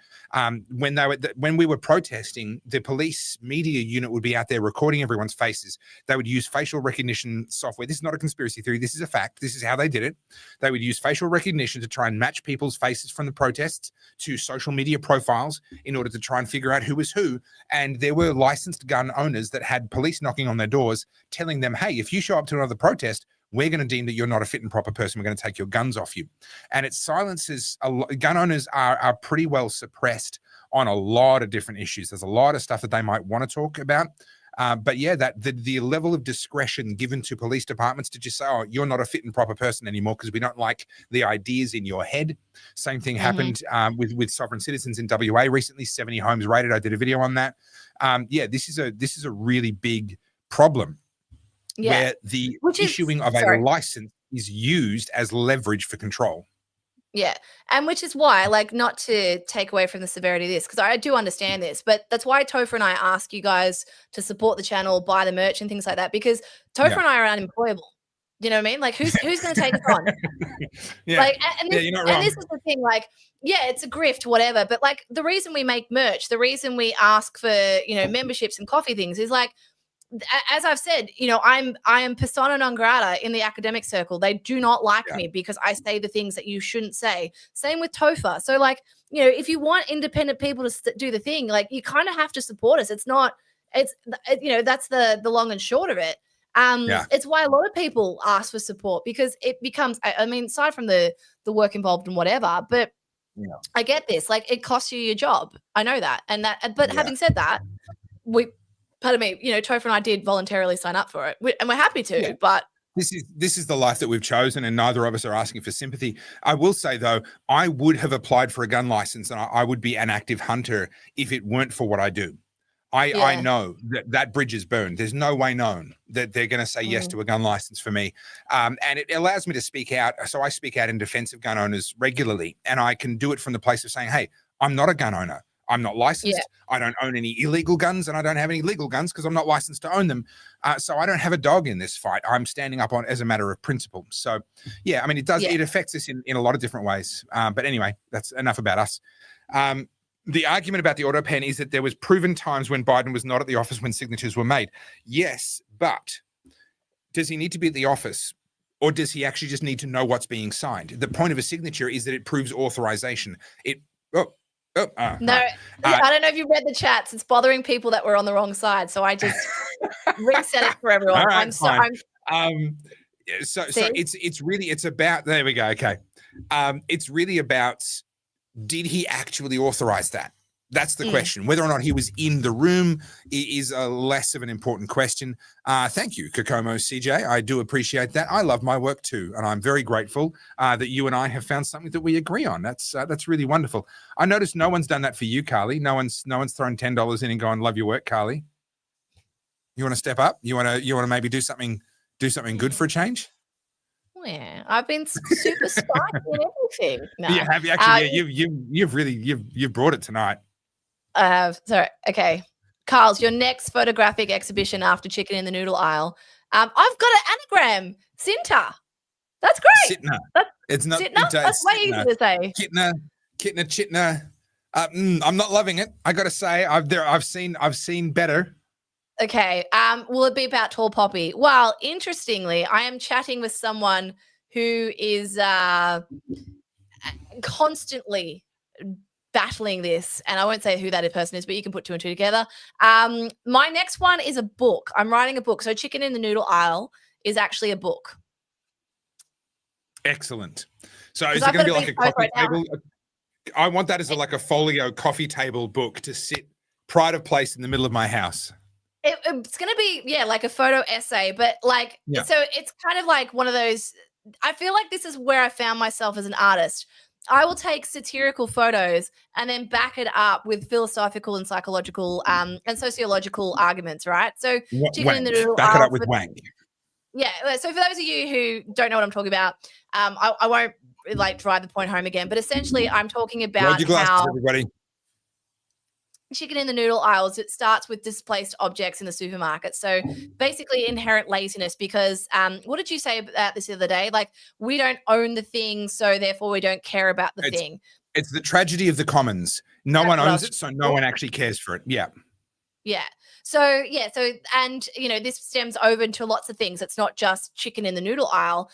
when we were protesting, the police media unit would be out there recording everyone's faces. They would use facial recognition software. This is not a conspiracy theory. This is a fact. This is how they did it. They would use facial recognition to try and match people's faces from the protests to social media profiles in order to try and figure out who was who. And there were licensed gun owners that had police knocking on their doors telling them, hey, if you show up to another protest, we're going to deem that you're not a fit and proper person. We're going to take your guns off you. And it silences gun owners are pretty well suppressed on a lot of different issues. There's a lot of stuff that they might want to talk about. But yeah, that the level of discretion given to police departments to just say, oh, you're not a fit and proper person anymore because we don't like the ideas in your head. Same thing happened with sovereign citizens in WA recently, 70 homes raided. I did a video on that. This is a really big problem. Where the issuing of a license is used as leverage for control. Yeah. And which is why, like, not to take away from the severity of this, because I do understand this, but that's why Topher and I ask you guys to support the channel, buy the merch and things like that, because Topher and I are unemployable. You know what I mean? Like, who's going to take us on? Like, you're not wrong. And this is the thing, like, yeah, it's a grift, whatever. But like, the reason we make merch, the reason we ask for, memberships and coffee things is like, as I've said, I am persona non grata in the academic circle. They do not like me because I say the things that you shouldn't say. Same with Topher. So like, if you want independent people to do the thing, like, you kind of have to support us. That's the long and short of it. It's why a lot of people ask for support, because it becomes, I mean, aside from the work involved and whatever, but I get this, like, it costs you your job. I know that. But having said that, pardon me, Topher and I did voluntarily sign up for it, and we're happy to, but this is the life that we've chosen, and neither of us are asking for sympathy. I will say, though, I would have applied for a gun license, and I would be an active hunter if it weren't for what I do. I know that bridge is burned. There's no way known that they're going to say yes to a gun license for me. And it allows me to speak out. So I speak out in defense of gun owners regularly, and I can do it from the place of saying, hey, I'm not a gun owner. I'm not licensed. I don't own any illegal guns, and I don't have any legal guns because I'm not licensed to own them. So I don't have a dog in this fight. I'm standing up as a matter of principle. So, yeah, I mean, it affects us in a lot of different ways. But anyway, that's enough about us. The argument about the auto pen is that there was proven times when Biden was not at the office when signatures were made. Yes, but does he need to be at the office, or does he actually just need to know what's being signed? The point of a signature is that it proves authorization. No, I don't know if you read the chats. It's bothering people that were on the wrong side, so I just reset it for everyone. Right, So See? it's about, there we go. Okay. It's really about, did he actually authorize that? That's the question. Whether or not he was in the room is a less of an important question. Thank you, Kokomo CJ. I do appreciate that. I love my work too, and I'm very grateful that you and I have found something that we agree on. That's really wonderful. I noticed no one's done that for you, Carly. No one's thrown $10 in and gone, love your work, Carly. You want to step up? You want to maybe do something good for a change? Yeah, I've been super spicy and everything. No. Yeah, have you actually? You've really brought it tonight. Sorry. Okay. Carl's, your next photographic exhibition after Chicken in the Noodle Aisle. I've got an anagram. Sinta. That's great. Sitna. That's, It's not. Sitna? That's way easier to say. Kitna, Chitna. I'm not loving it. I got to say, I've seen better. Okay. Will it be about Tall Poppy? Well, interestingly, I am chatting with someone who is constantly battling this, and I won't say who that person is, but you can put two and two together. My next one is a book. I'm writing a book. So Chicken in the Noodle Aisle is actually a book. Excellent. So is it going to be like a coffee table? I want that as like a folio coffee table book to sit pride of place in the middle of my house. It's going to be, like a photo essay, but so it's kind of like one of those, I feel like this is where I found myself as an artist. I will take satirical photos and then back it up with philosophical and psychological and sociological arguments, right? So Chicken in the Noodle back it up with wank. Yeah. So for those of you who don't know what I'm talking about, I won't drive the point home again, but essentially I'm talking about how everybody. Chicken in the Noodle Aisles, it starts with displaced objects in the supermarket. So basically inherent laziness, because what did you say about this the other day? Like, we don't own the thing, so therefore we don't care about the thing. It's the tragedy of the commons. No one owns it, so no one actually cares for it. Yeah. Yeah. So, and, this stems over into lots of things. It's not just chicken in the noodle aisle.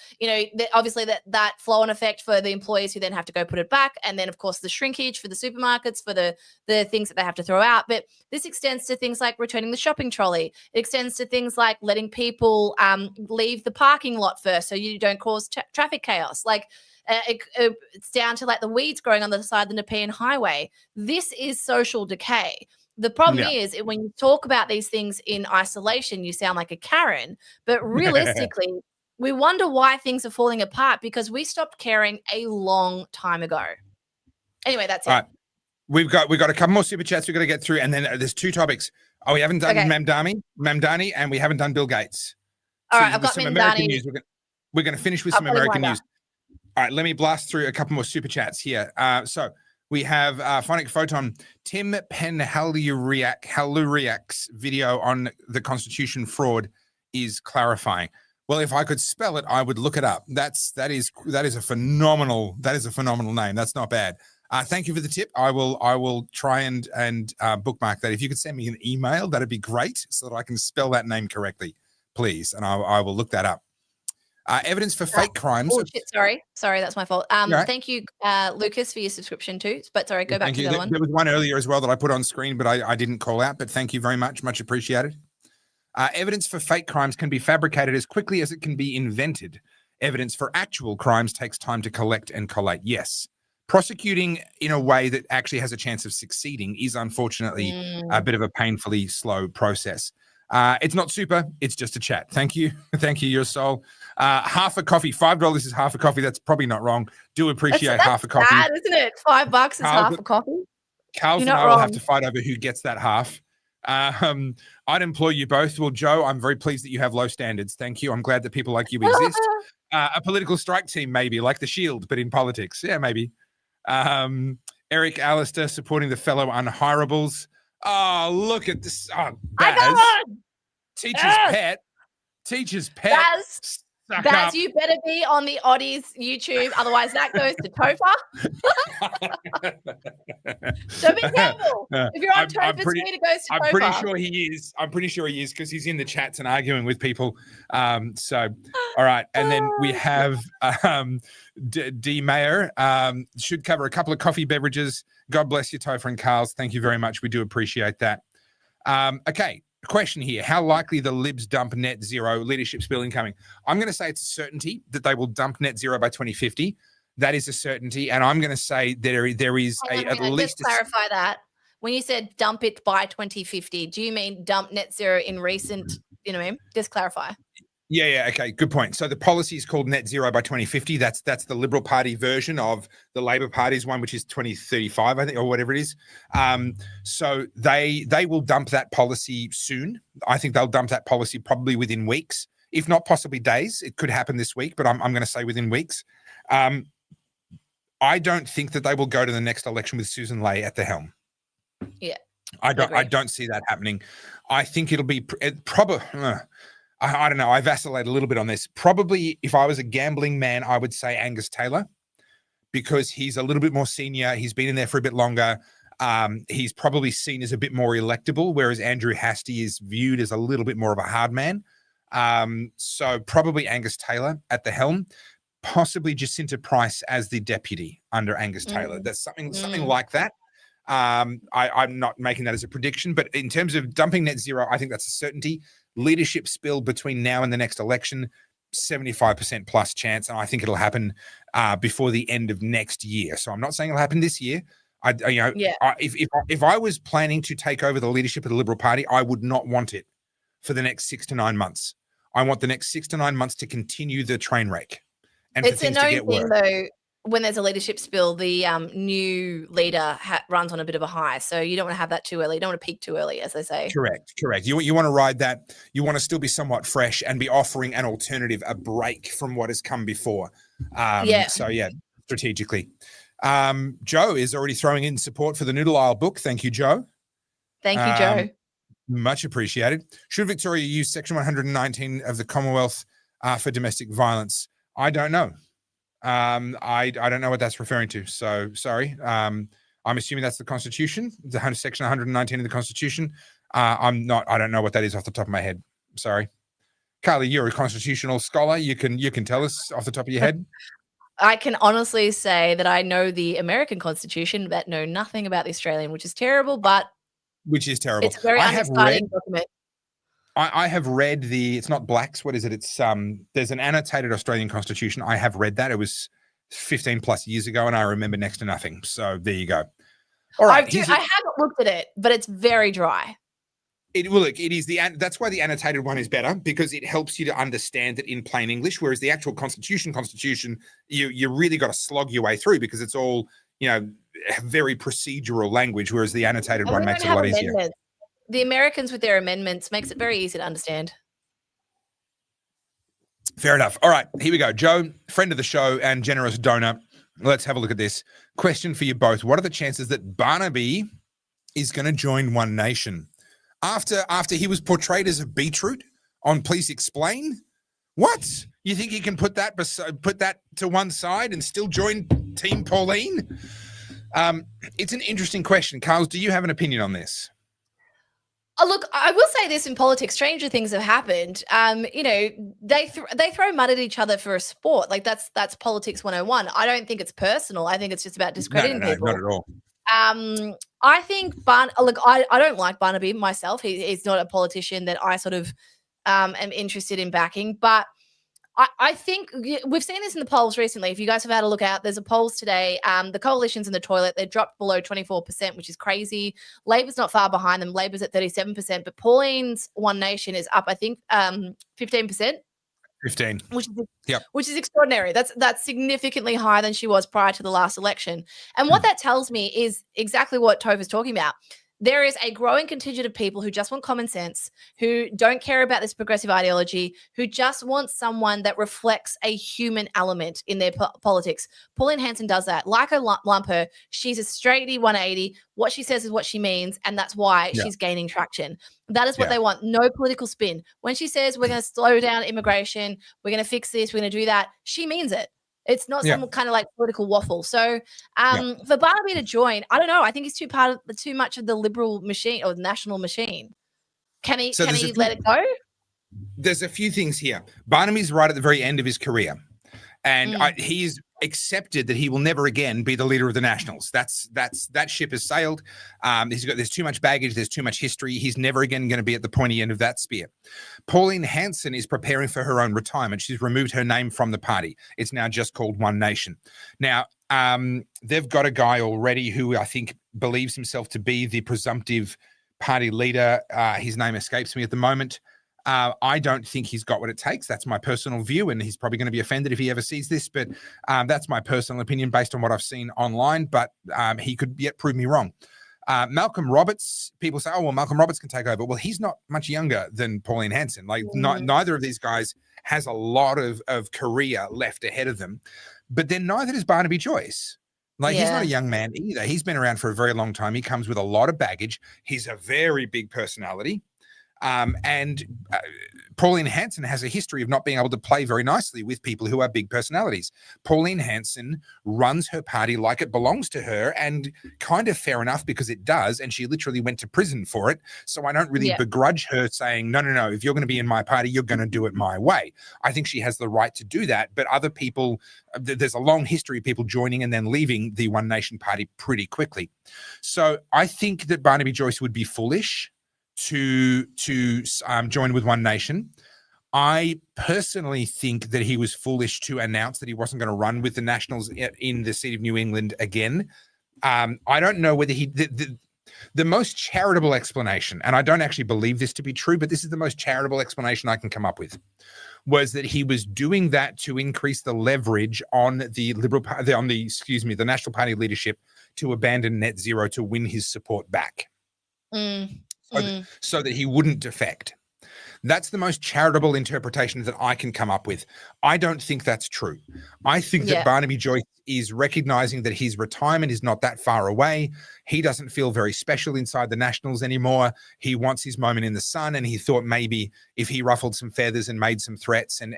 Obviously that flow-on effect for the employees who then have to go put it back. And then, of course, the shrinkage for the supermarkets for the things that they have to throw out. But this extends to things like returning the shopping trolley. It extends to things like letting people leave the parking lot first so you don't cause traffic chaos. It's down to the weeds growing on the side of the Nepean Highway. This is social decay. The problem is when you talk about these things in isolation, you sound like a Karen. But realistically, we wonder why things are falling apart because we stopped caring a long time ago. Anyway, that's it. All right. We've got a couple more super chats we've got to get through, and then there's two topics. We haven't done Mamdani, and we haven't done Bill Gates. All right, I've got some Mamdani. American news. We're going to finish with some American news. All right, let me blast through a couple more super chats here. So we have Phonic Photon, Tim Haluriak's video on the Constitution fraud is clarifying. Well, if I could spell it, I would look it up. That is a phenomenal name. That's not bad. Thank you for the tip. I will try and bookmark that. If you could send me an email, that'd be great, so that I can spell that name correctly, please, and I will look that up. Evidence for fake crimes. Oh, shit, sorry, that's my fault. Right. Thank you, Lucas, for your subscription too. But sorry, go back to the other one. There was one earlier as well that I put on screen, but I didn't call out. But thank you very much appreciated. Evidence for fake crimes can be fabricated as quickly as it can be invented. Evidence for actual crimes takes time to collect and collate. Yes. Prosecuting in a way that actually has a chance of succeeding is unfortunately a bit of a painfully slow process. It's not super. It's just a chat. Thank you. Thank you, your soul. Half a coffee. $5 is half a coffee. That's probably not wrong. Do appreciate half a coffee. Bad, isn't it? $5 is half a coffee. Carl's and I will have to fight over who gets that half. I'd implore you both. Well, Joe, I'm very pleased that you have low standards. Thank you. I'm glad that people like you exist. A political strike team, maybe, like the Shield, but in politics. Yeah, maybe. Eric Alistair supporting the fellow unhirables. Oh, look at this. Oh, Baz. Teacher's pet. Baz, you better be on the Oddies YouTube. Otherwise, that goes to Topher. So be careful. If you're on Topher's feed, it goes to Topher. I'm pretty sure he is. I'm pretty sure he is because he's in the chats and arguing with people. So, all right. And then we have D. Mayer. Should cover a couple of coffee beverages. God bless you, Topher and Carls. Thank you very much. We do appreciate that. Okay. question here. How likely the Libs dump net zero leadership spill incoming? I'm going to say it's a certainty that they will dump net zero by 2050. That is a certainty. And I'm going to say there is at least... Just clarify that. When you said dump it by 2050, do you mean dump net zero in recent, you know what I mean? Just clarify. Yeah, okay, good point. So the policy is called net zero by 2050. That's the Liberal Party version of the Labor Party's one, which is 2035, I think, or whatever it is. So they will dump that policy soon. I think they'll dump that policy probably within weeks, if not possibly days. It could happen this week, but I'm going to say within weeks. I don't think that they will go to the next election with Susan Ley at the helm. Yeah, I don't see that happening. I think it'll be probably. I don't know. I vacillate a little bit on this. Probably, if I was a gambling man, I would say Angus Taylor, because he's a little bit more senior. He's been in there for a bit longer. He's probably seen as a bit more electable, whereas Andrew Hastie is viewed as a little bit more of a hard man. So probably Angus Taylor at the helm, possibly Jacinta Price as the deputy under Angus Taylor. That's something like that. I'm not making that as a prediction, but in terms of dumping net zero, I think that's a certainty. Leadership spill between now and the next election, 75% plus chance, and I think it'll happen before the end of next year. So I'm not saying it'll happen this year. If I was planning to take over the leadership of the Liberal Party, I would not want it for the next 6 to 9 months. I want the next 6 to 9 months to continue the train wreck, and it's for things a to known get thing, worse. though. When there's a leadership spill, the new leader runs on a bit of a high. So you don't want to have that too early. You don't want to peak too early, as they say. Correct. You want to ride that. You want to still be somewhat fresh and be offering an alternative, a break from what has come before. So, strategically. Joe is already throwing in support for the Noodle Aisle book. Thank you, Joe. Thank you, Joe. Much appreciated. Should Victoria use Section 119 of the Commonwealth for domestic violence? I don't know. I don't know what that's referring to. So sorry. I'm assuming that's the Constitution, Section 119 of the Constitution. I don't know what that is off the top of my head. Sorry. Carly, you're a constitutional scholar. You can tell us off the top of your head. I can honestly say that I know the American Constitution, but know nothing about the Australian, which is terrible, but it's a very unexciting document. I have read it's not Black's. What is it? It's there's an annotated Australian Constitution. I have read that. It was 15 plus years ago, and I remember next to nothing. So there you go. All right. I haven't looked at it, but it's very dry. It is that's why the annotated one is better, because it helps you to understand it in plain English. Whereas the actual Constitution, you really got to slog your way through, because it's all, very procedural language. Whereas the annotated one makes it a lot easier. The Americans with their amendments makes it very easy to understand. Fair enough. All right, here we go. Joe, friend of the show and generous donor. Let's have a look at this. Question for you both. What are the chances that Barnaby is going to join One Nation? After he was portrayed as a beetroot on Please Explain? What? You think he can put that to one side and still join Team Pauline? It's an interesting question. Carls, do you have an opinion on this? Look, I will say this: in politics, stranger things have happened. They throw mud at each other for a sport. Like that's politics 101. I don't think it's personal. I think it's just about discrediting people. Not at all. I think I don't like Barnaby myself. He's not a politician that I sort of am interested in backing. But I think we've seen this in the polls recently. If you guys have had a look out, there's a polls today. The coalition's in the toilet. They dropped below 24%, which is crazy. Labor's not far behind them. Labor's at 37%, but Pauline's One Nation is up, I think, 15%. 15. Which is extraordinary. That's significantly higher than she was prior to the last election. And what that tells me is exactly what Tove is talking about. There is a growing contingent of people who just want common sense, who don't care about this progressive ideology, who just want someone that reflects a human element in their politics. Pauline Hanson does that. Like I lump her, she's a straighty 180. What she says is what she means, and that's why she's gaining traction. That is what they want. No political spin. When she says we're going to slow down immigration, we're going to fix this, we're going to do that, she means it. It's not some kind of like political waffle. So for Barnaby to join, I don't know. I think he's too much of the liberal machine or the national machine. Can he let it go? There's a few things here. Barnaby's right at the very end of his career. And he's accepted that he will never again be the leader of the Nationals. That ship has sailed. There's too much baggage. There's too much history. He's never again going to be at the pointy end of that spear. Pauline Hanson is preparing for her own retirement. She's removed her name from the party. It's now just called One Nation. Now, they've got a guy already who I think believes himself to be the presumptive party leader. His name escapes me at the moment. I don't think he's got what it takes. That's my personal view, and he's probably going to be offended if he ever sees this, but that's my personal opinion based on what I've seen online, but he could yet prove me wrong. Malcolm Roberts, people say, oh, well, Malcolm Roberts can take over. Well, he's not much younger than Pauline Hanson. Like, neither of these guys has a lot of career left ahead of them, but then neither does Barnaby Joyce. Like, he's not a young man either. He's been around for a very long time. He comes with a lot of baggage. He's a very big personality. And Pauline Hanson has a history of not being able to play very nicely with people who are big personalities. Pauline Hanson runs her party like it belongs to her, and kind of fair enough because it does, and she literally went to prison for it. So I don't really begrudge her saying, no, if you're going to be in my party, you're going to do it my way. I think she has the right to do that, but other people, there's a long history of people joining and then leaving the One Nation party pretty quickly. So I think that Barnaby Joyce would be foolish to join with One Nation. I personally think that he was foolish to announce that he wasn't going to run with the Nationals in the seat of New England again. I don't know whether the most charitable explanation, and I don't actually believe this to be true, but this is the most charitable explanation I can come up with, was that he was doing that to increase the leverage on the the National Party leadership to abandon net zero to win his support back. So that he wouldn't defect. That's the most charitable interpretation that I can come up with. I don't think that's true. I think that Barnaby Joyce is recognizing that his retirement is not that far away. He doesn't feel very special inside the Nationals anymore. He wants his moment in the sun, and he thought maybe if he ruffled some feathers and made some threats and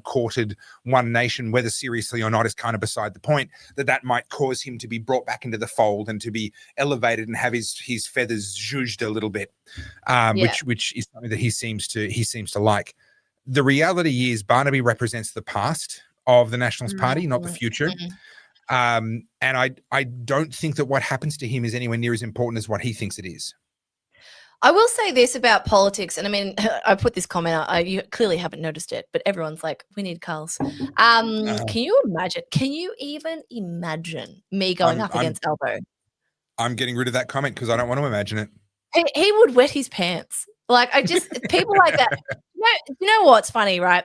courted One Nation, whether seriously or not is kind of beside the point, that might cause him to be brought back into the fold and to be elevated and have his feathers zhuzhed a little bit, which is something that he seems to like. The reality is Barnaby represents the past of the Nationals Party, not the future. And I don't think that what happens to him is anywhere near as important as what he thinks it is. I will say this about politics, and I mean, I put this comment out. You clearly haven't noticed it, but everyone's like, "We need Carls." Can you imagine? Can you even imagine me going up against Albo? I'm getting rid of that comment because I don't want to imagine it. He would wet his pants. Like, people like that. You know what's funny, right?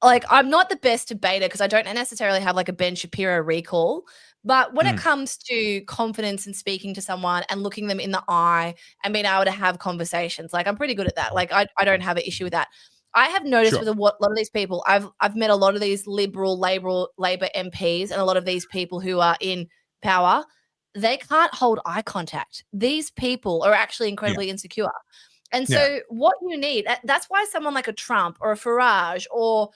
Like, I'm not the best debater because I don't necessarily have like a Ben Shapiro recall. But when it comes to confidence and speaking to someone and looking them in the eye and being able to have conversations, like, I'm pretty good at that. Like, I don't have an issue with that. I have noticed with a lot of these people, I've met a lot of these Labor MPs and a lot of these people who are in power. They can't hold eye contact. These people are actually incredibly insecure. And so what you need, that's why someone like a Trump or a Farage or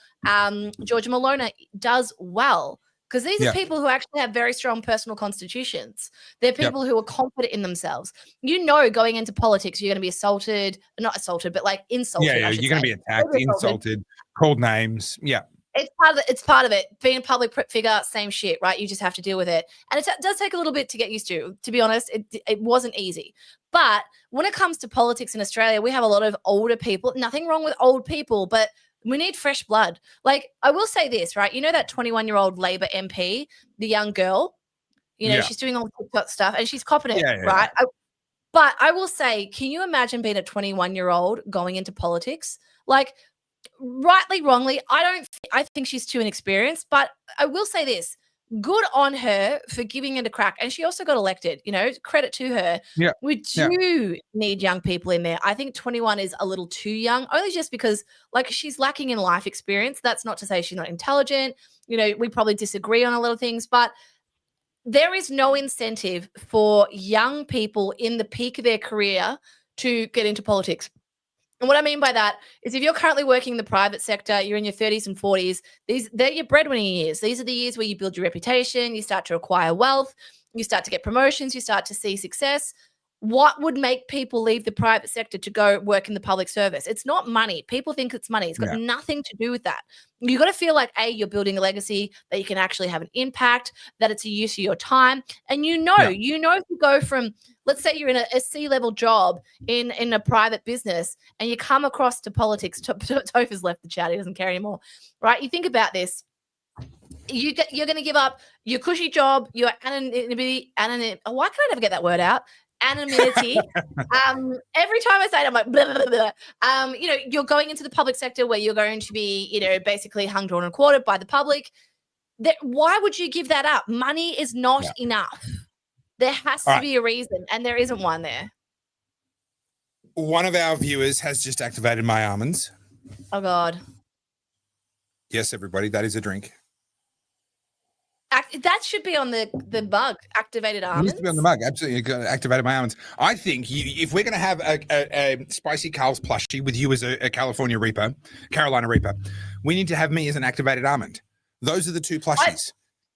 Georgia Maloney does well, because these are people who actually have very strong personal constitutions. They're people who are confident in themselves. Going into politics, you're going to be not assaulted, but like insulted. Yeah, you're going to be attacked, insulted, called names. Yeah. It's part of it. Being a public figure, same shit, right? You just have to deal with it. And it does take a little bit to get used to. To be honest, it wasn't easy. But when it comes to politics in Australia, we have a lot of older people. Nothing wrong with old people, but we need fresh blood. Like, I will say this, right? You know that 21-year-old Labor MP, the young girl? She's doing all the TikTok stuff and she's copping it, right? But I will say, can you imagine being a 21-year-old going into politics? Like, rightly, wrongly, I think she's too inexperienced, but I will say this, good on her for giving it a crack. And she also got elected, credit to her. Yeah. We do need young people in there. I think 21 is a little too young, only just because like she's lacking in life experience. That's not to say she's not intelligent. We probably disagree on a lot of things, but there is no incentive for young people in the peak of their career to get into politics. And what I mean by that is if you're currently working in the private sector, you're in your 30s and 40s, they're your breadwinning years. These are the years where you build your reputation, you start to acquire wealth, you start to get promotions, you start to see success. What would make people leave the private sector to go work in the public service? It's not money. People think it's money. It's got Yeah. nothing to do with that. You got to feel like, A, you're building a legacy, that you can actually have an impact, that it's a use of your time. And if you go from, let's say you're in a C-level job in a private business and you come across to politics, Topher's left the chat, he doesn't care anymore, right? You think about this. You're going to give up your cushy job, your anonymity, why can't I never get that word out? Anonymity. Every time I say it, I'm like, blah, blah, blah, blah. You're going into the public sector where you're going to be, basically hung, drawn, and quartered by the public. Why would you give that up? Money is not enough. There has to be a reason, and there isn't one there. One of our viewers has just activated my almonds. Oh, God. Yes, everybody, that is a drink. That should be on the mug. Activated It almonds. needs to be on the mug. Absolutely, activated my almonds. I think if we're going to have a spicy Carl's plushie with you as a Carolina Reaper, we need to have me as an activated almond. Those are the two plushies.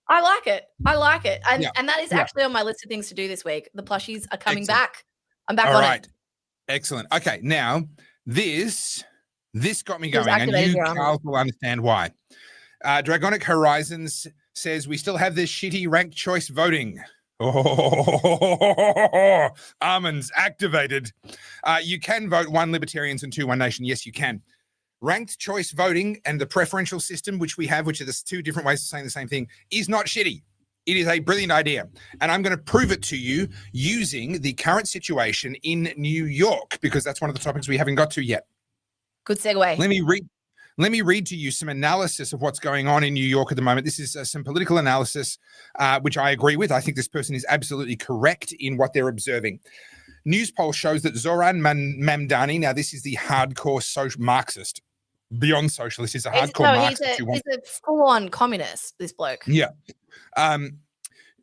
I like it. And that is actually on my list of things to do this week. The plushies are coming back. I'm back on it. Excellent. Okay, now this got me going, and you, Carl, will understand why. Dragonic Horizons says we still have this shitty ranked choice voting. Oh, almonds activated. You can vote 1 Libertarians and 2 One Nation. Yes, you can. Ranked choice voting and the preferential system, which we have, which are the 2 different ways of saying the same thing, is not shitty. It is a brilliant idea. And I'm going to prove it to you using the current situation in New York, because that's one of the topics we haven't got to yet. Good segue. Let me read to you some analysis of what's going on in New York at the moment. This is some political analysis, which I agree with. I think this person is absolutely correct in what they're observing. News poll shows that Zoran Mamdani, now this is the hardcore social Marxist, beyond socialist, he's a hardcore Marxist. He's a full-on communist, this bloke. Yeah.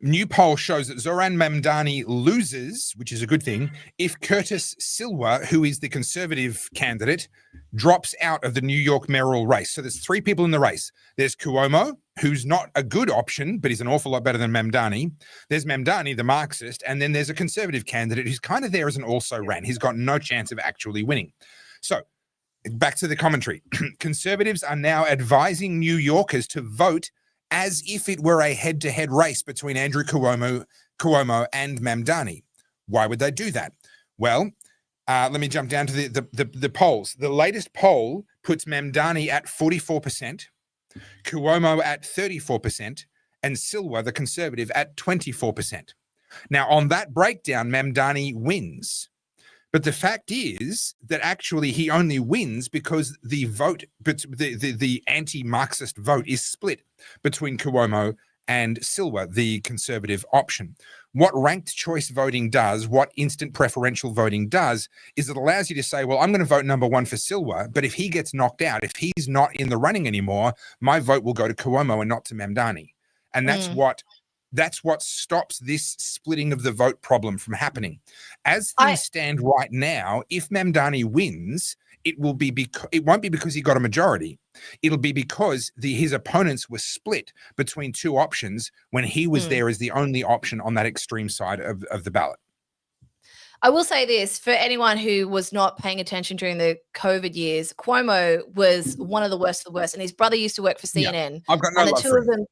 New poll shows that Zoran Mamdani loses, which is a good thing, if Curtis Silwa, who is the conservative candidate, drops out of the New York mayoral race. So there's 3 people in the race. There's Cuomo, who's not a good option, but he's an awful lot better than Mamdani. There's Mamdani, the Marxist, and then there's a conservative candidate who's kind of there as an also-ran. He's got no chance of actually winning. So back to the commentary. Conservatives are now advising New Yorkers to vote as if it were a head-to-head race between Andrew Cuomo and Mamdani. Why would they do that? Well, let me jump down to the polls. The latest poll puts Mamdani at 44%, Cuomo at 34%, and Silwa, the conservative, at 24%. Now, on that breakdown, Mamdani wins. But the fact is that actually he only wins because the vote, the anti-Marxist vote is split between Cuomo and Silwa, the conservative option. What ranked choice voting does, what instant preferential voting does, is it allows you to say, well, I'm going to vote number 1 for Silwa, but if he gets knocked out, if he's not in the running anymore, my vote will go to Cuomo and not to Mamdani. And that's what stops this splitting of the vote problem from happening. As things stand right now, if Mamdani wins, it won't be because he got a majority. It'll be because his opponents were split between 2 options when he was there as the only option on that extreme side of the ballot. I will say this, for anyone who was not paying attention during the COVID years, Cuomo was one of the worst of the worst, and his brother used to work for CNN. Yeah, I've got no love for him.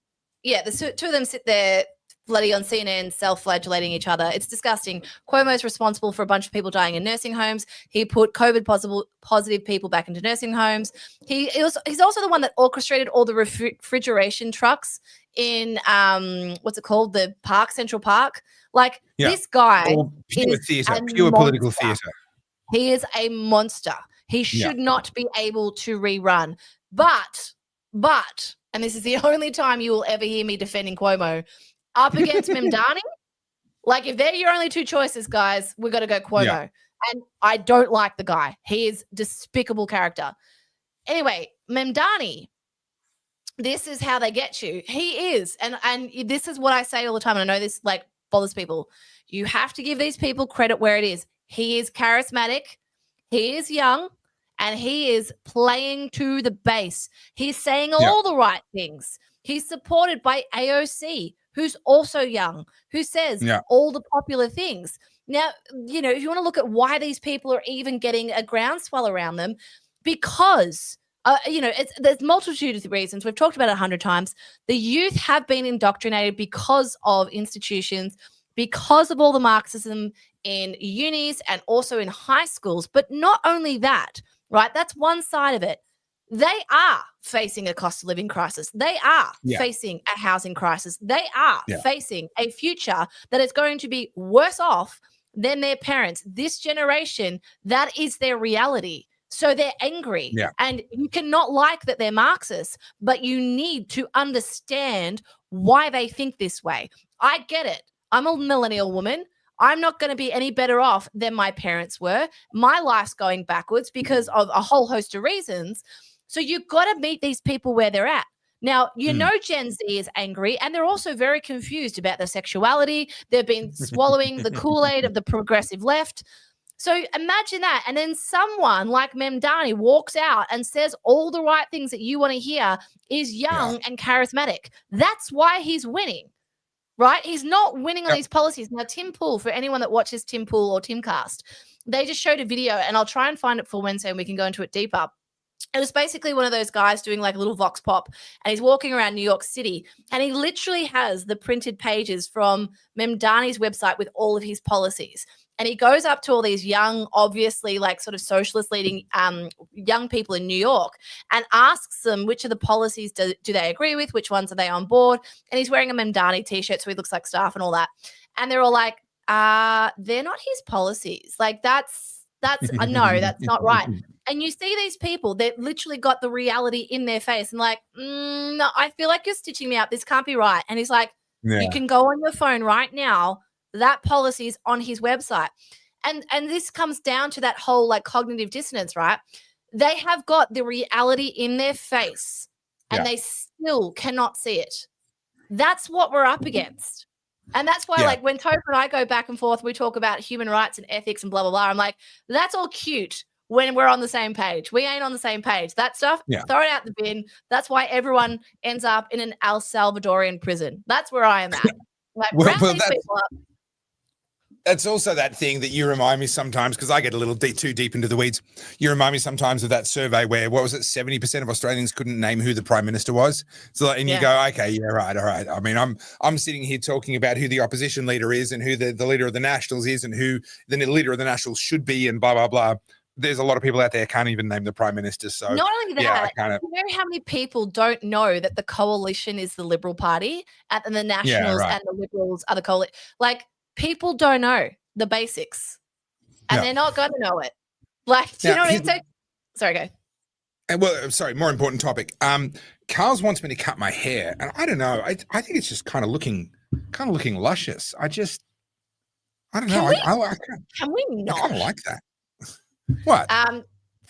The 2 of them sit there bloody on CNN, self-flagellating each other. It's disgusting. Cuomo's responsible for a bunch of people dying in nursing homes. He put COVID positive people back into nursing homes. He's also the one that orchestrated all the refrigeration trucks in what's it called? The park, Central Park. Like this guy pure theater, pure political theater. He is a monster. He should not be able to rerun. But, and this is the only time you will ever hear me defending Cuomo, up against Mamdani, like if they're your only 2 choices, guys, we've got to go Cuomo. Yeah. And I don't like the guy. He is despicable character. Anyway, Mamdani, this is how they get you. He is, and this is what I say all the time, and I know this like bothers people. You have to give these people credit where it is. He is charismatic, he is young, and he is playing to the base. He's saying all the right things. He's supported by AOC, who's also young, who says all the popular things. Now, you know, if you want to look at why these people are even getting a groundswell around them, because, you know, there's multitude of reasons. We've talked about it 100 times. The youth have been indoctrinated because of institutions, because of all the Marxism in unis and also in high schools. But not only that, right? That's one side of it. They are facing a cost of living crisis. They are facing a housing crisis. They are facing a future that is going to be worse off than their parents. This generation, that is their reality. So they're angry. Yeah. And you cannot like that they're Marxists, but you need to understand why they think this way. I get it. I'm a millennial woman. I'm not going to be any better off than my parents were. My life's going backwards because of a whole host of reasons. So you've got to meet these people where they're at. Now, you know, Gen Z is angry and they're also very confused about their sexuality. They've been swallowing the Kool-Aid of the progressive left. So imagine that. And then someone like Memdani walks out and says all the right things that you want to hear, is young and charismatic. That's why he's winning, right? He's not winning on these policies. Now, Tim Pool, for anyone that watches Tim Pool or Timcast, they just showed a video, and I'll try and find it for Wednesday and we can go into it deeper. It was basically one of those guys doing like a little vox pop, and he's walking around New York City, and he literally has the printed pages from Memdani's website with all of his policies. And he goes up to all these young, obviously like sort of socialist leading young people in New York and asks them which of the policies do they agree with, which ones are they on board. And he's wearing a Memdani t-shirt, so he looks like staff and all that. And they're all like, they're not his policies. Like that's no, that's not right. And you see these people that literally got the reality in their face and like, no, I feel like you're stitching me up. This can't be right. And he's like, you can go on your phone right now. That policy is on his website. And this comes down to that whole like cognitive dissonance, right? They have got the reality in their face and they still cannot see it. That's what we're up against. And that's why like when Topher and I go back and forth, we talk about human rights and ethics and blah, blah, blah. I'm like, that's all cute when we're on the same page. We ain't on the same page. That stuff, throw it out the bin. That's why everyone ends up in an El Salvadorian prison. That's where I am at. Like, round these people up. That's also that thing that you remind me sometimes, because I get a little too deep into the weeds. You remind me sometimes of that survey where, what was it, 70% of Australians couldn't name who the Prime Minister was. So, and you go, okay, yeah, right, all right. I mean, I'm sitting here talking about who the opposition leader is and who the leader of the Nationals is and who the leader of the Nationals should be and blah, blah, blah. There's a lot of people out there can't even name the Prime Minister. So not only that, you know how many people don't know that the coalition is the Liberal Party and the Nationals and the Liberals are the coalition. Like, people don't know the basics and they're not going to know it. Like, do you know what I mean? Sorry, go. And well, sorry, more important topic. Carl's wants me to cut my hair, and I don't know. I think it's just kind of looking luscious. I don't know. Can we not? I kind of like that. What?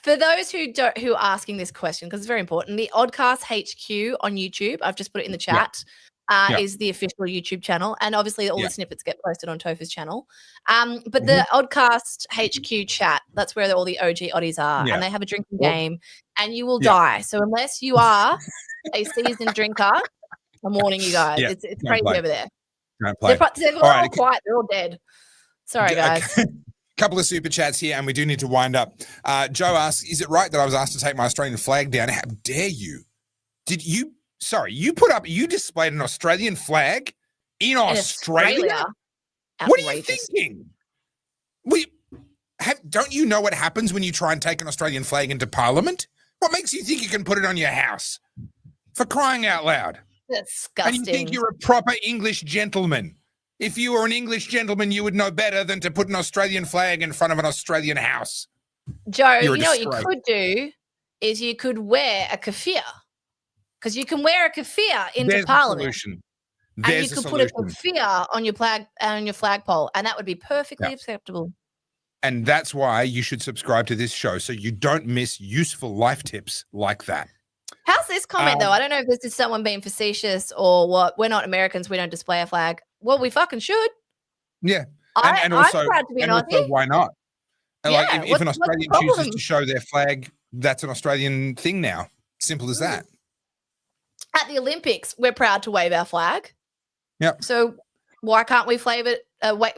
For those who are asking this question, because it's very important, the Oddcast HQ on YouTube, I've just put it in the chat. Is the official YouTube channel, and obviously all the snippets get posted on Topher's channel. But the Oddcast HQ chat, that's where all the OG oddies are, and they have a drinking game, and you will die. So unless you are a seasoned drinker, I'm warning you guys, it's crazy over there. They're all quiet, they're all dead. Sorry, guys. Couple of super chats here, and we do need to wind up. Joe asks, "Is it right that I was asked to take my Australian flag down? How dare you? Did you?" Sorry, you displayed an Australian flag in Australia? What are you thinking? Don't you know what happens when you try and take an Australian flag into Parliament? What makes you think you can put it on your house? For crying out loud. Disgusting. And you think you're a proper English gentleman. If you were an English gentleman, you would know better than to put an Australian flag in front of an Australian house. Joe, you know what you could do is you could wear a keffiyeh. Because you can wear a keffiyeh into Parliament, and you could put a keffiyeh on your flagpole, and that would be perfectly acceptable. And that's why you should subscribe to this show so you don't miss useful life tips like that. How's this comment though? I don't know if this is someone being facetious or what. We're not Americans. We don't display a flag. Well, we fucking should. Yeah, and also, I'm proud to be an Aussie. Why not? Like if an Australian chooses to show their flag, that's an Australian thing now. Simple as that. At the Olympics, we're proud to wave our flag. Yeah. So why can't we wave it wave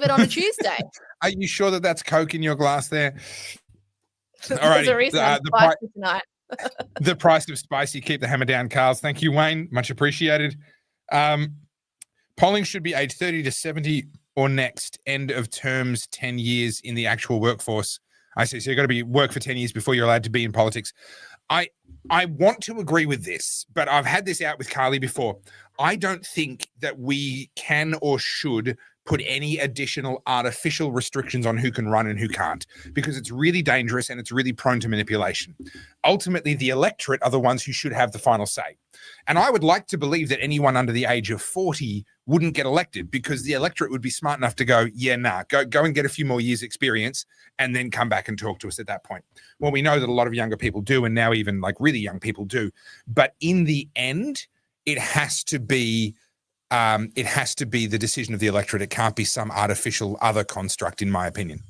it on a Tuesday. Are you sure that that's Coke in your glass there? There's Alrighty, a reason I'm the pri- spicy tonight. The price of spicy. Keep the hammer down, Carls. Thank you, Wayne. Much appreciated. Polling should be age 30 to 70 or next. End of terms, 10 years in the actual workforce. I see. So you've got to be work for 10 years before you're allowed to be in politics. I want to agree with this, but I've had this out with Carly before. I don't think that we can or should put any additional artificial restrictions on who can run and who can't, because it's really dangerous and it's really prone to manipulation. Ultimately, the electorate are the ones who should have the final say. And I would like to believe that anyone under the age of 40 wouldn't get elected, because the electorate would be smart enough to go, yeah, nah, go and get a few more years experience and then come back and talk to us at that point. Well, we know that a lot of younger people do, and now even like really young people do. But in the end, it has to be the decision of the electorate. It can't be some artificial other construct, in my opinion.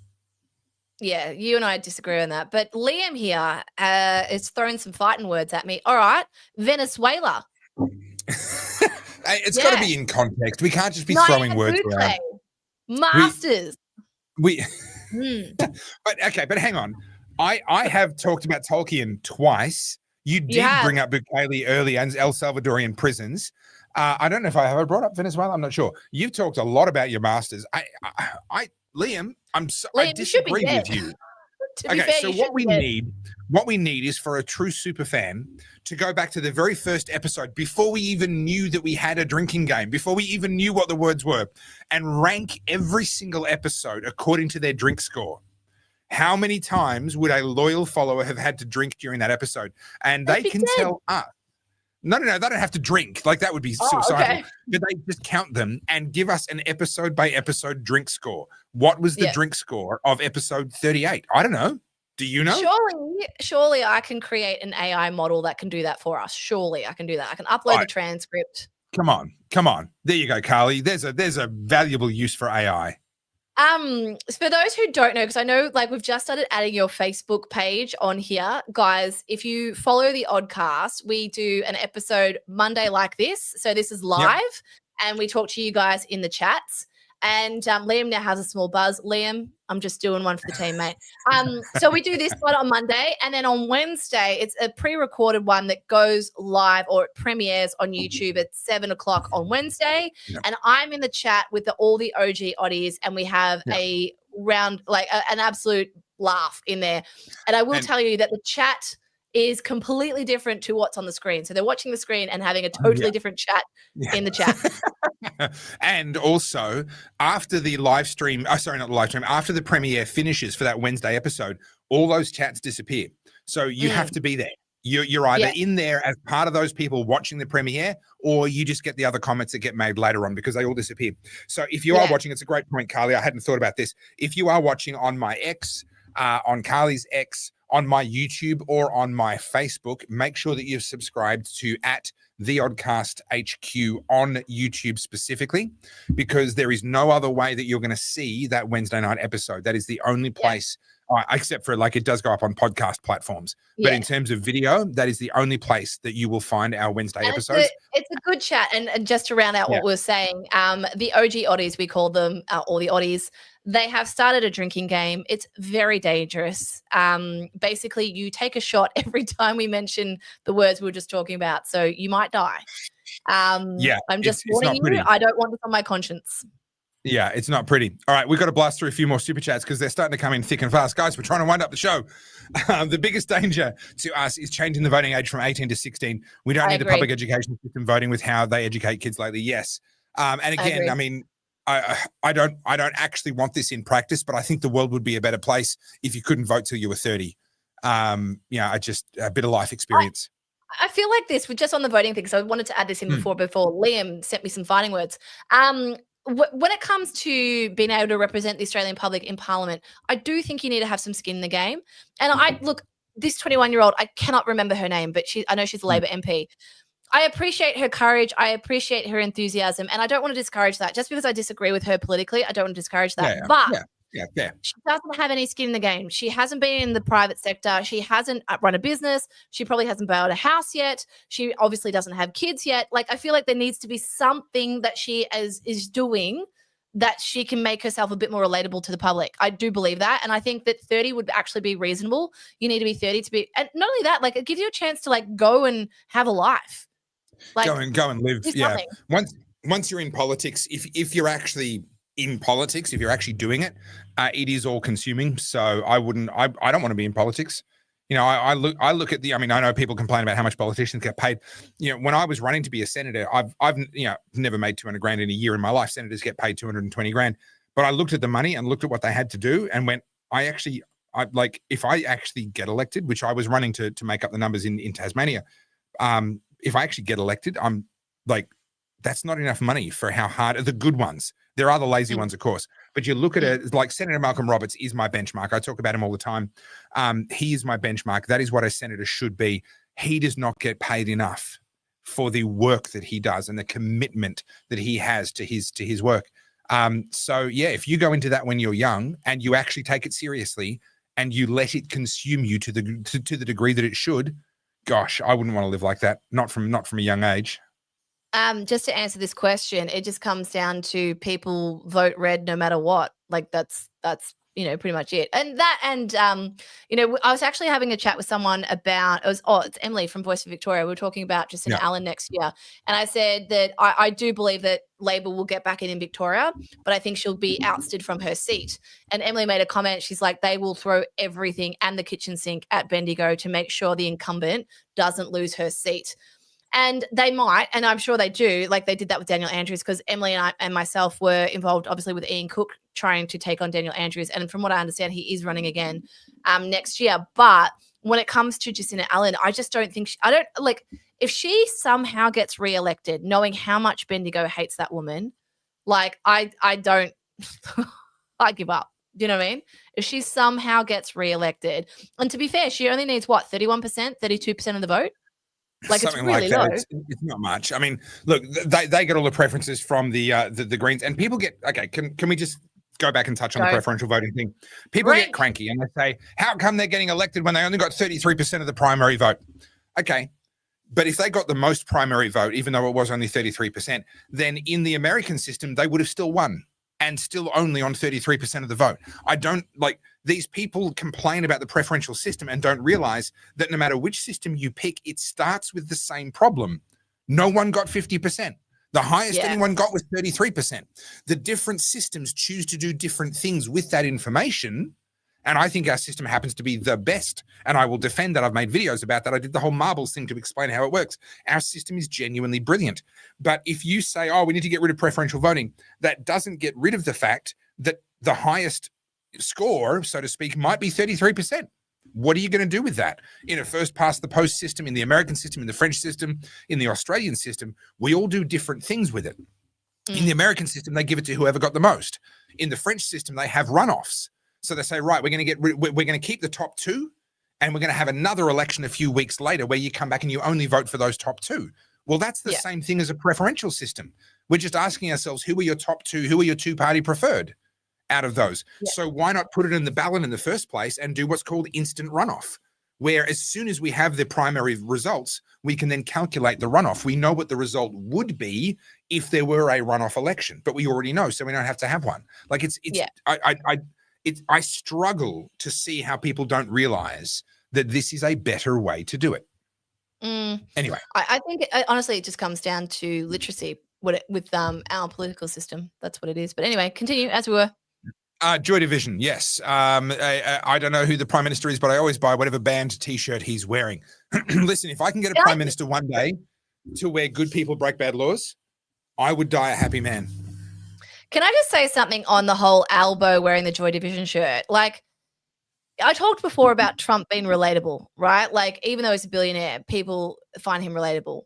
Yeah, you and I disagree on that. But Liam here is throwing some fighting words at me. All right, Venezuela. It's got to be in context. We can't just be throwing words around. Masters. But hang on. I have talked about Tolkien twice. You did bring up Bukele earlier and El Salvadorian prisons. I don't know if I have brought up Venezuela. I'm not sure. You've talked a lot about your masters. Liam, I disagree with you. Okay, so what we need is for a true super fan to go back to the very first episode, before we even knew that we had a drinking game, before we even knew what the words were, and rank every single episode according to their drink score. How many times would a loyal follower have had to drink during that episode? And they can tell us. No, they don't have to drink. Like, that would be suicidal. Okay. But they just count them and give us an episode by episode drink score. What was the drink score of episode 38? I don't know. Do you know? Surely I can create an AI model that can do that for us. Surely I can do that. I can upload the transcript. Come on. There you go, Carly. There's a valuable use for AI. For those who don't know, because I know like we've just started adding your Facebook page on here, guys, if you follow the Oddcast, we do an episode Monday like this. So this is live and we talk to you guys in the chats. And Liam now has a small buzz. Liam, I'm just doing one for the team, mate. So we do this one on Monday, and then on Wednesday, it's a pre-recorded one that goes live, or it premieres on YouTube at 7:00 on Wednesday. Yep. And I'm in the chat with all the OG oddies, and we have a round, like an absolute laugh in there. And I will tell you that the chat is completely different to what's on the screen. So they're watching the screen and having a totally different chat in the chat. And also, after the live stream, after the premiere finishes for that Wednesday episode, all those chats disappear. So you have to be there. You're either in there as part of those people watching the premiere, or you just get the other comments that get made later on, because they all disappear. So if you are watching, it's a great point, Carly. I hadn't thought about this. If you are watching on my X, on Carly's X, on my YouTube, or on my Facebook, make sure that you've subscribed to @The Oddcast HQ on YouTube specifically, because there is no other way that you're going to see that Wednesday night episode. That is the only place, except for like it does go up on podcast platforms. But in terms of video, that is the only place that you will find our Wednesday episodes. It's a good chat. And just to round out what we're saying, the OG oddies, we call them, all the oddies, they have started a drinking game. It's very dangerous. Basically, you take a shot every time we mention the words we were just talking about. So you might die. I'm just warning you. I don't want this on my conscience. Yeah, it's not pretty. All right, we've got to blast through a few more super chats because they're starting to come in thick and fast. Guys, we're trying to wind up the show. The biggest danger to us is changing the voting age from 18 to 16. We don't need the public education system voting with how they educate kids lately. Yes. And again, I mean, I don't actually want this in practice, but I think the world would be a better place if you couldn't vote till you were 30. Just a bit of life experience. I feel like this, we're just on the voting thing, so I wanted to add this in before Liam sent me some fighting words. When it comes to being able to represent the Australian public in Parliament, I do think you need to have some skin in the game. And look, this 21-year-old, I cannot remember her name, but I know she's a Labor MP. I appreciate her courage. I appreciate her enthusiasm. And I don't want to discourage that. Just because I disagree with her politically, I don't want to discourage that. She doesn't have any skin in the game. She hasn't been in the private sector. She hasn't run a business. She probably hasn't bought a house yet. She obviously doesn't have kids yet. Like, I feel like there needs to be something that she is doing that she can make herself a bit more relatable to the public. I do believe that. And I think that 30 would actually be reasonable. You need to be 30 to be, and not only that, like it gives you a chance to like go and have a life. Like go and live. do Yeah. something. Once you're in politics, if you're actually in politics, if you're actually doing it, it is all consuming. So I don't want to be in politics. You know, I look at I know people complain about how much politicians get paid. You know, when I was running to be a senator, I've never made 200 grand in a year in my life. Senators get paid 220 grand. But I looked at the money and looked at what they had to do and went, if I actually get elected, which I was running to make up the numbers in Tasmania, if I actually get elected, I'm like, that's not enough money for how hard the good ones. There are the lazy ones, of course, but you look at it like Senator Malcolm Roberts is my benchmark. I talk about him all the time. He is my benchmark. That is what a senator should be. He does not get paid enough for the work that he does and the commitment that he has to his work. So yeah, if you go into that when you're young and you actually take it seriously and you let it consume you to the degree that it should, gosh, I wouldn't want to live like that. Not from a young age. Just to answer this question, it just comes down to people vote red no matter what. Like that's pretty much it. And I was actually having a chat with someone about it's Emily from Voice of Victoria. We were talking about Jacinta Allen next year, and I said that I do believe that Labor will get back in Victoria, but I think she'll be ousted from her seat. And Emily made a comment. She's like, they will throw everything and the kitchen sink at Bendigo to make sure the incumbent doesn't lose her seat. And they might, and I'm sure they do, like they did that with Daniel Andrews, because Emily and I and myself were involved, obviously, with Ian Cook trying to take on Daniel Andrews. And from what I understand, he is running again next year. But when it comes to Jacinta Allen, I just don't think if she somehow gets reelected, knowing how much Bendigo hates that woman, like I don't, I give up. Do you know what I mean? If she somehow gets reelected, and to be fair, she only needs 31%, 32% of the vote. Like something it's really like low. that. It's not much. I mean, look, they get all the preferences from the Greens, and people get okay. Can we just go back and touch on the preferential voting thing? People get cranky and they say, "How come they're getting elected when they only got 33% of the primary vote?" Okay, but if they got the most primary vote, even though it was only 33%, then in the American system they would have still won, and still only on 33% of the vote. I don't like these people complain about the preferential system and don't realize that no matter which system you pick, it starts with the same problem. No one got 50%. The highest anyone got was 33%. The different systems choose to do different things with that information. And I think our system happens to be the best. And I will defend that. I've made videos about that. I did the whole marbles thing to explain how it works. Our system is genuinely brilliant. But if you say, we need to get rid of preferential voting, that doesn't get rid of the fact that the highest score, so to speak, might be 33%. What are you going to do with that? In a first past the post system, in the American system, in the French system, in the Australian system, we all do different things with it. In the American system, they give it to whoever got the most. In the French system, they have runoffs. So they say, right, we're going to keep the top two, and we're going to have another election a few weeks later where you come back and you only vote for those top two. Well, that's the same thing as a preferential system. We're just asking ourselves, who are your top two? Who are your two-party preferred out of those? So why not put it in the ballot in the first place and do what's called instant runoff, where as soon as we have the primary results, we can then calculate the runoff. We know what the result would be if there were a runoff election, but we already know, so we don't have to have one. Like I struggle to see how people don't realize that this is a better way to do it. Anyway, I think honestly, it just comes down to literacy with our political system. That's what it is. But anyway, continue as we were. Joy Division, yes. I don't know who the Prime Minister is, but I always buy whatever band T-shirt he's wearing. Listen, if I can get a Prime Minister one day to wear good people break bad laws, I would die a happy man. Can I just say something on the whole Albo wearing the Joy Division shirt? Like, I talked before about Trump being relatable, right? Like, even though he's a billionaire, people find him relatable.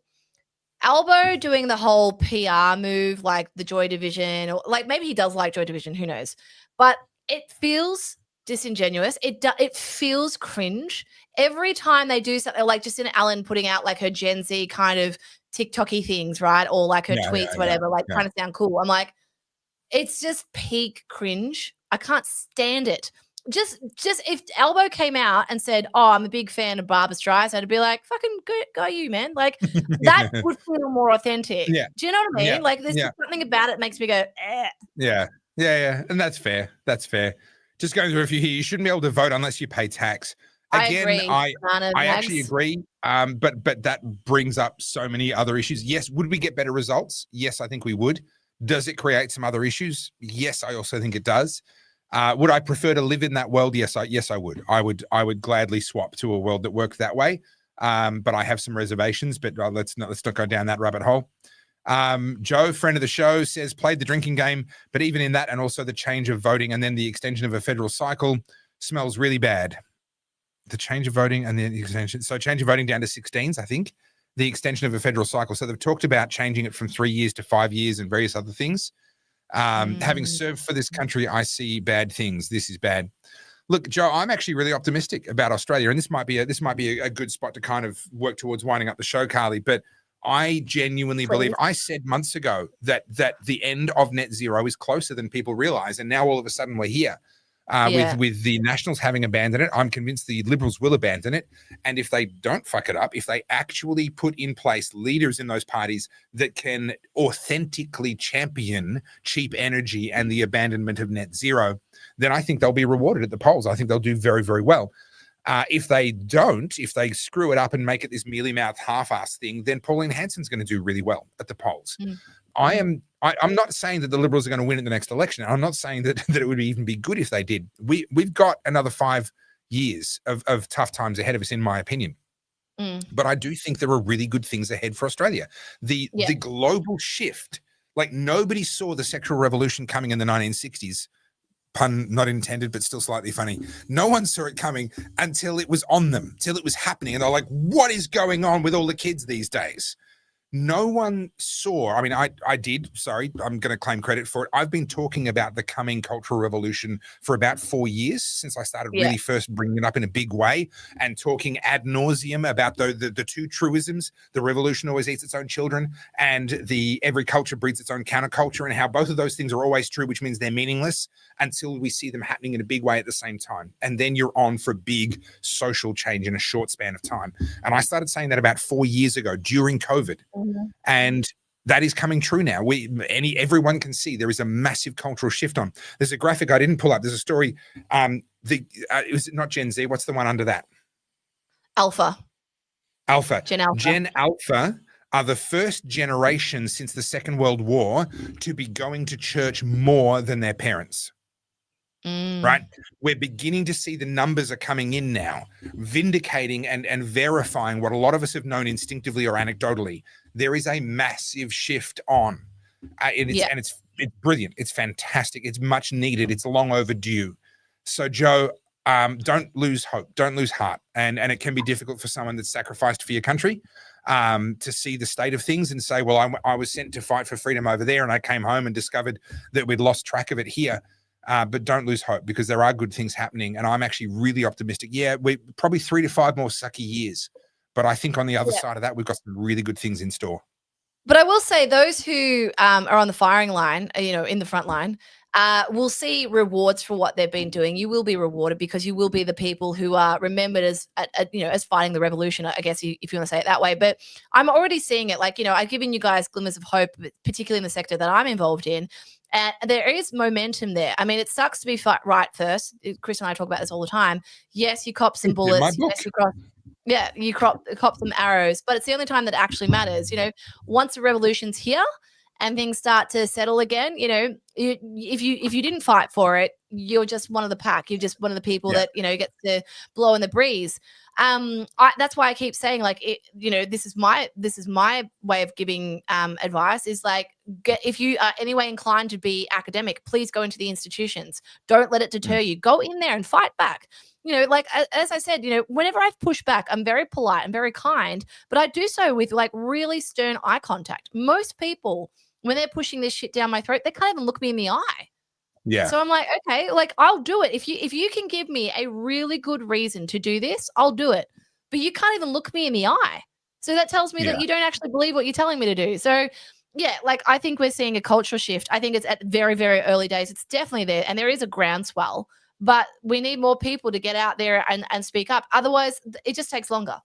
Albo doing the whole PR move, like the Joy Division, or like maybe he does like Joy Division, who knows? But it feels disingenuous. It feels cringe. Every time they do something, like Jacinta Allen putting out like her Gen Z kind of TikTok-y things, right? Or like her tweets, whatever, trying to sound cool. I'm like, it's just peak cringe. I can't stand it. Just if Albo came out and said, I'm a big fan of Barbra Streisand, I'd be like, fucking go you, man. Like, that would feel more authentic. Yeah. Do you know what I mean? Like, there's just something about it that makes me go, eh. Yeah. Yeah, and that's fair. That's fair. Just going through a few here. You shouldn't be able to vote unless you pay tax. Again, I agree. I actually agree. But that brings up so many other issues. Yes, would we get better results? Yes, I think we would. Does it create some other issues? Yes, I also think it does. Would I prefer to live in that world? Yes, I would. I would gladly swap to a world that worked that way. But I have some reservations. But let's not go down that rabbit hole. Joe, friend of the show, says played the drinking game, but even in that, and also the change of voting and then the extension of a federal cycle smells really bad. The change of voting and then the extension. So change of voting down to 16s, I think. The extension of a federal cycle. So they've talked about changing it from 3 years to 5 years and various other things. Having served for this country, I see bad things. This is bad. Look, Joe, I'm actually really optimistic about Australia, and this might be a good spot to kind of work towards winding up the show, Carly. But I genuinely believe, I said months ago that the end of net zero is closer than people realize, and now all of a sudden we're here. With the Nationals having abandoned it, I'm convinced the Liberals will abandon it. And if they don't fuck it up, if they actually put in place leaders in those parties that can authentically champion cheap energy and the abandonment of net zero, then I think they'll be rewarded at the polls. I think they'll do very, very well. If they don't, if they screw it up and make it this mealy-mouthed half-ass thing, then Pauline Hanson's going to do really well at the polls. I'm not saying that the Liberals are going to win at the next election. I'm not saying that it would even be good if they did. We've got another 5 years of tough times ahead of us, in my opinion. But I do think there are really good things ahead for Australia. The global shift, like nobody saw the sexual revolution coming in the 1960s. Pun not intended, but still slightly funny. No one saw it coming until it was on them, till it was happening. And they're like, what is going on with all the kids these days? No one saw. I mean, I did. Sorry, I'm going to claim credit for it. I've been talking about the coming cultural revolution for about 4 years since I started really first bringing it up in a big way and talking ad nauseum about the two truisms: the revolution always eats its own children, and the every culture breeds its own counterculture, and how both of those things are always true, which means they're meaningless until we see them happening in a big way at the same time. And then you're on for big social change in a short span of time. And I started saying that about 4 years ago during COVID. And that is coming true now. Everyone can see there is a massive cultural shift on. There's a graphic I didn't pull up. There's a story. It was not Gen Z. What's the one under that? Alpha. Gen Alpha are the first generation since the Second World War to be going to church more than their parents. Right? We're beginning to see the numbers are coming in now, vindicating and verifying what a lot of us have known instinctively or anecdotally. There is a massive shift on. And it's brilliant. It's fantastic. It's much needed. It's long overdue. So, Joe, don't lose hope. Don't lose heart. And it can be difficult for someone that's sacrificed for your country to see the state of things and say, well, I was sent to fight for freedom over there, and I came home and discovered that we'd lost track of it here. But don't lose hope, because there are good things happening. And I'm actually really optimistic. Yeah, we're probably 3 to 5 more sucky years. But I think on the other side of that, we've got some really good things in store. But I will say those who are on the firing line, in the front line, will see rewards for what they've been doing. You will be rewarded because you will be the people who are remembered as fighting the revolution, I guess, if you want to say it that way. But I'm already seeing it. I've given you guys glimmers of hope, particularly in the sector that I'm involved in. And there is momentum there. I mean, it sucks to be right first. Chris and I talk about this all the time. Yes, you cop some bullets. Yes, you cop some arrows, but it's the only time that actually matters. Once the revolution's here and things start to settle again, if you didn't fight for it, you're just one of the pack. You're just one of the people that gets to blow in the breeze. That's why I keep saying, this is my way of giving advice is if you are anyway inclined to be academic, please go into the institutions. Don't let it deter you. Go in there and fight back. As I said, whenever I've pushed back, I'm very polite and very kind, but I do so with really stern eye contact. Most people, when they're pushing this shit down my throat, they can't even look me in the eye. Yeah. So I'm like, okay, I'll do it. If you can give me a really good reason to do this, I'll do it. But you can't even look me in the eye. So that tells me that you don't actually believe what you're telling me to do. So yeah, I think we're seeing a cultural shift. I think it's at very, very early days. It's definitely there. And there is a groundswell, but we need more people to get out there and speak up. Otherwise, it just takes longer.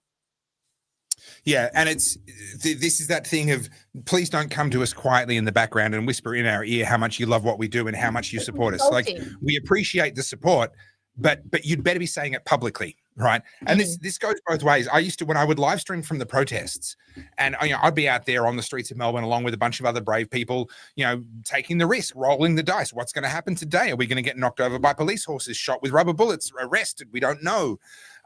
Yeah, and this is that thing of please don't come to us quietly in the background and whisper in our ear how much you love what we do and how much you support us. Like, insulting. we appreciate the support, but you'd better be saying it publicly, right? And this goes both ways. I used to, when I would live stream from the protests, and I'd be out there on the streets of Melbourne along with a bunch of other brave people, taking the risk, rolling the dice. What's going to happen today? Are we going to get knocked over by police horses, shot with rubber bullets, arrested? We don't know.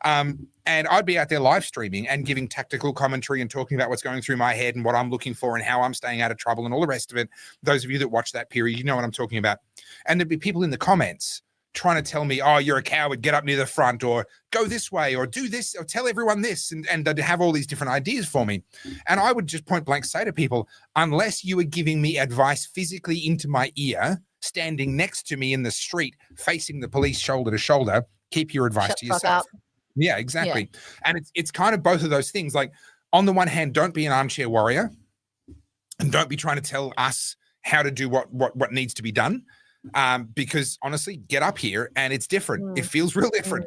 And I'd be out there live streaming and giving tactical commentary and talking about what's going through my head and what I'm looking for and how I'm staying out of trouble and all the rest of it. Those of you that watch that period, you know what I'm talking about. And there'd be people in the comments trying to tell me, oh, you're a coward, get up near the front, or go this way, or do this, or tell everyone this, and they'd have all these different ideas for me. And I would just point blank say to people, unless you are giving me advice physically into my ear, standing next to me in the street, facing the police shoulder to shoulder, keep your advice to yourself. Yeah, exactly. Yeah. And it's kind of both of those things. Like, on the one hand, don't be an armchair warrior and don't be trying to tell us how to do what needs to be done. Because honestly, get up here and it's different. It feels real different.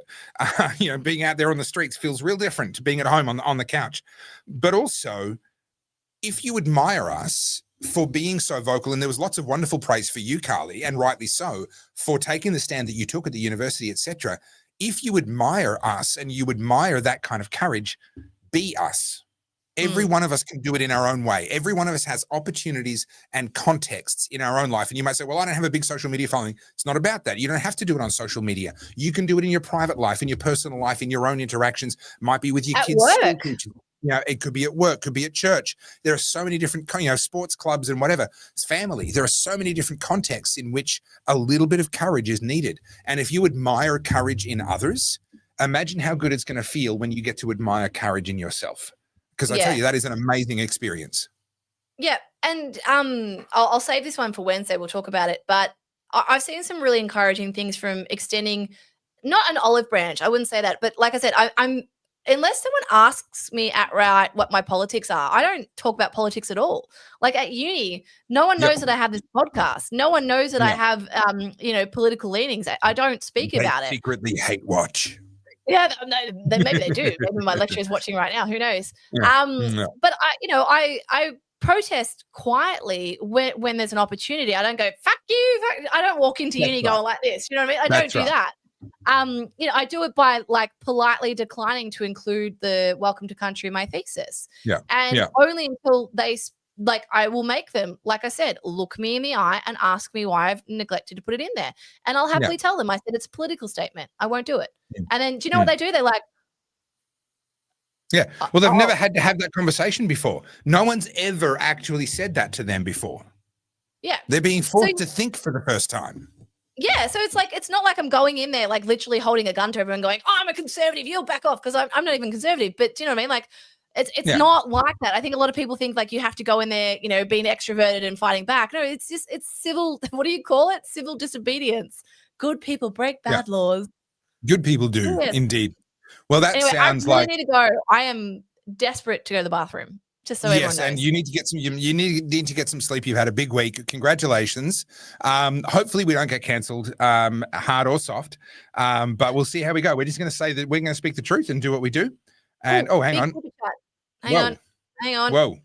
Being out there on the streets feels real different to being at home on the couch. But also, if you admire us for being so vocal, and there was lots of wonderful praise for you, Carly, and rightly so, for taking the stand that you took at the university, etc. If you admire us and you admire that kind of courage, be us. Every one of us can do it in our own way. Every one of us has opportunities and contexts in our own life. And you might say, well, I don't have a big social media following. It's not about that. You don't have to do it on social media. You can do it in your private life, in your personal life, in your own interactions. Might be with your at kids. Work. It could be at work, could be at church. There are so many different, sports clubs and whatever. It's family. There are so many different contexts in which a little bit of courage is needed. And if you admire courage in others, imagine how good it's going to feel when you get to admire courage in yourself. Because I tell you, that is an amazing experience. Yeah. And I'll save this one for Wednesday. We'll talk about it. But I've seen some really encouraging things from extending, not an olive branch, I wouldn't say that. But like I said, I'm unless someone asks me outright what my politics are, I don't talk about politics at all. Like at uni, no one knows that I have this podcast. No one knows that I have, political leanings. I don't speak about it. Secretly hate watch. Yeah, no, maybe they do. Maybe my lecturer is watching right now. Who knows? Yeah. But I protest quietly when there's an opportunity. I don't go, fuck you. I don't walk into uni going like this. You know what I mean? I don't do that. I do it by like politely declining to include the welcome to country in my thesis. Yeah. And only until they I will make them, like I said, look me in the eye and ask me why I've neglected to put it in there. And I'll happily tell them, I said, it's a political statement. I won't do it. And then do you know what they do? They're like, yeah. Well, they've never had to have that conversation before. No one's ever actually said that to them before. Yeah. They're being forced to think for the first time. Yeah, so it's not like I'm going in there like literally holding a gun to everyone going, oh, I'm a conservative, you'll back off, because I'm not even conservative. But do you know what I mean? Like it's not like that. I think a lot of people think like you have to go in there, being extroverted and fighting back. No, it's civil, what do you call it? Civil disobedience. Good people break bad laws. Good people do, indeed. Well, that sounds I really need to go. I am desperate to go to the bathroom. Just so everyone knows. And you need to get some. You need to get some sleep. You've had a big week. Congratulations. Hopefully, we don't get cancelled, hard or soft. But we'll see how we go. We're just going to say that we're going to speak the truth and do what we do. And hang on. Hang on. Whoa.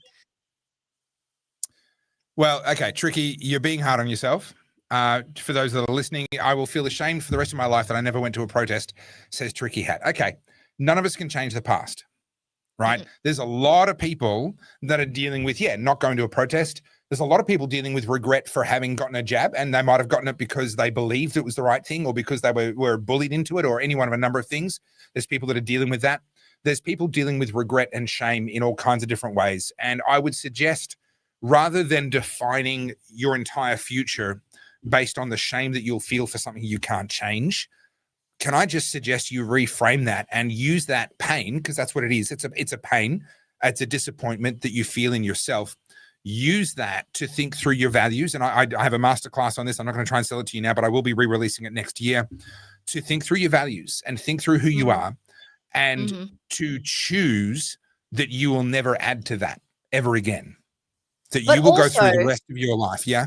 Well, okay, Tricky, you're being hard on yourself. For those that are listening, I will feel ashamed for the rest of my life that I never went to a protest. Says Tricky Hat. Okay, none of us can change the past. Right. There's a lot of people that are dealing with, not going to a protest. There's a lot of people dealing with regret for having gotten a jab, and they might have gotten it because they believed it was the right thing or because they were bullied into it or any one of a number of things. There's people that are dealing with that. There's people dealing with regret and shame in all kinds of different ways. And I would suggest, rather than defining your entire future based on the shame that you'll feel for something you can't change, can I just suggest you reframe that and use that pain, because that's what it is. It's a pain. It's a disappointment that you feel in yourself. Use that to think through your values. And I have a masterclass on this. I'm not going to try and sell it to you now, but I will be re-releasing it next year, to think through your values and think through who you are, and to choose that you will never add to that ever again, that you will go through the rest of your life. Yeah.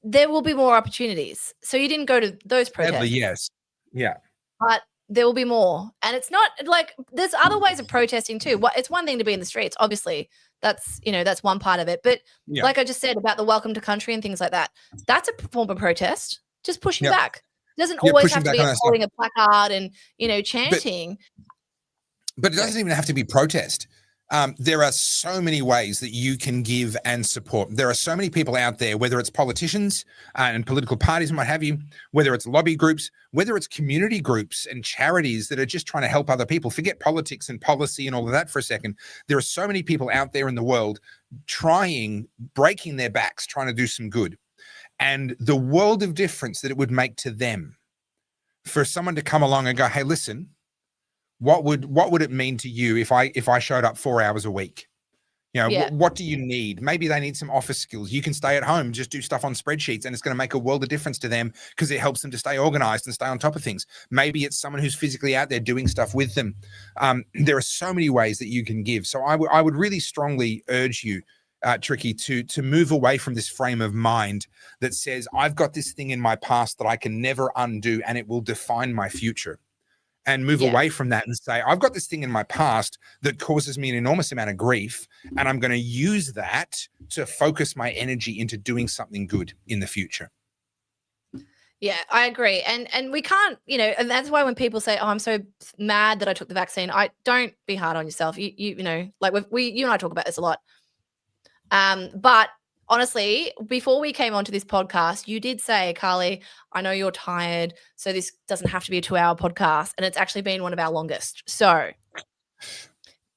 There will be more opportunities. So you didn't go to those protests. Yes. Yeah. But there will be more. And it's not like there's other ways of protesting too. It's one thing to be in the streets, obviously. That's one part of it. But like I just said about the welcome to country and things like that, that's a form of protest. Just pushing back. It doesn't always have to be holding a placard and chanting. But it doesn't even have to be protest. There are so many ways that you can give and support. There are so many people out there, whether it's politicians and political parties and what have you, whether it's lobby groups, whether it's community groups and charities that are just trying to help other people. Forget politics and policy and all of that for a second. There are so many people out there in the world breaking their backs, trying to do some good. And the world of difference that it would make to them for someone to come along and go, hey, listen, what would it mean to you if I showed up 4 hours a week? What do you need? Maybe they need some office skills. You can stay at home, just do stuff on spreadsheets, and it's going to make a world of difference to them because it helps them to stay organized and stay on top of things. Maybe it's someone who's physically out there doing stuff with them. There are so many ways that you can give. So I would really strongly urge you, Tricky, to move away from this frame of mind that says, I've got this thing in my past that I can never undo and it will define my future. And move away from that and say, I've got this thing in my past that causes me an enormous amount of grief, and I'm going to use that to focus my energy into doing something good in the future. Yeah, I agree. And we can't, and that's why when people say, oh, I'm so mad that I took the vaccine, don't be hard on yourself. You like you and I talk about this a lot. But honestly, before we came onto this podcast, you did say, Carly, I know you're tired, so this doesn't have to be a 2-hour podcast, and it's actually been one of our longest. So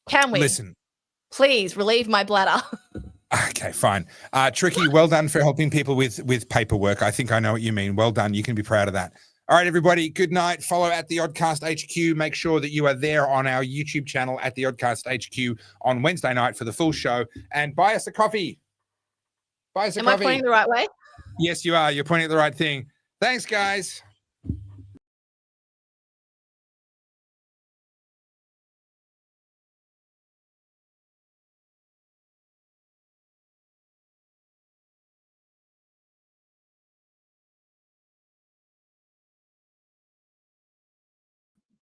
can we please relieve my bladder? Okay, fine. Tricky, well done for helping people with paperwork. I think I know what you mean. Well done. You can be proud of that. All right, everybody, good night. Follow at the Oddcast HQ. Make sure that you are there on our YouTube channel at the Oddcast HQ on Wednesday night for the full show, and buy us a coffee. Am I pointing the right way? Yes, you are. You're pointing at the right thing. Thanks, guys.